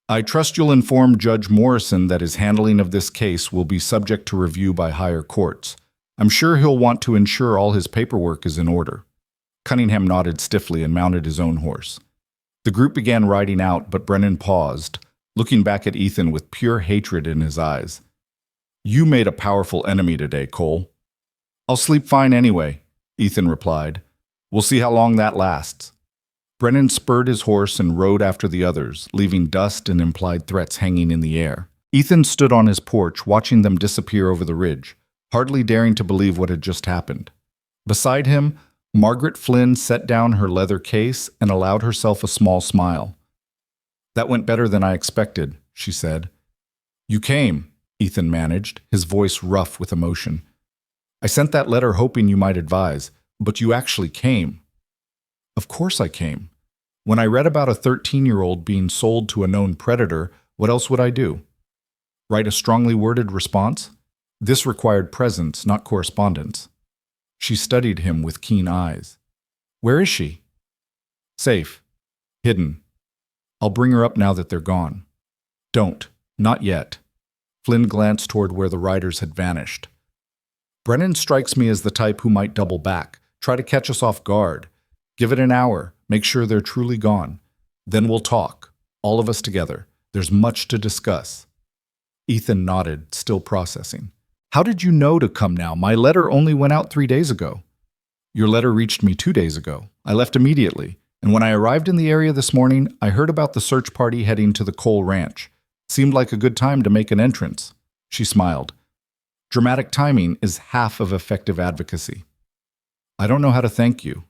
"I trust you'll inform Judge Morrison that his handling of this case will be subject to review by higher courts. I'm sure he'll want to ensure all his paperwork is in order." Cunningham nodded stiffly and mounted his own horse. The group began riding out, but Brennan paused, looking back at Ethan with pure hatred in his eyes. You made a powerful enemy today, Cole. I'll sleep fine anyway, Ethan replied. We'll see how long that lasts. Brennan spurred his horse and rode after the others, leaving dust and implied threats hanging in the air. Ethan stood on his porch, watching them disappear over the ridge, hardly daring to believe what had just happened. Beside him, Margaret Flynn set down her leather case and allowed herself a small smile. That went better than I expected, she said. You came, Ethan managed, his voice rough with emotion. I sent that letter hoping you might advise, but you actually came. Of course I came. When I read about a 13-year-old being sold to a known predator, what else would I do? Write a strongly worded response? This required presence, not correspondence. She studied him with keen eyes. Where is she? Safe. Hidden. I'll bring her up now that they're gone. Don't. Not yet. Flynn glanced toward where the riders had vanished. Brennan strikes me as the type who might double back, try to catch us off guard. Give it an hour, make sure they're truly gone. Then we'll talk, all of us together. There's much to discuss. Ethan nodded, still processing. How did you know to come now? My letter only went out 3 days ago. Your letter reached me 2 days ago. I left immediately, and when I arrived in the area this morning, I heard about the search party heading to the Cole Ranch. Seemed like a good time to make an entrance. She smiled. Dramatic timing is half of effective advocacy. I don't know how to thank you.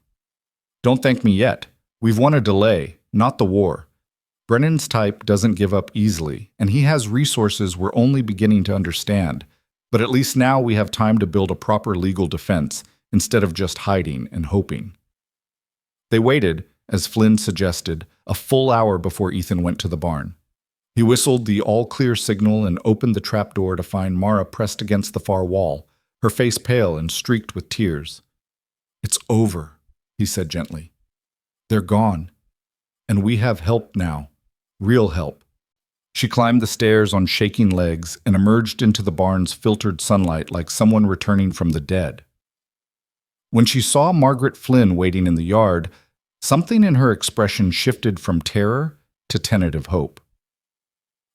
Don't thank me yet. We've won a delay, not the war. Brennan's type doesn't give up easily, and he has resources we're only beginning to understand. But at least now we have time to build a proper legal defense instead of just hiding and hoping. They waited, as Flynn suggested, a full hour before Ethan went to the barn. He whistled the all-clear signal and opened the trapdoor to find Mara pressed against the far wall, her face pale and streaked with tears. It's over, he said gently. They're gone. And we have help now. Real help. She climbed the stairs on shaking legs and emerged into the barn's filtered sunlight like someone returning from the dead. When she saw Margaret Flynn waiting in the yard, something in her expression shifted from terror to tentative hope.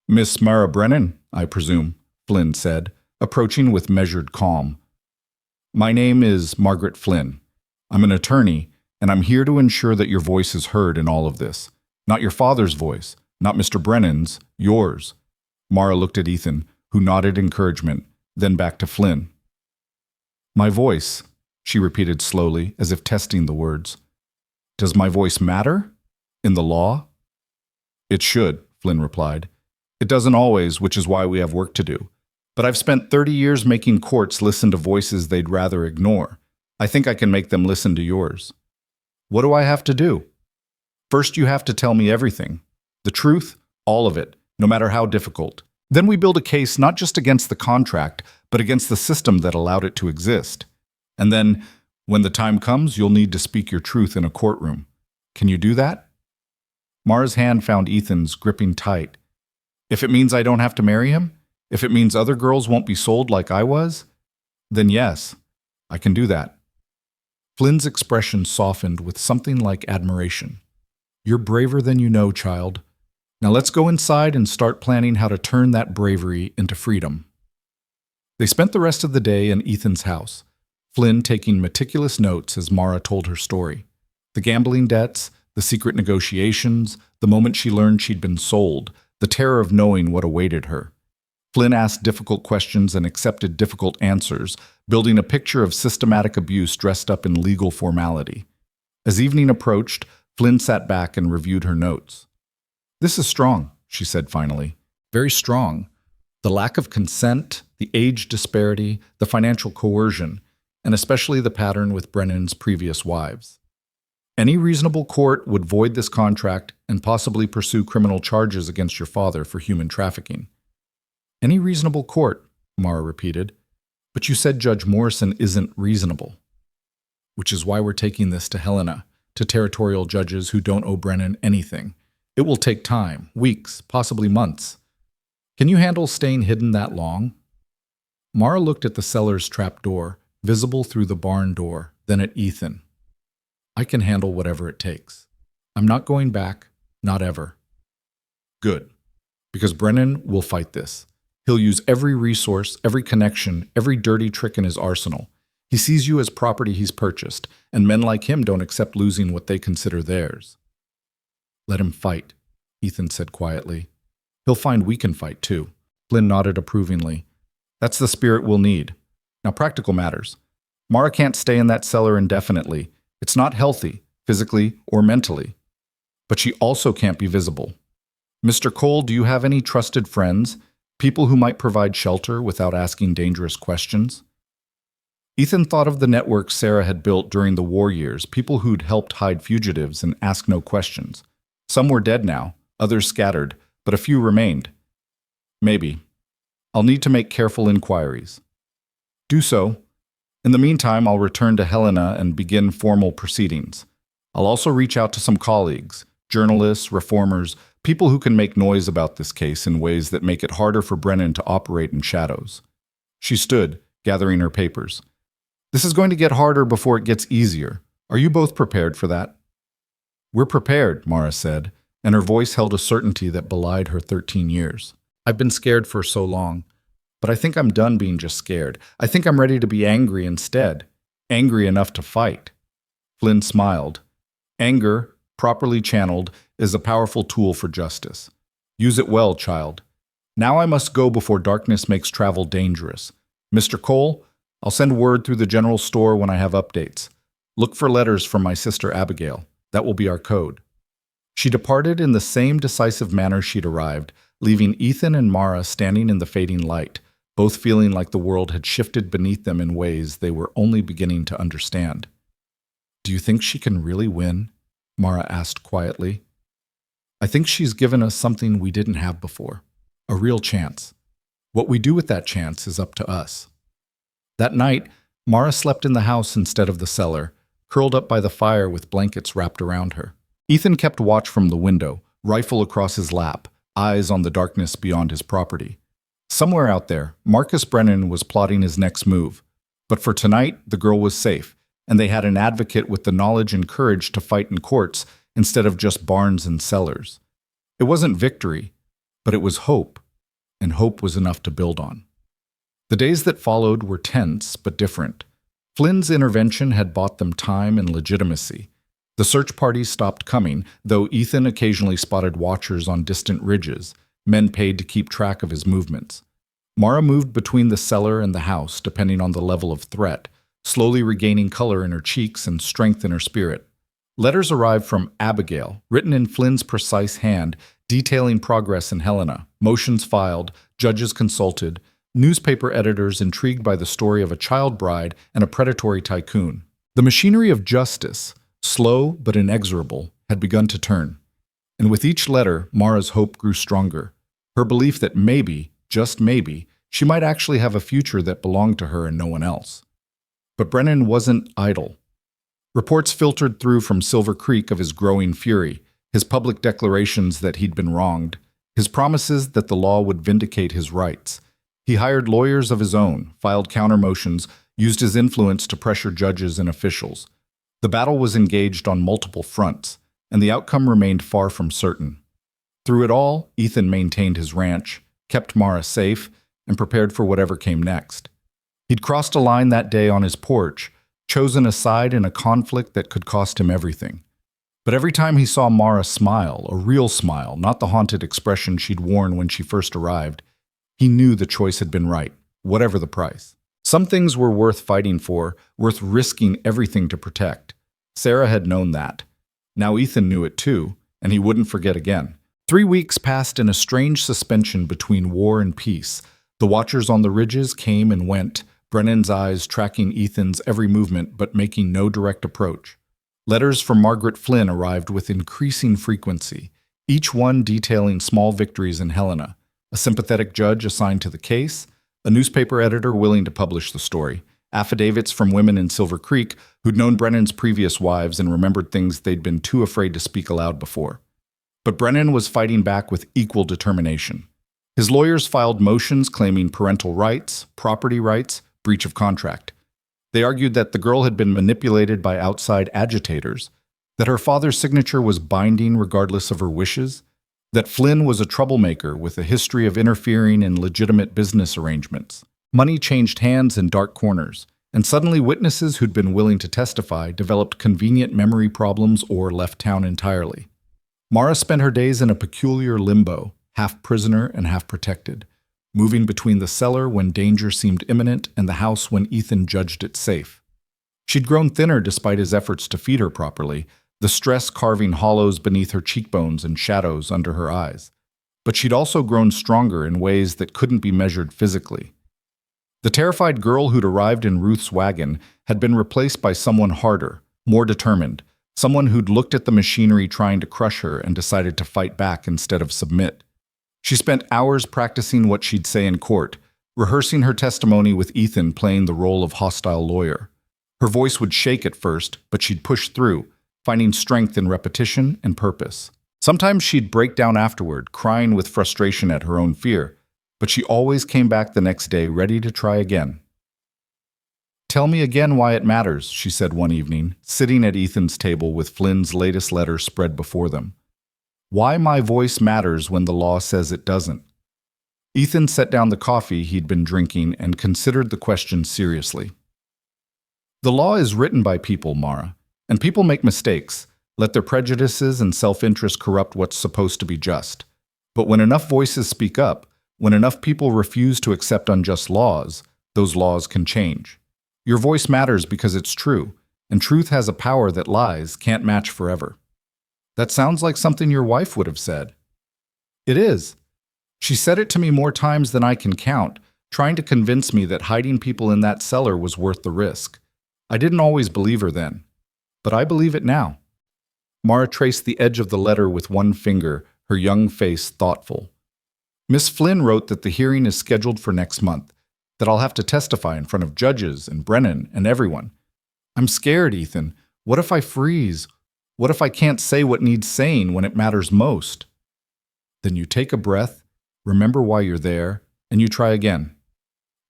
Miss Mara Brennan, I presume, Flynn said, approaching with measured calm. My name is Margaret Flynn. I'm an attorney, and I'm here to ensure that your voice is heard in all of this. Not your father's voice, not Mr. Brennan's, yours. Mara looked at Ethan, who nodded encouragement, then back to Flynn. My voice, she repeated slowly, as if testing the words. Does my voice matter? In the law? It should, Flynn replied. It doesn't always, which is why we have work to do. But I've spent 30 years making courts listen to voices they'd rather ignore. I think I can make them listen to yours. What do I have to do? First, you have to tell me everything. The truth, all of it, no matter how difficult. Then we build a case not just against the contract, but against the system that allowed it to exist. And then, when the time comes, you'll need to speak your truth in a courtroom. Can you do that? Mara's hand found Ethan's, gripping tight. If it means I don't have to marry him? If it means other girls won't be sold like I was? Then yes, I can do that. Flynn's expression softened with something like admiration. You're braver than you know, child. Now let's go inside and start planning how to turn that bravery into freedom. They spent the rest of the day in Ethan's house, Flynn taking meticulous notes as Mara told her story. The gambling debts, the secret negotiations, the moment she learned she'd been sold, the terror of knowing what awaited her. Flynn asked difficult questions and accepted difficult answers, building a picture of systematic abuse dressed up in legal formality. As evening approached, Flynn sat back and reviewed her notes. This is strong, she said finally. Very strong. The lack of consent, the age disparity, the financial coercion, and especially the pattern with Brennan's previous wives. Any reasonable court would void this contract and possibly pursue criminal charges against your father for human trafficking. Any reasonable court, Mara repeated. But you said Judge Morrison isn't reasonable. Which is why we're taking this to Helena, to territorial judges who don't owe Brennan anything. It will take time, weeks, possibly months. Can you handle staying hidden that long? Mara looked at the cellar's trap door, visible through the barn door, then at Ethan. I can handle whatever it takes. I'm not going back, not ever. Good. Because Brennan will fight this. He'll use every resource, every connection, every dirty trick in his arsenal. He sees you as property he's purchased, and men like him don't accept losing what they consider theirs. Let him fight, Ethan said quietly. He'll find we can fight too. Flynn nodded approvingly. That's the spirit we'll need. Now, practical matters. Mara can't stay in that cellar indefinitely. It's not healthy, physically or mentally. But she also can't be visible. Mr. Cole, do you have any trusted friends? People who might provide shelter without asking dangerous questions? Ethan thought of the network Sarah had built during the war years, people who'd helped hide fugitives and ask no questions. Some were dead now, others scattered, but a few remained. Maybe. I'll need to make careful inquiries. Do so. In the meantime, I'll return to Helena and begin formal proceedings. I'll also reach out to some colleagues, journalists, reformers, people who can make noise about this case in ways that make it harder for Brennan to operate in shadows. She stood, gathering her papers. This is going to get harder before it gets easier. Are you both prepared for that? We're prepared, Mara said, and her voice held a certainty that belied her 13 years. I've been scared for so long, but I think I'm done being just scared. I think I'm ready to be angry instead, angry enough to fight. Flynn smiled. Anger, properly channeled, is a powerful tool for justice. Use it well, child. Now I must go before darkness makes travel dangerous. Mr. Cole, I'll send word through the general store when I have updates. Look for letters from my sister Abigail. That will be our code. She departed in the same decisive manner she'd arrived, leaving Ethan and Mara standing in the fading light, both feeling like the world had shifted beneath them in ways they were only beginning to understand. Do you think she can really win? Mara asked quietly. I think she's given us something we didn't have before, a real chance. What we do with that chance is up to us. That night, Mara slept in the house instead of the cellar, curled up by the fire with blankets wrapped around her. Ethan kept watch from the window, rifle across his lap, eyes on the darkness beyond his property. Somewhere out there, Marcus Brennan was plotting his next move. But for tonight, the girl was safe, and they had an advocate with the knowledge and courage to fight in courts instead of just barns and cellars. It wasn't victory, but it was hope, and hope was enough to build on. The days that followed were tense but different. Flynn's intervention had bought them time and legitimacy. The search parties stopped coming, though Ethan occasionally spotted watchers on distant ridges, men paid to keep track of his movements. Mara moved between the cellar and the house, depending on the level of threat, slowly regaining color in her cheeks and strength in her spirit. Letters arrived from Abigail, written in Flynn's precise hand, detailing progress in Helena, motions filed, judges consulted, newspaper editors intrigued by the story of a child bride and a predatory tycoon. The machinery of justice, slow but inexorable, had begun to turn. And with each letter, Mara's hope grew stronger. Her belief that maybe, just maybe, she might actually have a future that belonged to her and no one else. But Brennan wasn't idle. Reports filtered through from Silver Creek of his growing fury, his public declarations that he'd been wronged, his promises that the law would vindicate his rights. He hired lawyers of his own, filed counter motions, used his influence to pressure judges and officials. The battle was engaged on multiple fronts, and the outcome remained far from certain. Through it all, Ethan maintained his ranch, kept Mara safe, and prepared for whatever came next. He'd crossed a line that day on his porch, chosen a side in a conflict that could cost him everything. But every time he saw Mara smile, a real smile, not the haunted expression she'd worn when she first arrived, he knew the choice had been right, whatever the price. Some things were worth fighting for, worth risking everything to protect. Sarah had known that. Now Ethan knew it too, and he wouldn't forget again. 3 weeks passed in a strange suspension between war and peace. The watchers on the ridges came and went, Brennan's eyes tracking Ethan's every movement but making no direct approach. Letters from Margaret Flynn arrived with increasing frequency, each one detailing small victories in Helena. A sympathetic judge assigned to the case, a newspaper editor willing to publish the story, affidavits from women in Silver Creek who'd known Brennan's previous wives and remembered things they'd been too afraid to speak aloud before. But Brennan was fighting back with equal determination. His lawyers filed motions claiming parental rights, property rights, breach of contract. They argued that the girl had been manipulated by outside agitators, that her father's signature was binding regardless of her wishes, that Flynn was a troublemaker with a history of interfering in legitimate business arrangements. Money changed hands in dark corners, and suddenly witnesses who'd been willing to testify developed convenient memory problems or left town entirely. Mara spent her days in a peculiar limbo, half prisoner and half protected, moving between the cellar when danger seemed imminent and the house when Ethan judged it safe. She'd grown thinner despite his efforts to feed her properly, the stress carving hollows beneath her cheekbones and shadows under her eyes. But she'd also grown stronger in ways that couldn't be measured physically. The terrified girl who'd arrived in Ruth's wagon had been replaced by someone harder, more determined, someone who'd looked at the machinery trying to crush her and decided to fight back instead of submit. She spent hours practicing what she'd say in court, rehearsing her testimony with Ethan playing the role of hostile lawyer. Her voice would shake at first, but she'd push through, finding strength in repetition and purpose. Sometimes she'd break down afterward, crying with frustration at her own fear, but she always came back the next day ready to try again. "Tell me again why it matters," she said one evening, sitting at Ethan's table with Flynn's latest letter spread before them. "Why my voice matters when the law says it doesn't." Ethan set down the coffee he'd been drinking and considered the question seriously. "The law is written by people, Mara, and people make mistakes, let their prejudices and self-interest corrupt what's supposed to be just. But when enough voices speak up, when enough people refuse to accept unjust laws, those laws can change. Your voice matters because it's true, and truth has a power that lies can't match forever." "That sounds like something your wife would have said." "It is. She said it to me more times than I can count, trying to convince me that hiding people in that cellar was worth the risk. I didn't always believe her then, but I believe it now." Mara traced the edge of the letter with one finger, her young face thoughtful. "Miss Flynn wrote that the hearing is scheduled for next month, that I'll have to testify in front of judges and Brennan and everyone. I'm scared, Ethan. What if I freeze? What if I can't say what needs saying when it matters most?" "Then you take a breath, remember why you're there, and you try again.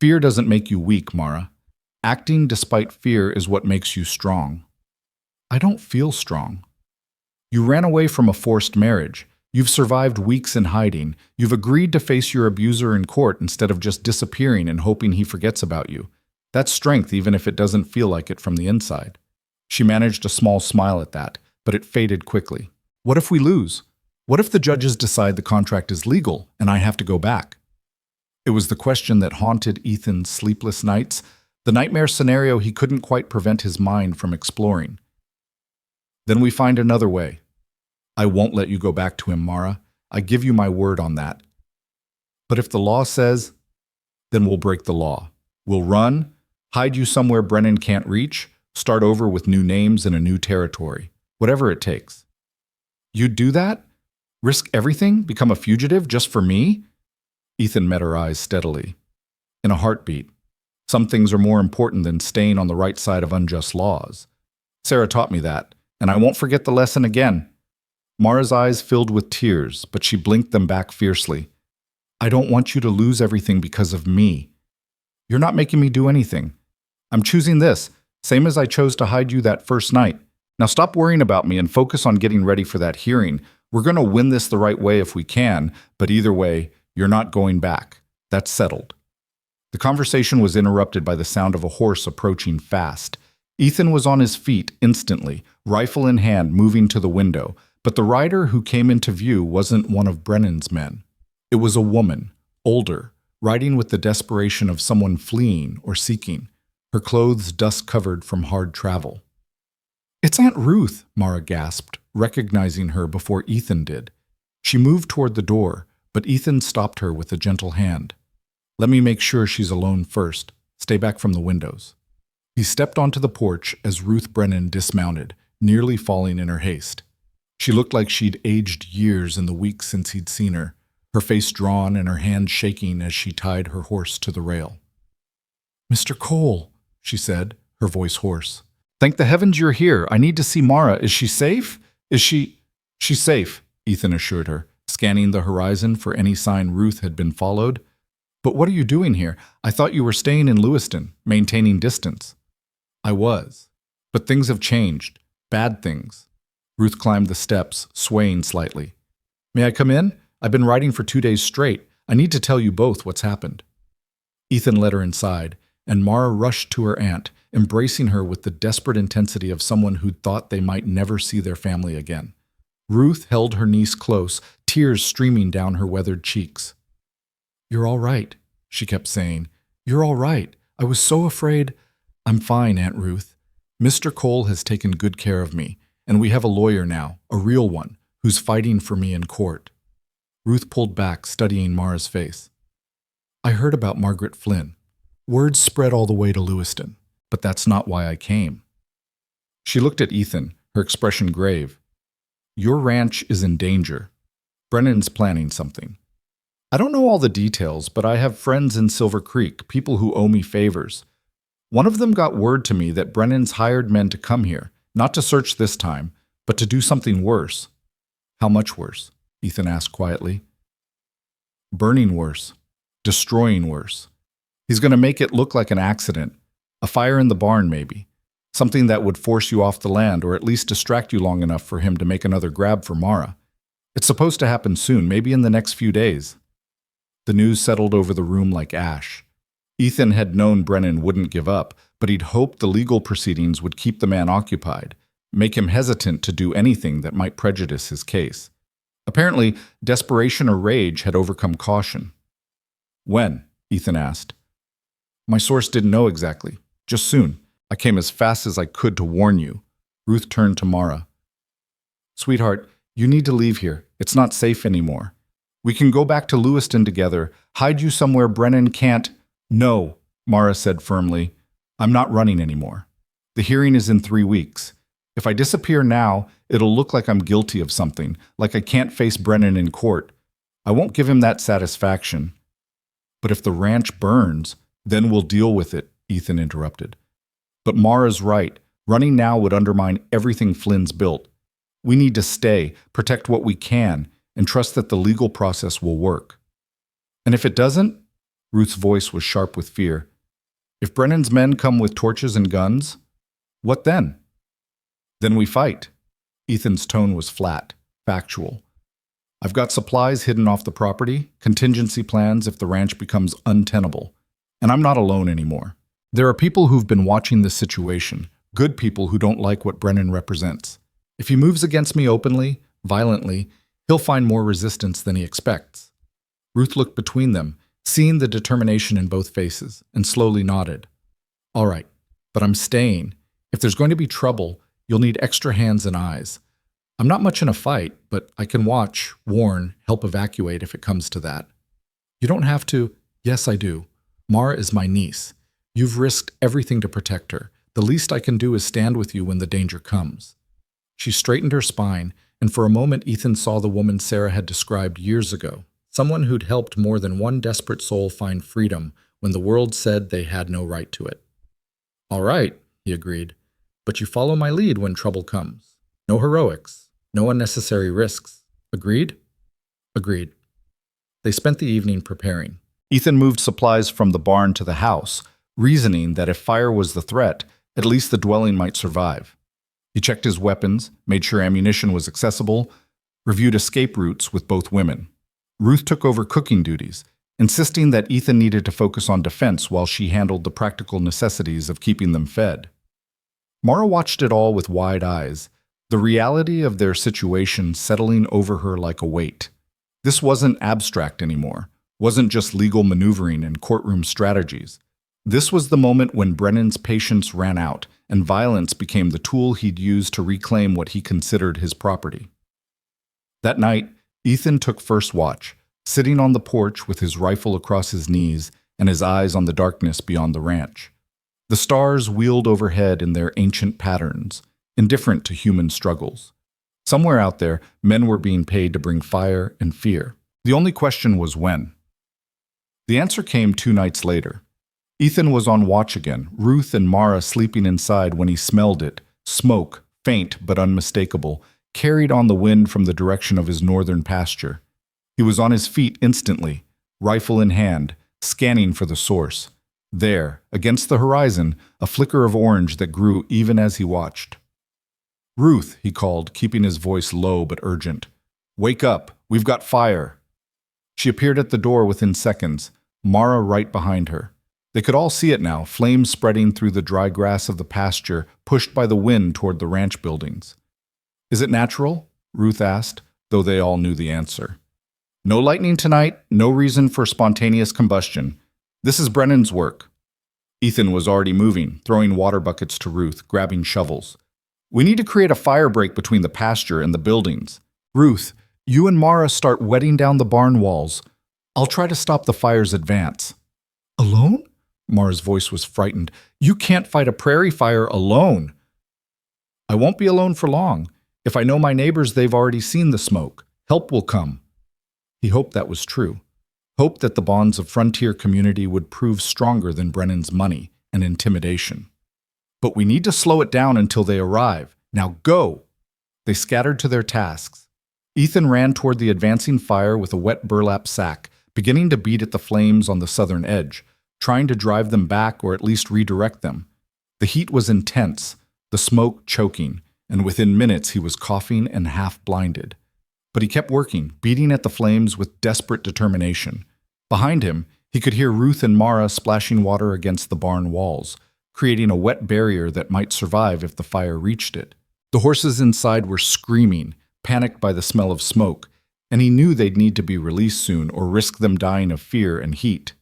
Fear doesn't make you weak, Mara. Acting despite fear is what makes you strong." "I don't feel strong." "You ran away from a forced marriage. You've survived weeks in hiding. You've agreed to face your abuser in court instead of just disappearing and hoping he forgets about you. That's strength even if it doesn't feel like it from the inside." She managed a small smile at that, but it faded quickly. "What if we lose? What if the judges decide the contract is legal and I have to go back?" It was the question that haunted Ethan's sleepless nights, the nightmare scenario he couldn't quite prevent his mind from exploring. "Then we find another way. I won't let you go back to him, Mara. I give you my word on that. But if the law says, then we'll break the law. We'll run, hide you somewhere Brennan can't reach, start over with new names in a new territory, whatever it takes." "You'd do that? Risk everything? Become a fugitive just for me?" Ethan met her eyes steadily. "In a heartbeat. Some things are more important than staying on the right side of unjust laws. Sarah taught me that, and I won't forget the lesson again." Mara's eyes filled with tears, but she blinked them back fiercely. "I don't want you to lose everything because of me. You're not making me do anything. I'm choosing this, same as I chose to hide you that first night. Now stop worrying about me and focus on getting ready for that hearing. We're going to win this the right way if we can, but either way, you're not going back. That's settled." The conversation was interrupted by the sound of a horse approaching fast. Ethan was on his feet instantly, rifle in hand, moving to the window. But the rider who came into view wasn't one of Brennan's men. It was a woman, older, riding with the desperation of someone fleeing or seeking, her clothes dust-covered from hard travel. "It's Aunt Ruth," Mara gasped, recognizing her before Ethan did. She moved toward the door, but Ethan stopped her with a gentle hand. "Let me make sure she's alone first. Stay back from the windows." He stepped onto the porch as Ruth Brennan dismounted, nearly falling in her haste. She looked like she'd aged years in the weeks since he'd seen her, her face drawn and her hand shaking as she tied her horse to the rail. "Mr. Cole," she said, her voice hoarse. "Thank the heavens you're here. I need to see Mara. Is she safe? She's safe," Ethan assured her, scanning the horizon for any sign Ruth had been followed. "But what are you doing here? I thought you were staying in Lewiston, maintaining distance." "I was. But things have changed. Bad things." Ruth climbed the steps, swaying slightly. May I come in? I've been writing for 2 days straight. I need to tell you both what's happened. Ethan led her inside, and Mara rushed to her aunt, embracing her with the desperate intensity of someone who'd thought they might never see their family again. Ruth held her niece close, tears streaming down her weathered cheeks. "You're all right," she kept saying. "You're all right. I was so afraid." "I'm fine, Aunt Ruth. Mr. Cole has taken good care of me, and we have a lawyer now, a real one, who's fighting for me in court." Ruth pulled back, studying Mara's face. "I heard about Margaret Flynn. Words spread all the way to Lewiston, but that's not why I came." She looked at Ethan, her expression grave. "Your ranch is in danger. Brennan's planning something. I don't know all the details, but I have friends in Silver Creek, people who owe me favors. One of them got word to me that Brennan's hired men to come here, not to search this time, but to do something worse." "How much worse?" Ethan asked quietly. "Burning worse. Destroying worse. He's going to make it look like an accident. A fire in the barn, maybe. Something that would force you off the land, or at least distract you long enough for him to make another grab for Mara. It's supposed to happen soon, maybe in the next few days." The news settled over the room like ash. Ethan had known Brennan wouldn't give up, but he'd hoped the legal proceedings would keep the man occupied, make him hesitant to do anything that might prejudice his case. Apparently, desperation or rage had overcome caution. "When?" Ethan asked. "My source didn't know exactly. Just soon. I came as fast as I could to warn you." Ruth turned to Mara. "Sweetheart, you need to leave here. It's not safe anymore. We can go back to Lewiston together, hide you somewhere Brennan can't—" "No," Mara said firmly. "I'm not running anymore. The hearing is in 3 weeks. If I disappear now, it'll look like I'm guilty of something, like I can't face Brennan in court. I won't give him that satisfaction." "But if the ranch burns, then we'll deal with it," Ethan interrupted. "But Mara's right. Running now would undermine everything Flynn's built. We need to stay, protect what we can, and trust that the legal process will work." "And if it doesn't?" Ruth's voice was sharp with fear. "If Brennan's men come with torches and guns, what then?" "Then we fight." Ethan's tone was flat, factual. "I've got supplies hidden off the property, contingency plans if the ranch becomes untenable. And I'm not alone anymore. There are people who've been watching this situation, good people who don't like what Brennan represents. If he moves against me openly, violently, he'll find more resistance than he expects." Ruth looked between them, seeing the determination in both faces, and slowly nodded. "All right, but I'm staying. If there's going to be trouble, you'll need extra hands and eyes. I'm not much in a fight, but I can watch, warn, help evacuate if it comes to that. You don't have to—" "Yes, I do. Mara is my niece. You've risked everything to protect her. The least I can do is stand with you when the danger comes." She straightened her spine, and for a moment Ethan saw the woman Sarah had described years ago, someone who'd helped more than one desperate soul find freedom when the world said they had no right to it. "All right," he agreed, "but you follow my lead when trouble comes. No heroics, no unnecessary risks. Agreed?" "Agreed." They spent the evening preparing. Ethan moved supplies from the barn to the house, reasoning that if fire was the threat, at least the dwelling might survive. He checked his weapons, made sure ammunition was accessible, reviewed escape routes with both women. Ruth took over cooking duties, insisting that Ethan needed to focus on defense while she handled the practical necessities of keeping them fed. Mara watched it all with wide eyes, the reality of their situation settling over her like a weight. This wasn't abstract anymore, wasn't just legal maneuvering and courtroom strategies. This was the moment when Brennan's patience ran out, and violence became the tool he'd use to reclaim what he considered his property. That night, Ethan took first watch, sitting on the porch with his rifle across his knees and his eyes on the darkness beyond the ranch. The stars wheeled overhead in their ancient patterns, indifferent to human struggles. Somewhere out there, men were being paid to bring fire and fear. The only question was when. The answer came 2 nights later. Ethan was on watch again, Ruth and Mara sleeping inside when he smelled it, smoke, faint but unmistakable, carried on the wind from the direction of his northern pasture. He was on his feet instantly, rifle in hand, scanning for the source. There, against the horizon, a flicker of orange that grew even as he watched. "Ruth," he called, keeping his voice low but urgent. "Wake up. We've got fire. She appeared at the door within seconds, Mara right behind her. They could all see it now, flames spreading through the dry grass of the pasture, pushed by the wind toward the ranch buildings. Is it natural? Ruth asked, though they all knew the answer. No lightning tonight, no reason for spontaneous combustion. This is Brennan's work. Ethan was already moving, throwing water buckets to Ruth, grabbing shovels. We need to create a fire break between the pasture and the buildings. Ruth, you and Mara start wetting down the barn walls. I'll try to stop the fire's advance. Alone? Mara's voice was frightened. You can't fight a prairie fire alone. I won't be alone for long. If I know my neighbors, they've already seen the smoke. Help will come. He hoped that was true. Hoped that the bonds of frontier community would prove stronger than Brennan's money and intimidation. But we need to slow it down until they arrive. Now go! They scattered to their tasks. Ethan ran toward the advancing fire with a wet burlap sack, beginning to beat at the flames on the southern edge, trying to drive them back or at least redirect them. The heat was intense, the smoke choking, and within minutes he was coughing and half-blinded. But he kept working, beating at the flames with desperate determination. Behind him, he could hear Ruth and Mara splashing water against the barn walls, creating a wet barrier that might survive if the fire reached it. The horses inside were screaming, panicked by the smell of smoke, and he knew they'd need to be released soon or risk them dying of fear and heat.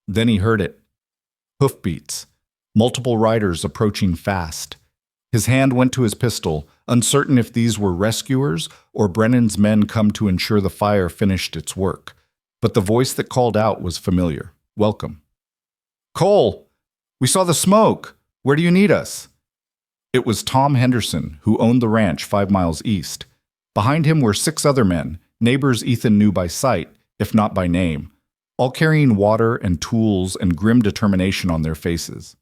Then he heard it. Hoofbeats. Multiple riders approaching fast. His hand went to his pistol, uncertain if these were rescuers or Brennan's men come to ensure the fire finished its work. But the voice that called out was familiar. Welcome. Cole! We saw the smoke! Where do you need us? It was Tom Henderson, who owned the ranch 5 miles east. Behind him were 6 other men, neighbors Ethan knew by sight, if not by name, all carrying water and tools and grim determination on their faces.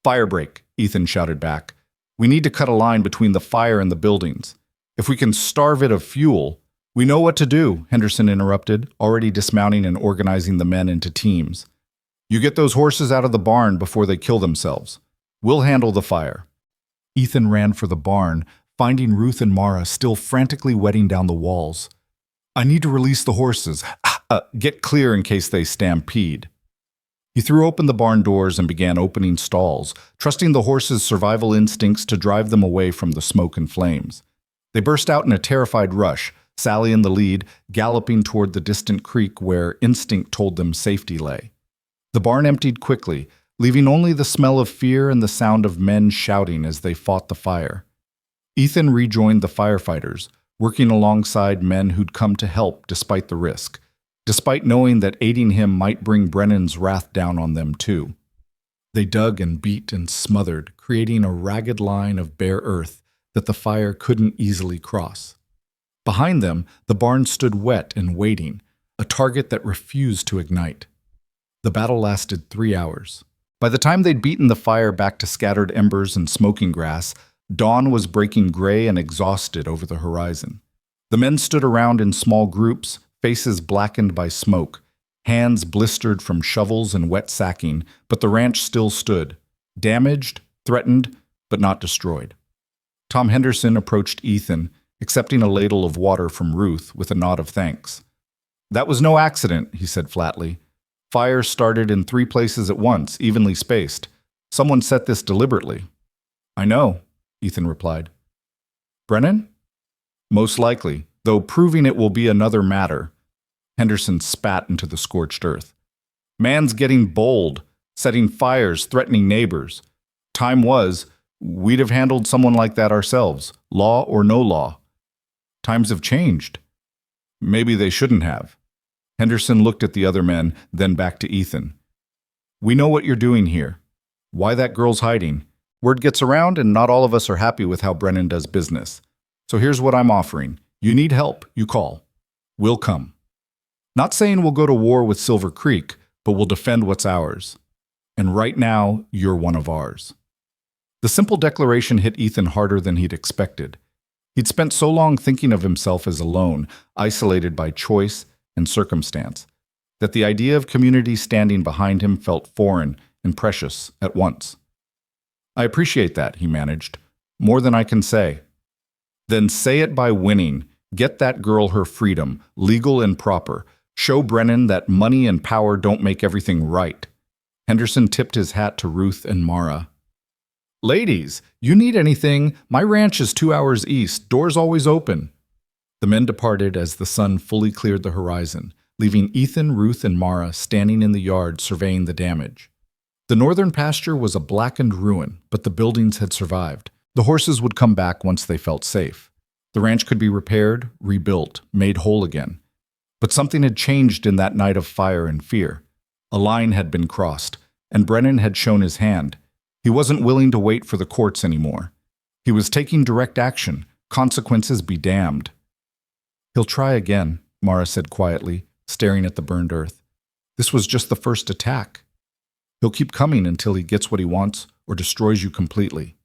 Fire break, Ethan shouted back. We need to cut a line between the fire and the buildings. If we can starve it of fuel, we know what to do, Henderson interrupted, already dismounting and organizing the men into teams. You get those horses out of the barn before they kill themselves. We'll handle the fire. Ethan ran for the barn, finding Ruth and Mara still frantically wetting down the walls. I need to release the horses. Get clear in case they stampede. He threw open the barn doors and began opening stalls, trusting the horses' survival instincts to drive them away from the smoke and flames. They burst out in a terrified rush, Sally in the lead, galloping toward the distant creek where instinct told them safety lay. The barn emptied quickly, leaving only the smell of fear and the sound of men shouting as they fought the fire. Ethan rejoined the firefighters, working alongside men who'd come to help despite the risk, despite knowing that aiding him might bring Brennan's wrath down on them too. They dug and beat and smothered, creating a ragged line of bare earth that the fire couldn't easily cross. Behind them, the barn stood wet and waiting, a target that refused to ignite. The battle lasted 3 hours. By the time they'd beaten the fire back to scattered embers and smoking grass, dawn was breaking gray and exhausted over the horizon. The men stood around in small groups, faces blackened by smoke, hands blistered from shovels and wet sacking, but the ranch still stood, damaged, threatened, but not destroyed. Tom Henderson approached Ethan, accepting a ladle of water from Ruth with a nod of thanks. That was no accident, he said flatly. Fire started in 3 places at once, evenly spaced. Someone set this deliberately. I know, Ethan replied. Brennan? Most likely, though proving it will be another matter. Henderson spat into the scorched earth. Man's getting bold, setting fires, threatening neighbors. Time was, we'd have handled someone like that ourselves, law or no law. Times have changed. Maybe they shouldn't have. Henderson looked at the other men, then back to Ethan. We know what you're doing here. Why that girl's hiding. Word gets around and not all of us are happy with how Brennan does business. So here's what I'm offering. You need help, you call. We'll come. Not saying we'll go to war with Silver Creek, but we'll defend what's ours. And right now, you're one of ours. The simple declaration hit Ethan harder than he'd expected. He'd spent so long thinking of himself as alone, isolated by choice and circumstance, that the idea of community standing behind him felt foreign and precious at once. I appreciate that, he managed. More than I can say. Then say it by winning, Get that girl her freedom, legal and proper. Show Brennan that money and power don't make everything right. Henderson tipped his hat to Ruth and Mara. Ladies, you need anything? My ranch is 2 hours east. Doors always open. The men departed as the sun fully cleared the horizon, leaving Ethan, Ruth, and Mara standing in the yard surveying the damage. The northern pasture was a blackened ruin, but the buildings had survived. The horses would come back once they felt safe. The ranch could be repaired, rebuilt, made whole again. But something had changed in that night of fire and fear. A line had been crossed, and Brennan had shown his hand. He wasn't willing to wait for the courts anymore. He was taking direct action, consequences be damned. He'll try again, Mara said quietly, staring at the burned earth. This was just the first attack. He'll keep coming until he gets what he wants or destroys you completely.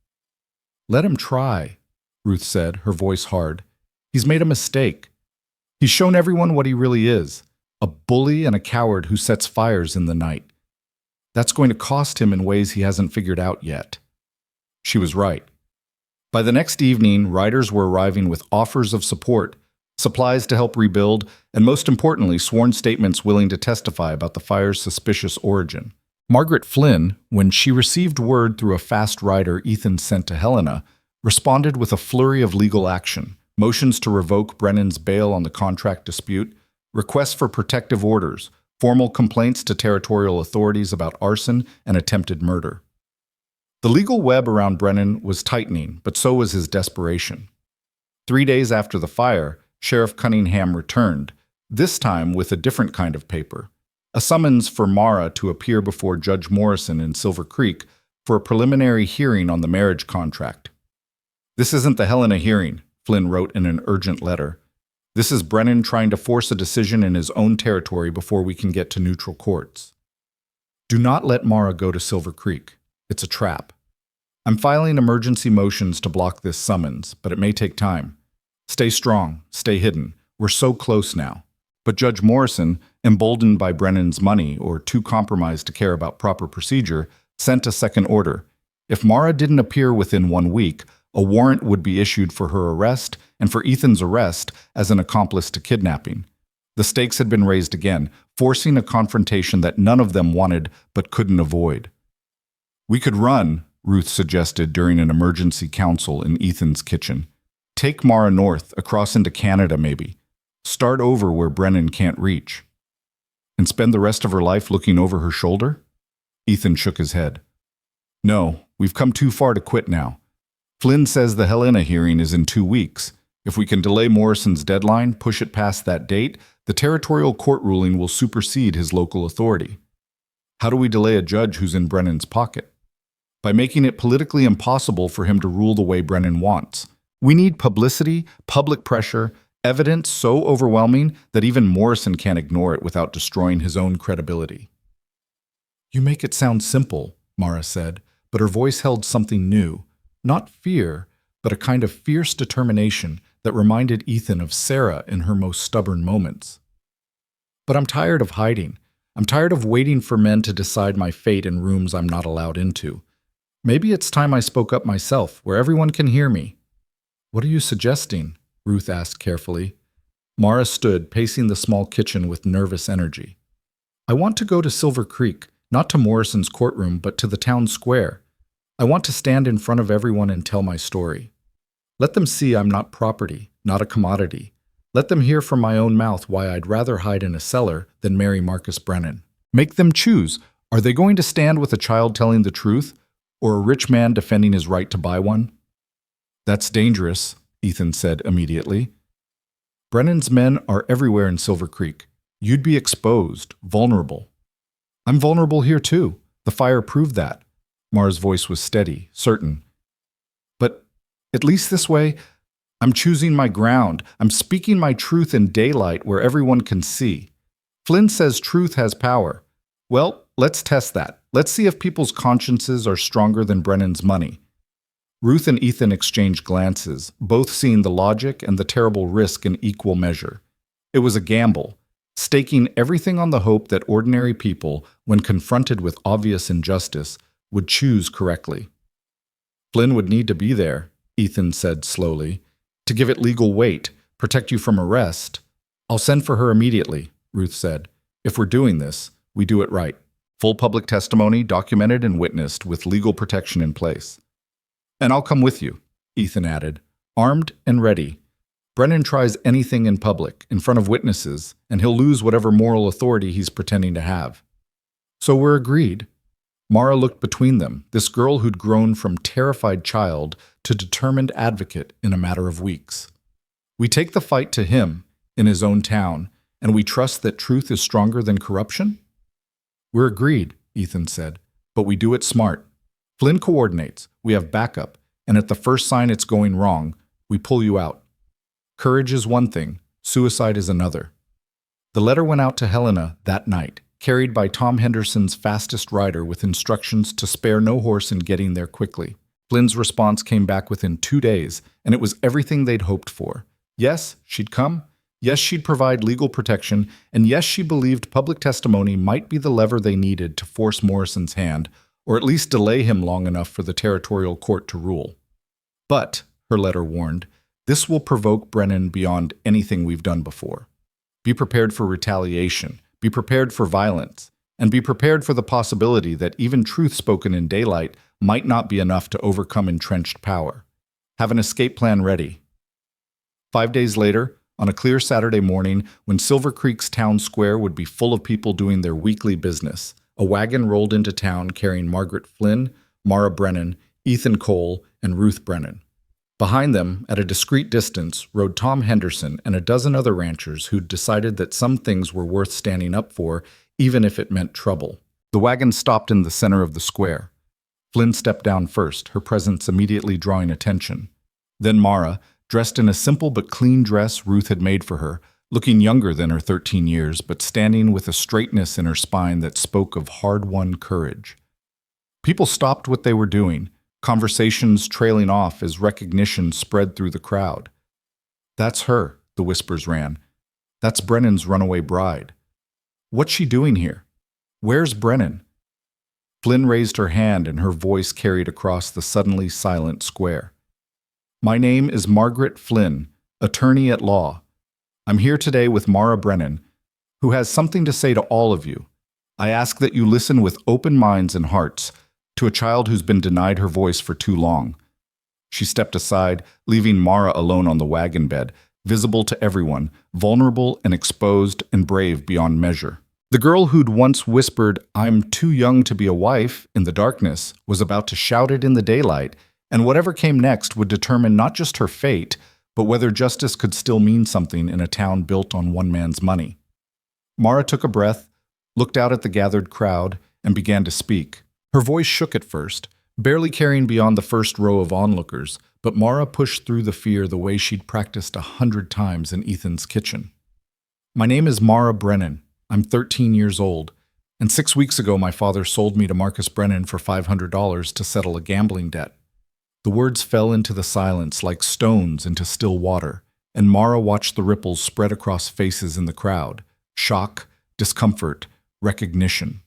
Let him try, Ruth said, her voice hard. He's made a mistake. He's shown everyone what he really is, a bully and a coward who sets fires in the night. That's going to cost him in ways he hasn't figured out yet. She was right. By the next evening, riders were arriving with offers of support, supplies to help rebuild, and most importantly, sworn statements willing to testify about the fire's suspicious origin. Margaret Flynn, when she received word through a fast rider Ethan sent to Helena, responded with a flurry of legal action, motions to revoke Brennan's bail on the contract dispute, requests for protective orders, formal complaints to territorial authorities about arson and attempted murder. The legal web around Brennan was tightening, but so was his desperation. 3 days after the fire, Sheriff Cunningham returned, this time with a different kind of paper, a summons for Mara to appear before Judge Morrison in Silver Creek for a preliminary hearing on the marriage contract. This isn't the Helena hearing, Flynn wrote in an urgent letter. This is Brennan trying to force a decision in his own territory before we can get to neutral courts. Do not let Mara go to Silver Creek. It's a trap. I'm filing emergency motions to block this summons, but it may take time. Stay strong, stay hidden. We're so close now. But Judge Morrison, emboldened by Brennan's money or too compromised to care about proper procedure, sent a second order. If Mara didn't appear within 1 week, a warrant would be issued for her arrest and for Ethan's arrest as an accomplice to kidnapping. The stakes had been raised again, forcing a confrontation that none of them wanted but couldn't avoid. We could run, Ruth suggested during an emergency council in Ethan's kitchen. Take Mara north, across into Canada maybe. Start over where Brennan can't reach. And spend the rest of her life looking over her shoulder? Ethan shook his head. No, we've come too far to quit now. Flynn says the Helena hearing is in 2 weeks. If we can delay Morrison's deadline, push it past that date, the territorial court ruling will supersede his local authority. How do we delay a judge who's in Brennan's pocket? By making it politically impossible for him to rule the way Brennan wants. We need publicity, public pressure, evidence so overwhelming that even Morrison can't ignore it without destroying his own credibility. You make it sound simple, Mara said, but her voice held something new. Not fear, but a kind of fierce determination that reminded Ethan of Sarah in her most stubborn moments. But I'm tired of hiding. I'm tired of waiting for men to decide my fate in rooms I'm not allowed into. Maybe it's time I spoke up myself, where everyone can hear me. What are you suggesting? Ruth asked carefully. Mara stood, pacing the small kitchen with nervous energy. I want to go to Silver Creek, not to Morrison's courtroom, but to the town square. I want to stand in front of everyone and tell my story. Let them see I'm not property, not a commodity. Let them hear from my own mouth why I'd rather hide in a cellar than marry Marcus Brennan. Make them choose. Are they going to stand with a child telling the truth, or a rich man defending his right to buy one? That's dangerous, Ethan said immediately. Brennan's men are everywhere in Silver Creek. You'd be exposed, vulnerable. I'm vulnerable here too. The fire proved that. Mara's voice was steady, certain. But at least this way, I'm choosing my ground. I'm speaking my truth in daylight where everyone can see. Flynn says truth has power. Well, let's test that. Let's see if people's consciences are stronger than Brennan's money. Ruth and Ethan exchanged glances, both seeing the logic and the terrible risk in equal measure. It was a gamble, staking everything on the hope that ordinary people, when confronted with obvious injustice, would choose correctly. Flynn would need to be there, Ethan said slowly, to give it legal weight, Protect you from arrest? I'll send for her immediately, Ruth said. If we're doing this, we do it right. Full public testimony, documented and witnessed with legal protection in place. And I'll come with you, Ethan added, armed and ready. Brennan tries anything in public, in front of witnesses, and he'll lose whatever moral authority he's pretending to have. So we're agreed. Mara looked between them, this girl who'd grown from terrified child to determined advocate in a matter of weeks. We take the fight to him, in his own town, and we trust that truth is stronger than corruption? We're agreed, Ethan said, but we do it smart. Flynn coordinates, we have backup, and at the first sign it's going wrong, we pull you out. Courage is one thing, suicide is another. The letter went out to Helena that night, carried by Tom Henderson's fastest rider with instructions to spare no horse in getting there quickly. Flynn's response came back within 2 days, and it was everything they'd hoped for. Yes, she'd come. Yes, she'd provide legal protection, and yes, she believed public testimony might be the lever they needed to force Morrison's hand, or at least delay him long enough for the territorial court to rule. But, her letter warned, this will provoke Brennan beyond anything we've done before. Be prepared for retaliation, be prepared for violence, and be prepared for the possibility that even truth spoken in daylight might not be enough to overcome entrenched power. Have an escape plan ready. 5 days later, on a clear Saturday morning, when Silver Creek's town square would be full of people doing their weekly business, a wagon rolled into town carrying Margaret Flynn, Mara Brennan, Ethan Cole, and Ruth Brennan. Behind them, at a discreet distance, rode Tom Henderson and a dozen other ranchers who'd decided that some things were worth standing up for, even if it meant trouble. The wagon stopped in the center of the square. Flynn stepped down first, her presence immediately drawing attention. Then Mara, dressed in a simple but clean dress Ruth had made for her, looking younger than her 13 years, but standing with a straightness in her spine that spoke of hard-won courage. People stopped what they were doing, conversations trailing off as recognition spread through the crowd. That's her, the whispers ran. That's Brennan's runaway bride. What's she doing here? Where's Brennan? Flynn raised her hand and her voice carried across the suddenly silent square. My name is Margaret Flynn, attorney at law. I'm here today with Mara Brennan, who has something to say to all of you. I ask that you listen with open minds and hearts to a child who's been denied her voice for too long. She stepped aside, leaving Mara alone on the wagon bed, visible to everyone, vulnerable and exposed and brave beyond measure. The girl who'd once whispered, "I'm too young to be a wife," in the darkness, was about to shout it in the daylight, and whatever came next would determine not just her fate, but whether justice could still mean something in a town built on one man's money. Mara took a breath, looked out at the gathered crowd, and began to speak. Her voice shook at first, barely carrying beyond the first row of onlookers, but Mara pushed through the fear the way she'd practiced 100 times in Ethan's kitchen. My name is Mara Brennan. I'm 13 years old, and 6 weeks ago my father sold me to Marcus Brennan for $500 to settle a gambling debt. The words fell into the silence like stones into still water, and Mara watched the ripples spread across faces in the crowd. Shock, discomfort, recognition.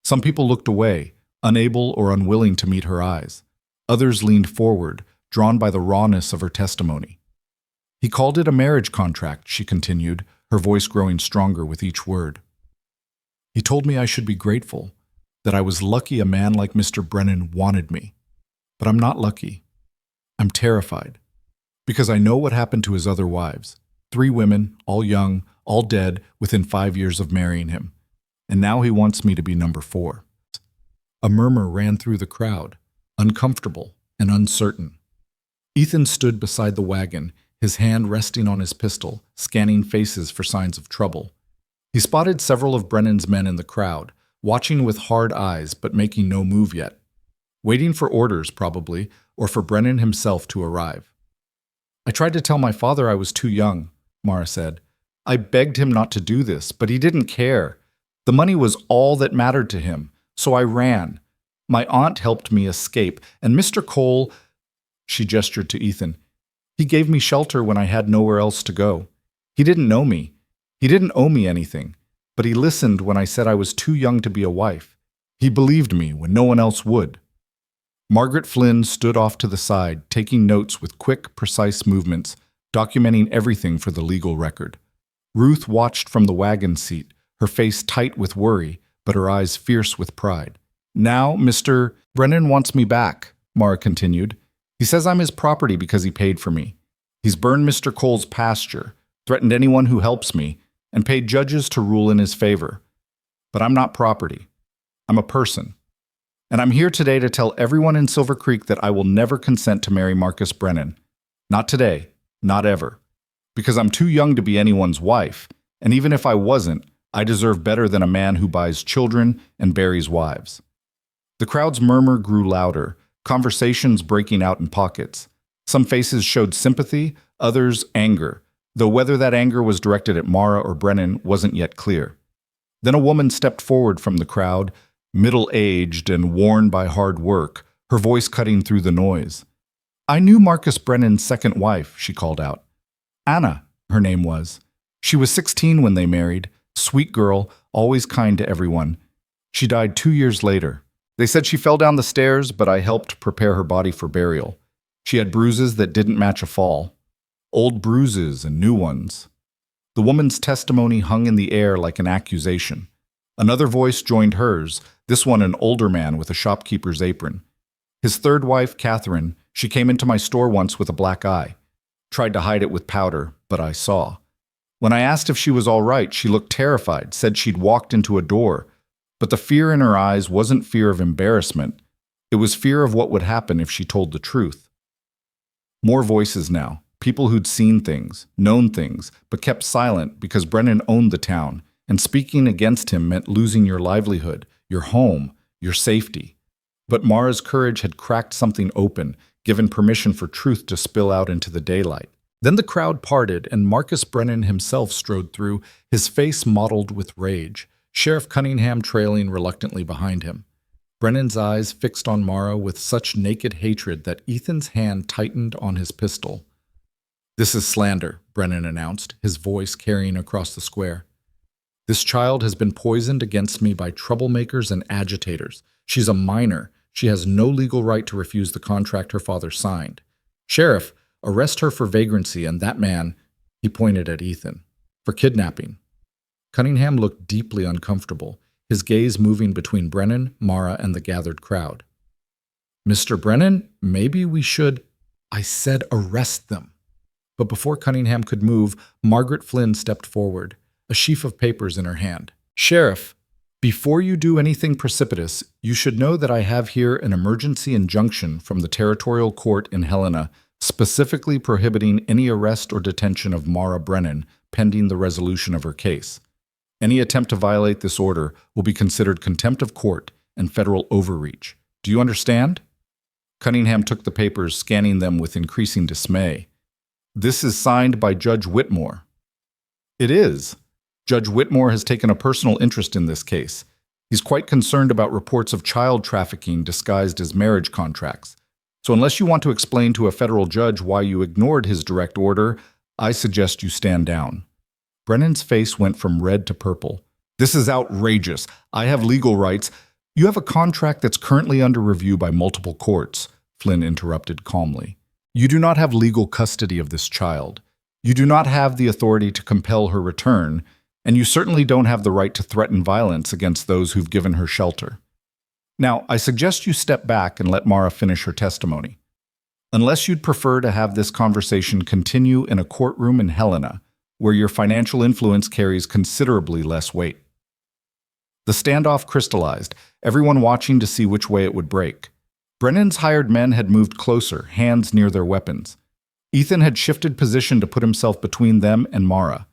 Some people looked away, unable or unwilling to meet her eyes. Others leaned forward, drawn by the rawness of her testimony. He called it a marriage contract, she continued, her voice growing stronger with each word. He told me I should be grateful, that I was lucky a man like Mr. Brennan wanted me. But I'm not lucky. I'm terrified, because I know what happened to his other wives. 3 women, all young, all dead, within 5 years of marrying him. And now he wants me to be number 4. A murmur ran through the crowd, uncomfortable and uncertain. Ethan stood beside the wagon, his hand resting on his pistol, scanning faces for signs of trouble. He spotted several of Brennan's men in the crowd, watching with hard eyes but making no move yet. Waiting for orders, probably, or for Brennan himself to arrive. I tried to tell my father I was too young, Mara said. I begged him not to do this, but he didn't care. The money was all that mattered to him, so I ran. My aunt helped me escape, and Mr. Cole, she gestured to Ethan, he gave me shelter when I had nowhere else to go. He didn't know me. He didn't owe me anything, but he listened when I said I was too young to be a wife. He believed me when no one else would. Margaret Flynn stood off to the side, taking notes with quick, precise movements, documenting everything for the legal record. Ruth watched from the wagon seat, her face tight with worry, but her eyes fierce with pride. "Now, Mr. Brennan wants me back," Mara continued. "He says I'm his property because he paid for me. He's burned Mr. Cole's pasture, threatened anyone who helps me, and paid judges to rule in his favor. But I'm not property. I'm a person. And I'm here today to tell everyone in Silver Creek that I will never consent to marry Marcus Brennan. Not today, not ever. Because I'm too young to be anyone's wife, and even if I wasn't, I deserve better than a man who buys children and buries wives." The crowd's murmur grew louder, conversations breaking out in pockets. Some faces showed sympathy, others anger, though whether that anger was directed at Mara or Brennan wasn't yet clear. Then a woman stepped forward from the crowd, middle-aged and worn by hard work, her voice cutting through the noise. "I knew Marcus Brennan's second wife," she called out. "Anna," her name was. She was 16 when they married, sweet girl, always kind to everyone. She died 2 years later. They said she fell down the stairs, but I helped prepare her body for burial. She had bruises that didn't match a fall. Old bruises and new ones. The woman's testimony hung in the air like an accusation. Another voice joined hers, this one an older man with a shopkeeper's apron. His third wife, Catherine, she came into my store once with a black eye. Tried to hide it with powder, but I saw. When I asked if she was all right, she looked terrified, said she'd walked into a door. But the fear in her eyes wasn't fear of embarrassment. It was fear of what would happen if she told the truth. More voices now, people who'd seen things, known things, but kept silent because Brennan owned the town, and speaking against him meant losing your livelihood, your home, your safety. But Mara's courage had cracked something open, given permission for truth to spill out into the daylight. Then the crowd parted, and Marcus Brennan himself strode through, his face mottled with rage, Sheriff Cunningham trailing reluctantly behind him. Brennan's eyes fixed on Mara with such naked hatred that Ethan's hand tightened on his pistol. "This is slander," Brennan announced, his voice carrying across the square. "This child has been poisoned against me by troublemakers and agitators. She's a minor. She has no legal right to refuse the contract her father signed. Sheriff, arrest her for vagrancy and that man," he pointed at Ethan, "for kidnapping." Cunningham looked deeply uncomfortable, his gaze moving between Brennan, Mara, and the gathered crowd. "Mr. Brennan, maybe we should—" "I said arrest them." But before Cunningham could move, Margaret Flynn stepped forward, a sheaf of papers in her hand. "Sheriff, before you do anything precipitous, you should know that I have here an emergency injunction from the Territorial Court in Helena specifically prohibiting any arrest or detention of Mara Brennan pending the resolution of her case. Any attempt to violate this order will be considered contempt of court and federal overreach. Do you understand?" Cunningham took the papers, scanning them with increasing dismay. "This is signed by Judge Whitmore." "It is. Judge Whitmore has taken a personal interest in this case. He's quite concerned about reports of child trafficking disguised as marriage contracts. So unless you want to explain to a federal judge why you ignored his direct order, I suggest you stand down." Brennan's face went from red to purple. "This is outrageous. I have legal rights." "You have a contract that's currently under review by multiple courts," Flynn interrupted calmly. "You do not have legal custody of this child. You do not have the authority to compel her return, and you certainly don't have the right to threaten violence against those who've given her shelter. Now, I suggest you step back and let Mara finish her testimony. Unless you'd prefer to have this conversation continue in a courtroom in Helena, where your financial influence carries considerably less weight." The standoff crystallized, everyone watching to see which way it would break. Brennan's hired men had moved closer, hands near their weapons. Ethan had shifted position to put himself between them and Mara.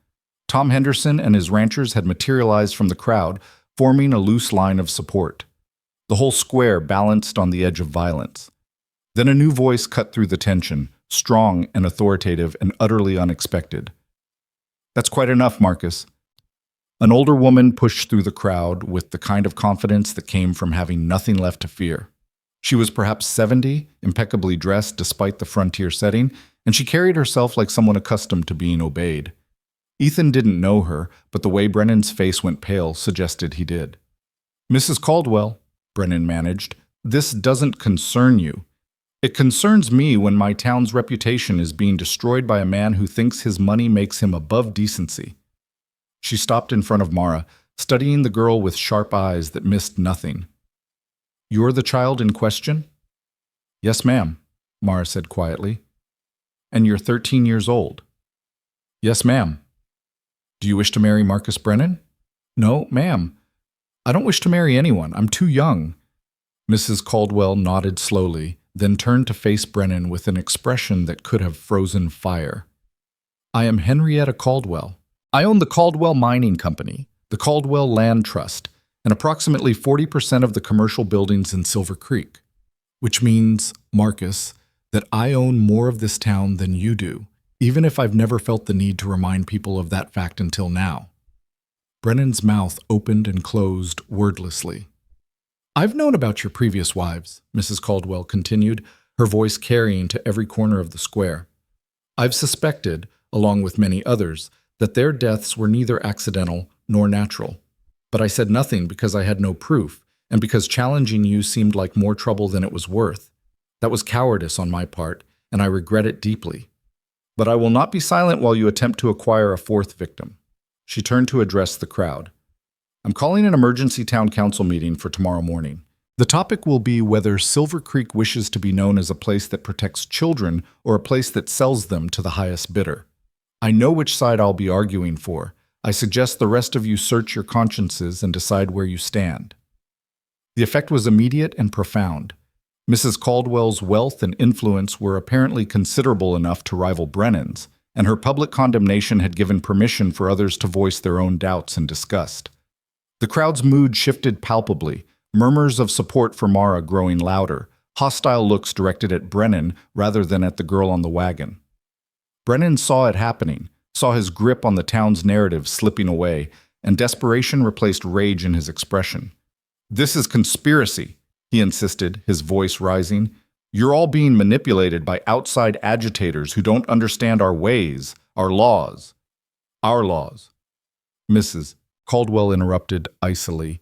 Tom Henderson and his ranchers had materialized from the crowd, forming a loose line of support. The whole square balanced on the edge of violence. Then a new voice cut through the tension, strong and authoritative and utterly unexpected. "That's quite enough, Marcus." An older woman pushed through the crowd with the kind of confidence that came from having nothing left to fear. She was perhaps 70, impeccably dressed despite the frontier setting, and she carried herself like someone accustomed to being obeyed. Ethan didn't know her, but the way Brennan's face went pale suggested he did. "Mrs. Caldwell," Brennan managed, "this doesn't concern you. It concerns me when my town's reputation is being destroyed by a man who thinks his money makes him above decency. She stopped in front of Mara, studying the girl with sharp eyes that missed nothing. You're the child in question? Yes, ma'am, Mara said quietly. And you're 13 years old? Yes, ma'am. Do you wish to marry Marcus Brennan? No, ma'am. I don't wish to marry anyone. I'm too young. Mrs. Caldwell nodded slowly, then turned to face Brennan with an expression that could have frozen fire. I am Henrietta Caldwell. I own the Caldwell Mining Company, the Caldwell Land Trust, and approximately 40% of the commercial buildings in Silver Creek. Which means, Marcus, that I own more of this town than you do, even if I've never felt the need to remind people of that fact until now. Brennan's mouth opened and closed wordlessly. I've known about your previous wives, Mrs. Caldwell continued, her voice carrying to every corner of the square. I've suspected, along with many others, that their deaths were neither accidental nor natural. But I said nothing because I had no proof, and because challenging you seemed like more trouble than it was worth. That was cowardice on my part, and I regret it deeply. But I will not be silent while you attempt to acquire a fourth victim. She turned to address the crowd. I'm calling an emergency town council meeting for tomorrow morning. The topic will be whether Silver Creek wishes to be known as a place that protects children or a place that sells them to the highest bidder. I know which side I'll be arguing for. I suggest the rest of you search your consciences and decide where you stand. The effect was immediate and profound. Mrs. Caldwell's wealth and influence were apparently considerable enough to rival Brennan's, and her public condemnation had given permission for others to voice their own doubts and disgust. The crowd's mood shifted palpably, murmurs of support for Mara growing louder, hostile looks directed at Brennan rather than at the girl on the wagon. Brennan saw it happening, saw his grip on the town's narrative slipping away, and desperation replaced rage in his expression. This is conspiracy, he insisted, his voice rising. You're all being manipulated by outside agitators who don't understand our ways, our laws. Our laws. Mrs. Caldwell interrupted icily.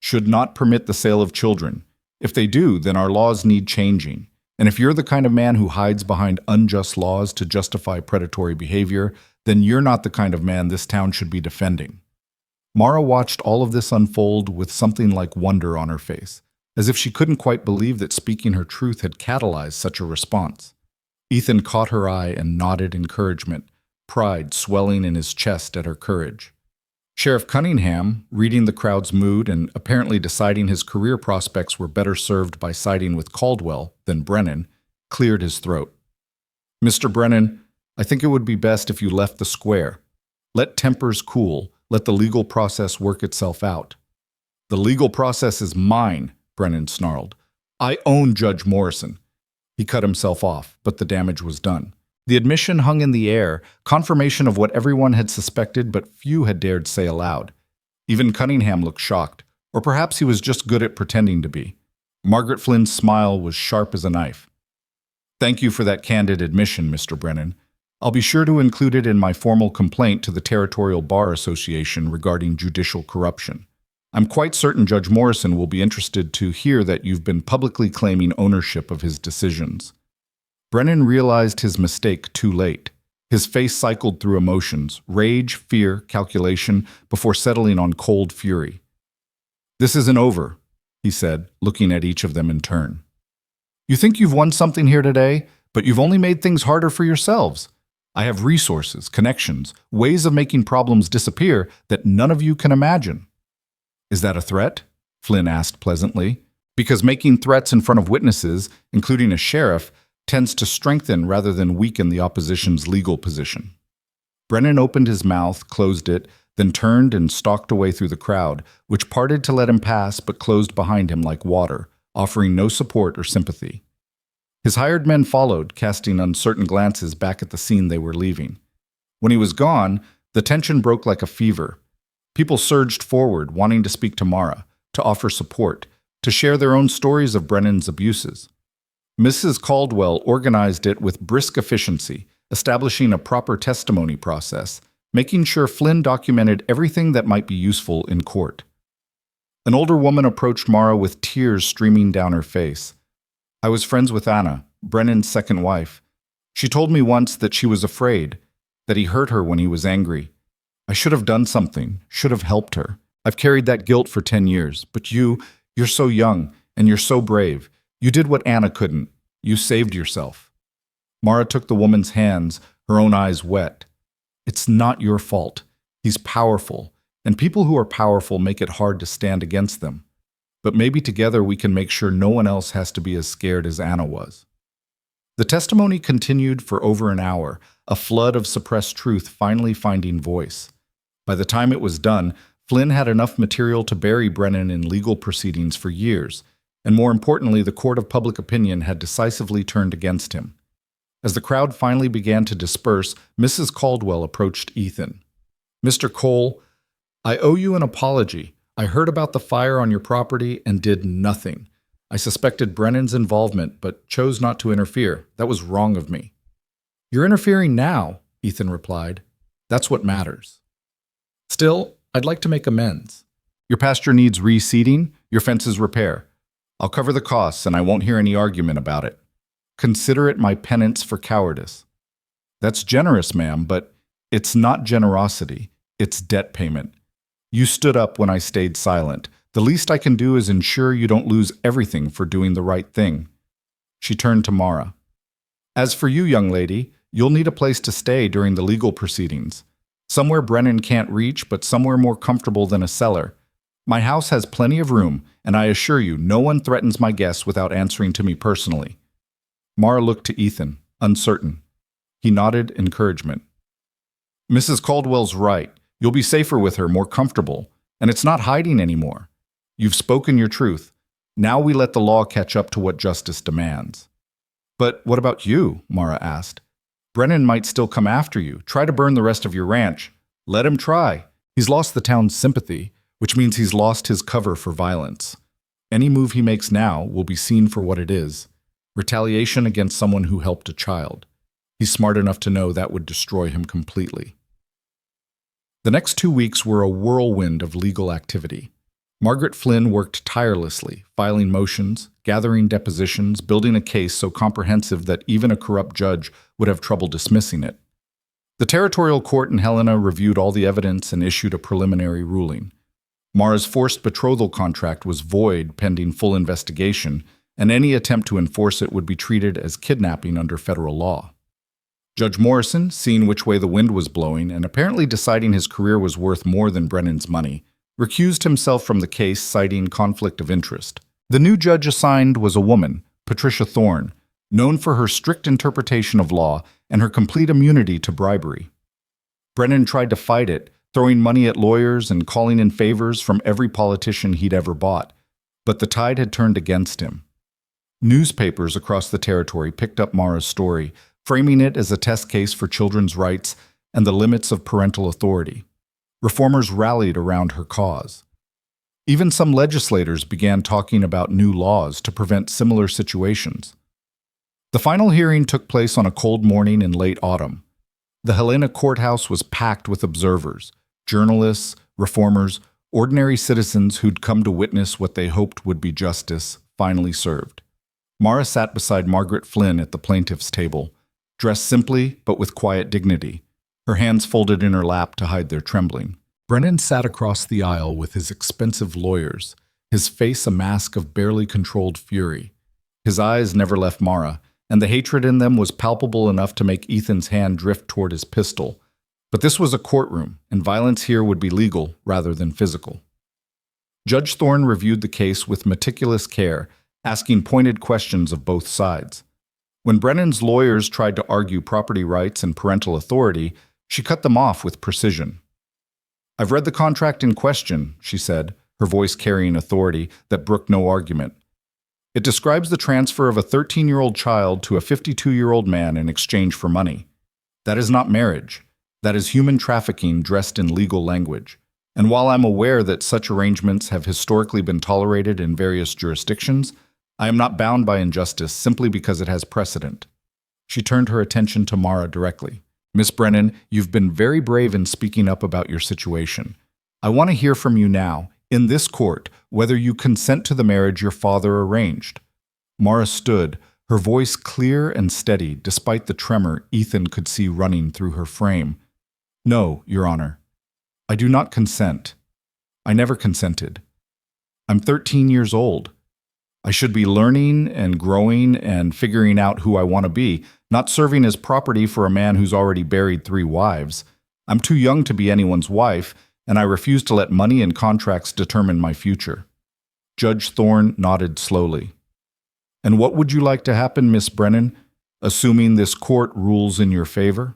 Should not permit the sale of children. If they do, then our laws need changing. And if you're the kind of man who hides behind unjust laws to justify predatory behavior, then you're not the kind of man this town should be defending. Mara watched all of this unfold with something like wonder on her face, as if she couldn't quite believe that speaking her truth had catalyzed such a response. Ethan caught her eye and nodded encouragement, pride swelling in his chest at her courage. Sheriff Cunningham, reading the crowd's mood and apparently deciding his career prospects were better served by siding with Caldwell than Brennan, cleared his throat. Mr. Brennan, I think it would be best if you left the square. Let tempers cool. Let the legal process work itself out. The legal process is mine, Brennan snarled. I own Judge Morrison. He cut himself off, but the damage was done. The admission hung in the air, confirmation of what everyone had suspected but few had dared say aloud. Even Cunningham looked shocked, or perhaps he was just good at pretending to be. Margaret Flynn's smile was sharp as a knife. Thank you for that candid admission, Mr. Brennan. I'll be sure to include it in my formal complaint to the Territorial Bar Association regarding judicial corruption. I'm quite certain Judge Morrison will be interested to hear that you've been publicly claiming ownership of his decisions. Brennan realized his mistake too late. His face cycled through emotions, rage, fear, calculation, before settling on cold fury. This isn't over, he said, looking at each of them in turn. You think you've won something here today, but you've only made things harder for yourselves. I have resources, connections, ways of making problems disappear that none of you can imagine. Is that a threat? Flynn asked pleasantly. Because making threats in front of witnesses, including a sheriff, tends to strengthen rather than weaken the opposition's legal position. Brennan opened his mouth, closed it, then turned and stalked away through the crowd, which parted to let him pass but closed behind him like water, offering no support or sympathy. His hired men followed, casting uncertain glances back at the scene they were leaving. When he was gone, the tension broke like a fever. People surged forward, wanting to speak to Mara, to offer support, to share their own stories of Brennan's abuses. Mrs. Caldwell organized it with brisk efficiency, establishing a proper testimony process, making sure Flynn documented everything that might be useful in court. An older woman approached Mara with tears streaming down her face. I was friends with Anna, Brennan's second wife. She told me once that she was afraid, that he hurt her when he was angry. I should have done something, should have helped her. I've carried that guilt for 10 years, but you're so young, and you're so brave. You did what Anna couldn't. You saved yourself. Mara took the woman's hands, her own eyes wet. It's not your fault. He's powerful, and people who are powerful make it hard to stand against them. But maybe together we can make sure no one else has to be as scared as Anna was. The testimony continued for over an hour, a flood of suppressed truth finally finding voice. By the time it was done, Flynn had enough material to bury Brennan in legal proceedings for years, and more importantly, the court of public opinion had decisively turned against him. As the crowd finally began to disperse, Mrs. Caldwell approached Ethan. "Mr. Cole, I owe you an apology. I heard about the fire on your property and did nothing. I suspected Brennan's involvement, but chose not to interfere. That was wrong of me." "You're interfering now," Ethan replied. "That's what matters. Still, I'd like to make amends. Your pasture needs reseeding, your fences repair. I'll cover the costs and I won't hear any argument about it. Consider it my penance for cowardice." "That's generous, ma'am, but it's not generosity. It's debt payment. You stood up when I stayed silent. The least I can do is ensure you don't lose everything for doing the right thing." She turned to Mara. "As for you, young lady, you'll need a place to stay during the legal proceedings. Somewhere Brennan can't reach, but somewhere more comfortable than a cellar. My house has plenty of room, and I assure you, no one threatens my guests without answering to me personally." Mara looked to Ethan, uncertain. He nodded encouragement. "Mrs. Caldwell's right. You'll be safer with her, more comfortable. And it's not hiding anymore. You've spoken your truth. Now we let the law catch up to what justice demands." "But what about you?" Mara asked. "Brennan might still come after you, try to burn the rest of your ranch. Let him try. He's lost the town's sympathy, which means he's lost his cover for violence. Any move he makes now will be seen for what it is: retaliation against someone who helped a child. He's smart enough to know that would destroy him completely." The next 2 weeks were a whirlwind of legal activity. Margaret Flynn worked tirelessly, filing motions, gathering depositions, building a case so comprehensive that even a corrupt judge would have trouble dismissing it. The territorial court in Helena reviewed all the evidence and issued a preliminary ruling. Mara's forced betrothal contract was void pending full investigation, and any attempt to enforce it would be treated as kidnapping under federal law. Judge Morrison, seeing which way the wind was blowing and apparently deciding his career was worth more than Brennan's money, recused himself from the case, citing conflict of interest. The new judge assigned was a woman, Patricia Thorne, known for her strict interpretation of law and her complete immunity to bribery. Brennan tried to fight it, throwing money at lawyers and calling in favors from every politician he'd ever bought, but the tide had turned against him. Newspapers across the territory picked up Mara's story, framing it as a test case for children's rights and the limits of parental authority. Reformers rallied around her cause. Even some legislators began talking about new laws to prevent similar situations. The final hearing took place on a cold morning in late autumn. The Helena courthouse was packed with observers, journalists, reformers, ordinary citizens who'd come to witness what they hoped would be justice finally served. Mara sat beside Margaret Flynn at the plaintiff's table, dressed simply but with quiet dignity, her hands folded in her lap to hide their trembling. Brennan sat across the aisle with his expensive lawyers, his face a mask of barely controlled fury. His eyes never left Mara, and the hatred in them was palpable enough to make Ethan's hand drift toward his pistol. But this was a courtroom, and violence here would be legal rather than physical. Judge Thorne reviewed the case with meticulous care, asking pointed questions of both sides. When Brennan's lawyers tried to argue property rights and parental authority, she cut them off with precision. "I've read the contract in question," she said, her voice carrying authority that brooked no argument. "It describes the transfer of a 13-year-old child to a 52-year-old man in exchange for money. That is not marriage. That is human trafficking dressed in legal language. And while I'm aware that such arrangements have historically been tolerated in various jurisdictions, I am not bound by injustice simply because it has precedent." She turned her attention to Mara directly. "Miss Brennan, you've been very brave in speaking up about your situation. I want to hear from you now, in this court, whether you consent to the marriage your father arranged." Mara stood, her voice clear and steady despite the tremor Ethan could see running through her frame. "No, Your Honor. I do not consent. I never consented. I'm 13 years old. I should be learning and growing and figuring out who I want to be, not serving as property for a man who's already buried 3 wives. I'm too young to be anyone's wife, and I refuse to let money and contracts determine my future." Judge Thorne nodded slowly. "And what would you like to happen, Miss Brennan, assuming this court rules in your favor?"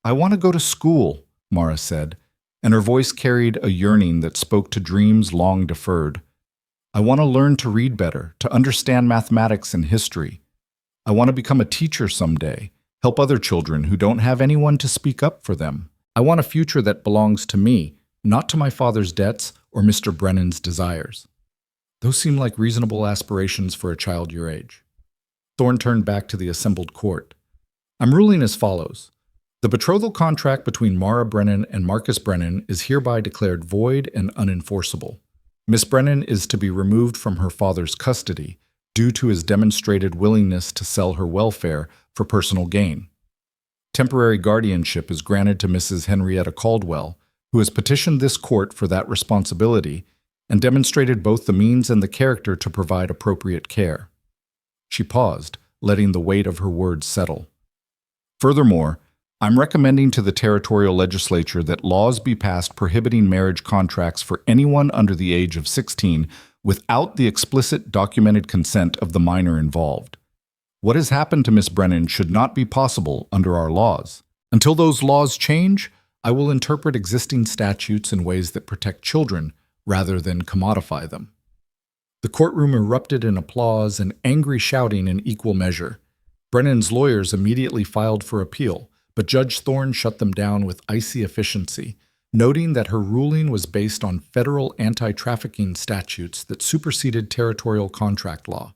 "I want to go to school," Mara said, and her voice carried a yearning that spoke to dreams long deferred. "I want to learn to read better, to understand mathematics and history. I want to become a teacher someday, help other children who don't have anyone to speak up for them. I want a future that belongs to me, not to my father's debts or Mr. Brennan's desires." Those seem like reasonable aspirations for a child your age. Thorne turned back to the assembled court. "I'm ruling as follows. The betrothal contract between Mara Brennan and Marcus Brennan is hereby declared void and unenforceable. Miss Brennan is to be removed from her father's custody due to his demonstrated willingness to sell her welfare for personal gain. Temporary guardianship is granted to Mrs. Henrietta Caldwell, who has petitioned this court for that responsibility and demonstrated both the means and the character to provide appropriate care." She paused, letting the weight of her words settle. "Furthermore, I'm recommending to the territorial legislature that laws be passed prohibiting marriage contracts for anyone under the age of 16 without the explicit documented consent of the minor involved. What has happened to Miss Brennan should not be possible under our laws. Until those laws change, I will interpret existing statutes in ways that protect children rather than commodify them." The courtroom erupted in applause and angry shouting in equal measure. Brennan's lawyers immediately filed for appeal, but Judge Thorne shut them down with icy efficiency, noting that her ruling was based on federal anti-trafficking statutes that superseded territorial contract law.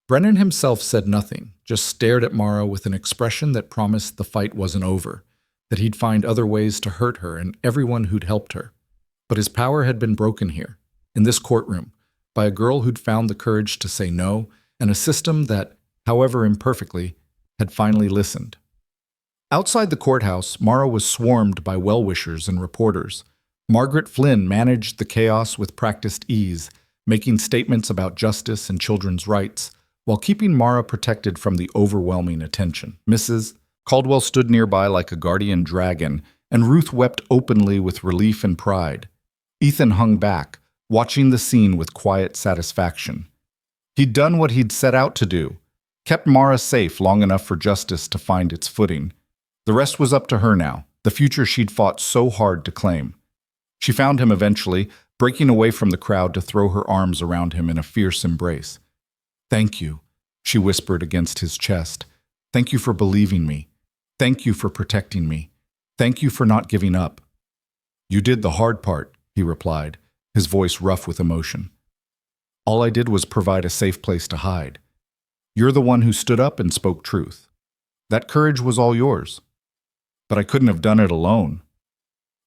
Brennan himself said nothing, just stared at Mara with an expression that promised the fight wasn't over, that he'd find other ways to hurt her and everyone who'd helped her. But his power had been broken here, in this courtroom, by a girl who'd found the courage to say no, and a system that, however imperfectly, had finally listened. Outside the courthouse, Mara was swarmed by well-wishers and reporters. Margaret Flynn managed the chaos with practiced ease, making statements about justice and children's rights, while keeping Mara protected from the overwhelming attention. Mrs. Caldwell stood nearby like a guardian dragon, and Ruth wept openly with relief and pride. Ethan hung back, watching the scene with quiet satisfaction. He'd done what he'd set out to do, kept Mara safe long enough for justice to find its footing. The rest was up to her now, the future she'd fought so hard to claim. She found him eventually, breaking away from the crowd to throw her arms around him in a fierce embrace. "Thank you," she whispered against his chest. "Thank you for believing me. Thank you for protecting me. Thank you for not giving up." "You did the hard part," he replied, his voice rough with emotion. "All I did was provide a safe place to hide. You're the one who stood up and spoke truth. That courage was all yours. But I couldn't have done it alone.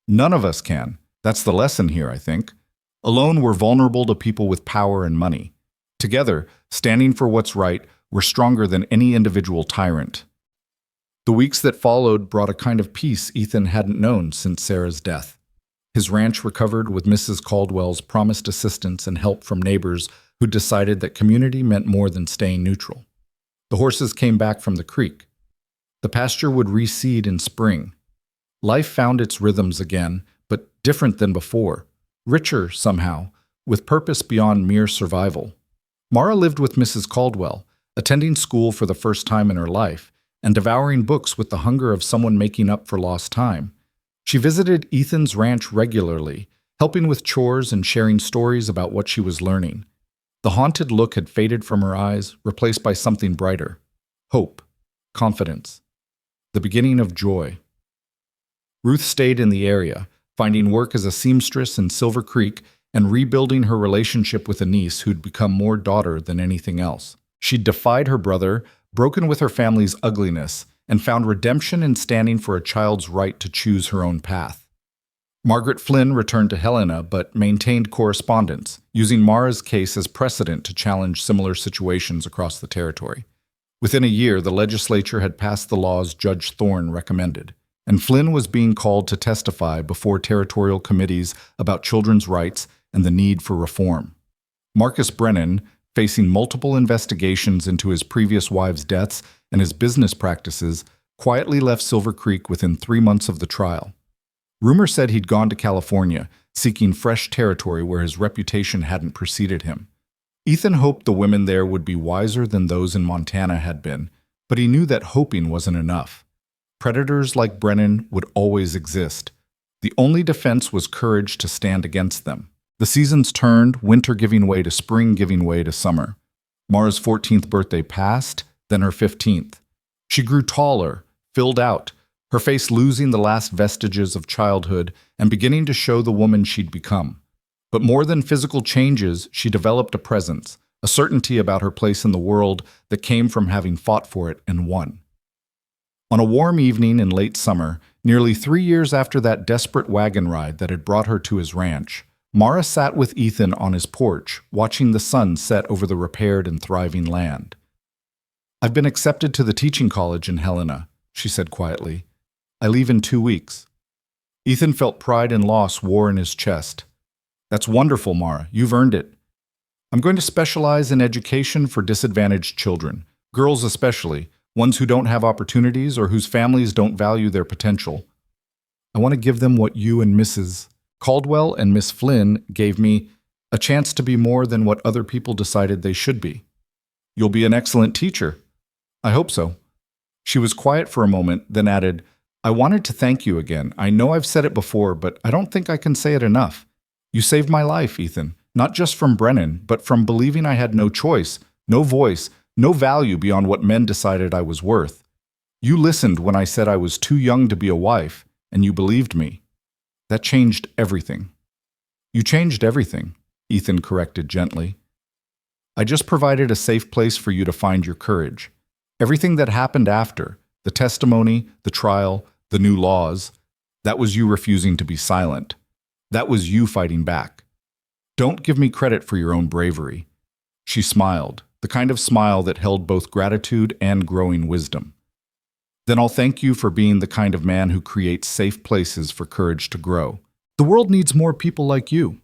None of us can. That's the lesson here, I think. Alone, we're vulnerable to people with power and money. Together, standing for what's right, we're stronger than any individual tyrant." The weeks that followed brought a kind of peace Ethan hadn't known since Sarah's death. His ranch recovered with Mrs. Caldwell's promised assistance and help from neighbors who decided that community meant more than staying neutral. The horses came back from the creek. The pasture would reseed in spring. Life found its rhythms again, but different than before, richer somehow, with purpose beyond mere survival. Mara lived with Mrs. Caldwell, attending school for the first time in her life, and devouring books with the hunger of someone making up for lost time. She visited Ethan's ranch regularly, helping with chores and sharing stories about what she was learning. The haunted look had faded from her eyes, replaced by something brighter: hope, confidence, the beginning of joy. Ruth stayed in the area, finding work as a seamstress in Silver Creek and rebuilding her relationship with a niece who'd become more daughter than anything else. She'd defied her brother, broken with her family's ugliness, and found redemption in standing for a child's right to choose her own path. Margaret Flynn returned to Helena but maintained correspondence, using Mara's case as precedent to challenge similar situations across the territory. Within a year, the legislature had passed the laws Judge Thorne recommended, and Flynn was being called to testify before territorial committees about children's rights and the need for reform. Marcus Brennan, facing multiple investigations into his previous wives' deaths and his business practices, quietly left Silver Creek within 3 months of the trial. Rumor said he'd gone to California, seeking fresh territory where his reputation hadn't preceded him. Ethan hoped the women there would be wiser than those in Montana had been, but he knew that hoping wasn't enough. Predators like Brennan would always exist. The only defense was courage to stand against them. The seasons turned, winter giving way to spring, giving way to summer. Mara's 14th birthday passed, then her 15th. She grew taller, filled out, her face losing the last vestiges of childhood and beginning to show the woman she'd become. But more than physical changes, she developed a presence, a certainty about her place in the world that came from having fought for it and won. On a warm evening in late summer, nearly 3 years after that desperate wagon ride that had brought her to his ranch, Mara sat with Ethan on his porch, watching the sun set over the repaired and thriving land. "I've been accepted to the teaching college in Helena," she said quietly. "I leave in 2 weeks." Ethan felt pride and loss war in his chest. "That's wonderful, Mara. You've earned it. I'm going to specialize in education for disadvantaged children, girls especially, ones who don't have opportunities or whose families don't value their potential. I want to give them what you and Mrs. Caldwell and Miss Flynn gave me, a chance to be more than what other people decided they should be." "You'll be an excellent teacher." "I hope so." She was quiet for a moment, then added, "I wanted to thank you again. I know I've said it before, but I don't think I can say it enough. You saved my life, Ethan, not just from Brennan, but from believing I had no choice, no voice, no value beyond what men decided I was worth. You listened when I said I was too young to be a wife, and you believed me. That changed everything." "You changed everything," Ethan corrected gently. "I just provided a safe place for you to find your courage. Everything that happened after, the testimony, the trial, the new laws, that was you refusing to be silent. That was you fighting back. Don't give me credit for your own bravery." She smiled, the kind of smile that held both gratitude and growing wisdom. "Then I'll thank you for being the kind of man who creates safe places for courage to grow. The world needs more people like you.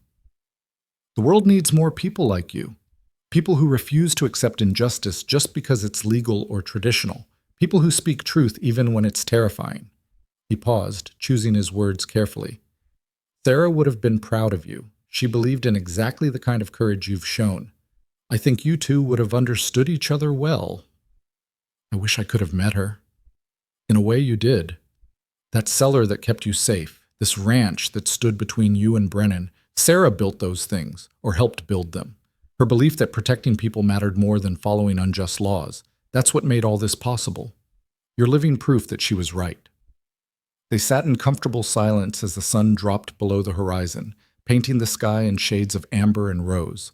The world needs more people like you. People who refuse to accept injustice just because it's legal or traditional. People who speak truth even when it's terrifying." He paused, choosing his words carefully. "Sarah would have been proud of you. She believed in exactly the kind of courage you've shown. I think you two would have understood each other well." "I wish I could have met her." "In a way you did. That cellar that kept you safe, this ranch that stood between you and Brennan, Sarah built those things, or helped build them. Her belief that protecting people mattered more than following unjust laws. That's what made all this possible. You're living proof that she was right." They sat in comfortable silence as the sun dropped below the horizon, painting the sky in shades of amber and rose.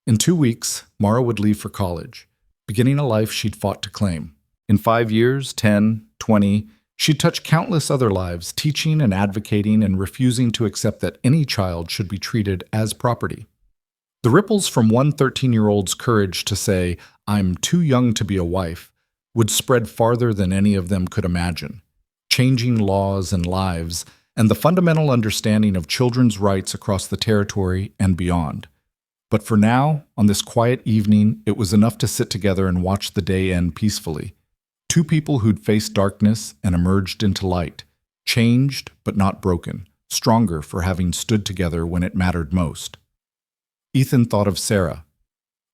In 2 weeks, Mara would leave for college, beginning a life she'd fought to claim. In 5 years, 10, 20, she'd touched countless other lives, teaching and advocating and refusing to accept that any child should be treated as property. The ripples from one 13-year-old's courage to say, "I'm too young to be a wife," would spread farther than any of them could imagine, changing laws and lives, and the fundamental understanding of children's rights across the territory and beyond. But for now, on this quiet evening, it was enough to sit together and watch the day end peacefully. Two people who'd faced darkness and emerged into light, changed but not broken, stronger for having stood together when it mattered most. Ethan thought of Sarah,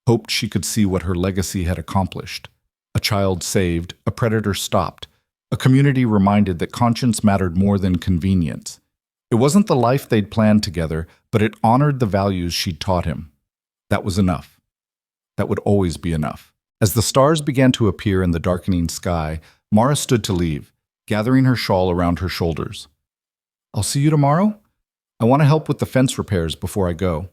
hoped she could see what her legacy had accomplished. A child saved, a predator stopped, a community reminded that conscience mattered more than convenience. It wasn't the life they'd planned together, but it honored the values she'd taught him. That was enough. That would always be enough. As the stars began to appear in the darkening sky, Mara stood to leave, gathering her shawl around her shoulders. "I'll see you tomorrow? I want to help with the fence repairs before I go."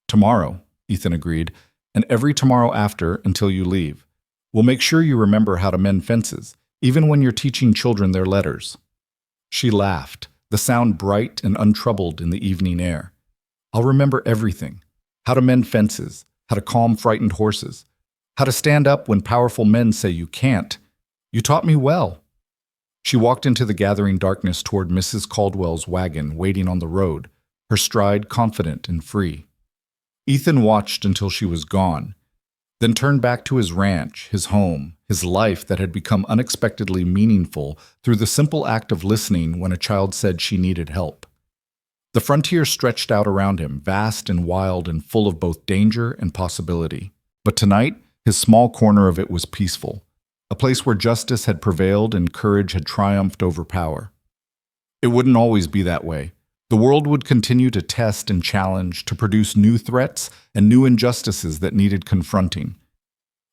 "Tomorrow," Ethan agreed, "and every tomorrow after until you leave. We'll make sure you remember how to mend fences, even when you're teaching children their letters." She laughed, the sound bright and untroubled in the evening air. I'll remember everything: how to mend fences, how to calm frightened horses, how to stand up when powerful men say you can't. You taught me well." She walked into the gathering darkness toward Mrs. Caldwell's wagon waiting on the road, her stride confident and free. Ethan watched until she was gone, then turned back to his ranch, his home, his life that had become unexpectedly meaningful through the simple act of listening when a child said she needed help. The frontier stretched out around him, vast and wild and full of both danger and possibility. But tonight, his small corner of it was peaceful, a place where justice had prevailed and courage had triumphed over power. It wouldn't always be that way. The world would continue to test and challenge, to produce new threats and new injustices that needed confronting.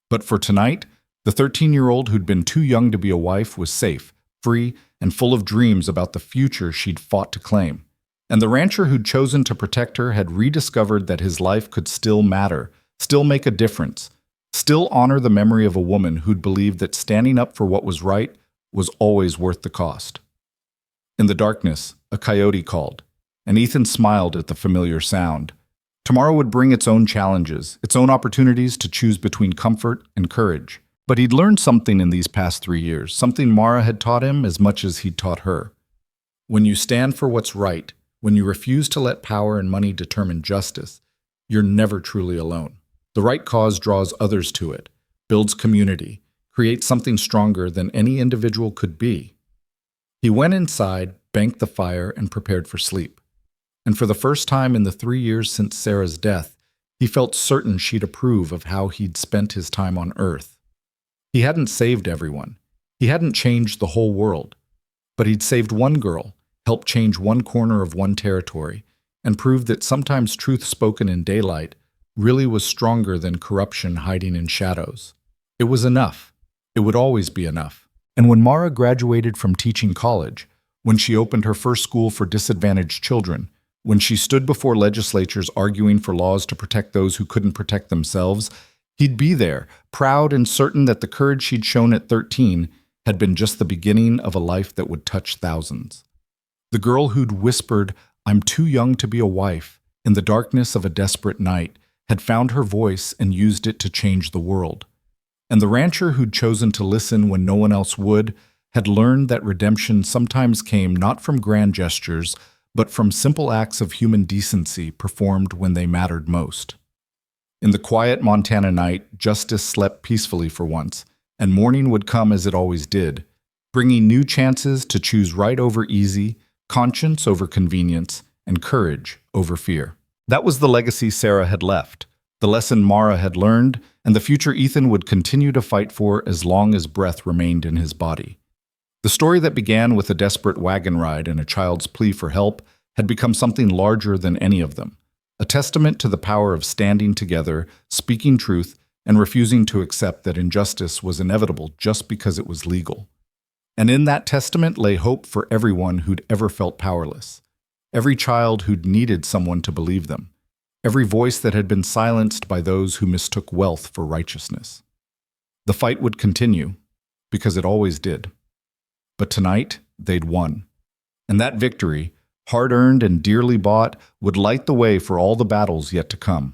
But for tonight, the 13-year-old who'd been too young to be a wife was safe, free, and full of dreams about the future she'd fought to claim. And the rancher who'd chosen to protect her had rediscovered that his life could still matter, still make a difference, still honor the memory of a woman who'd believed that standing up for what was right was always worth the cost. In the darkness, a coyote called, and Ethan smiled at the familiar sound. Tomorrow would bring its own challenges, its own opportunities to choose between comfort and courage. But he'd learned something in these past 3 years, something Mara had taught him as much as he'd taught her. When you stand for what's right, when you refuse to let power and money determine justice, you're never truly alone. The right cause draws others to it, builds community, creates something stronger than any individual could be. He went inside, banked the fire, and prepared for sleep. And for the first time in the 3 years since Sarah's death, he felt certain she'd approve of how he'd spent his time on Earth. He hadn't saved everyone. He hadn't changed the whole world. But he'd saved one girl, helped change one corner of one territory, and proved that sometimes truth spoken in daylight really was stronger than corruption hiding in shadows. It was enough. It would always be enough. And when Mara graduated from teaching college, when she opened her first school for disadvantaged children, when she stood before legislatures arguing for laws to protect those who couldn't protect themselves, he'd be there, proud and certain that the courage she'd shown at 13 had been just the beginning of a life that would touch thousands. The girl who'd whispered, "I'm too young to be a wife," in the darkness of a desperate night, had found her voice and used it to change the world. And the rancher who'd chosen to listen when no one else would had learned that redemption sometimes came not from grand gestures, but from simple acts of human decency performed when they mattered most. In the quiet Montana night, justice slept peacefully for once, and morning would come as it always did, bringing new chances to choose right over easy, conscience over convenience, and courage over fear. That was the legacy Sarah had left, the lesson Mara had learned, and the future Ethan would continue to fight for as long as breath remained in his body. The story that began with a desperate wagon ride and a child's plea for help had become something larger than any of them, a testament to the power of standing together, speaking truth, and refusing to accept that injustice was inevitable just because it was legal. And in that testament lay hope for everyone who'd ever felt powerless, every child who'd needed someone to believe them, every voice that had been silenced by those who mistook wealth for righteousness. The fight would continue, because it always did. But tonight, they'd won. And that victory, hard-earned and dearly bought, would light the way for all the battles yet to come.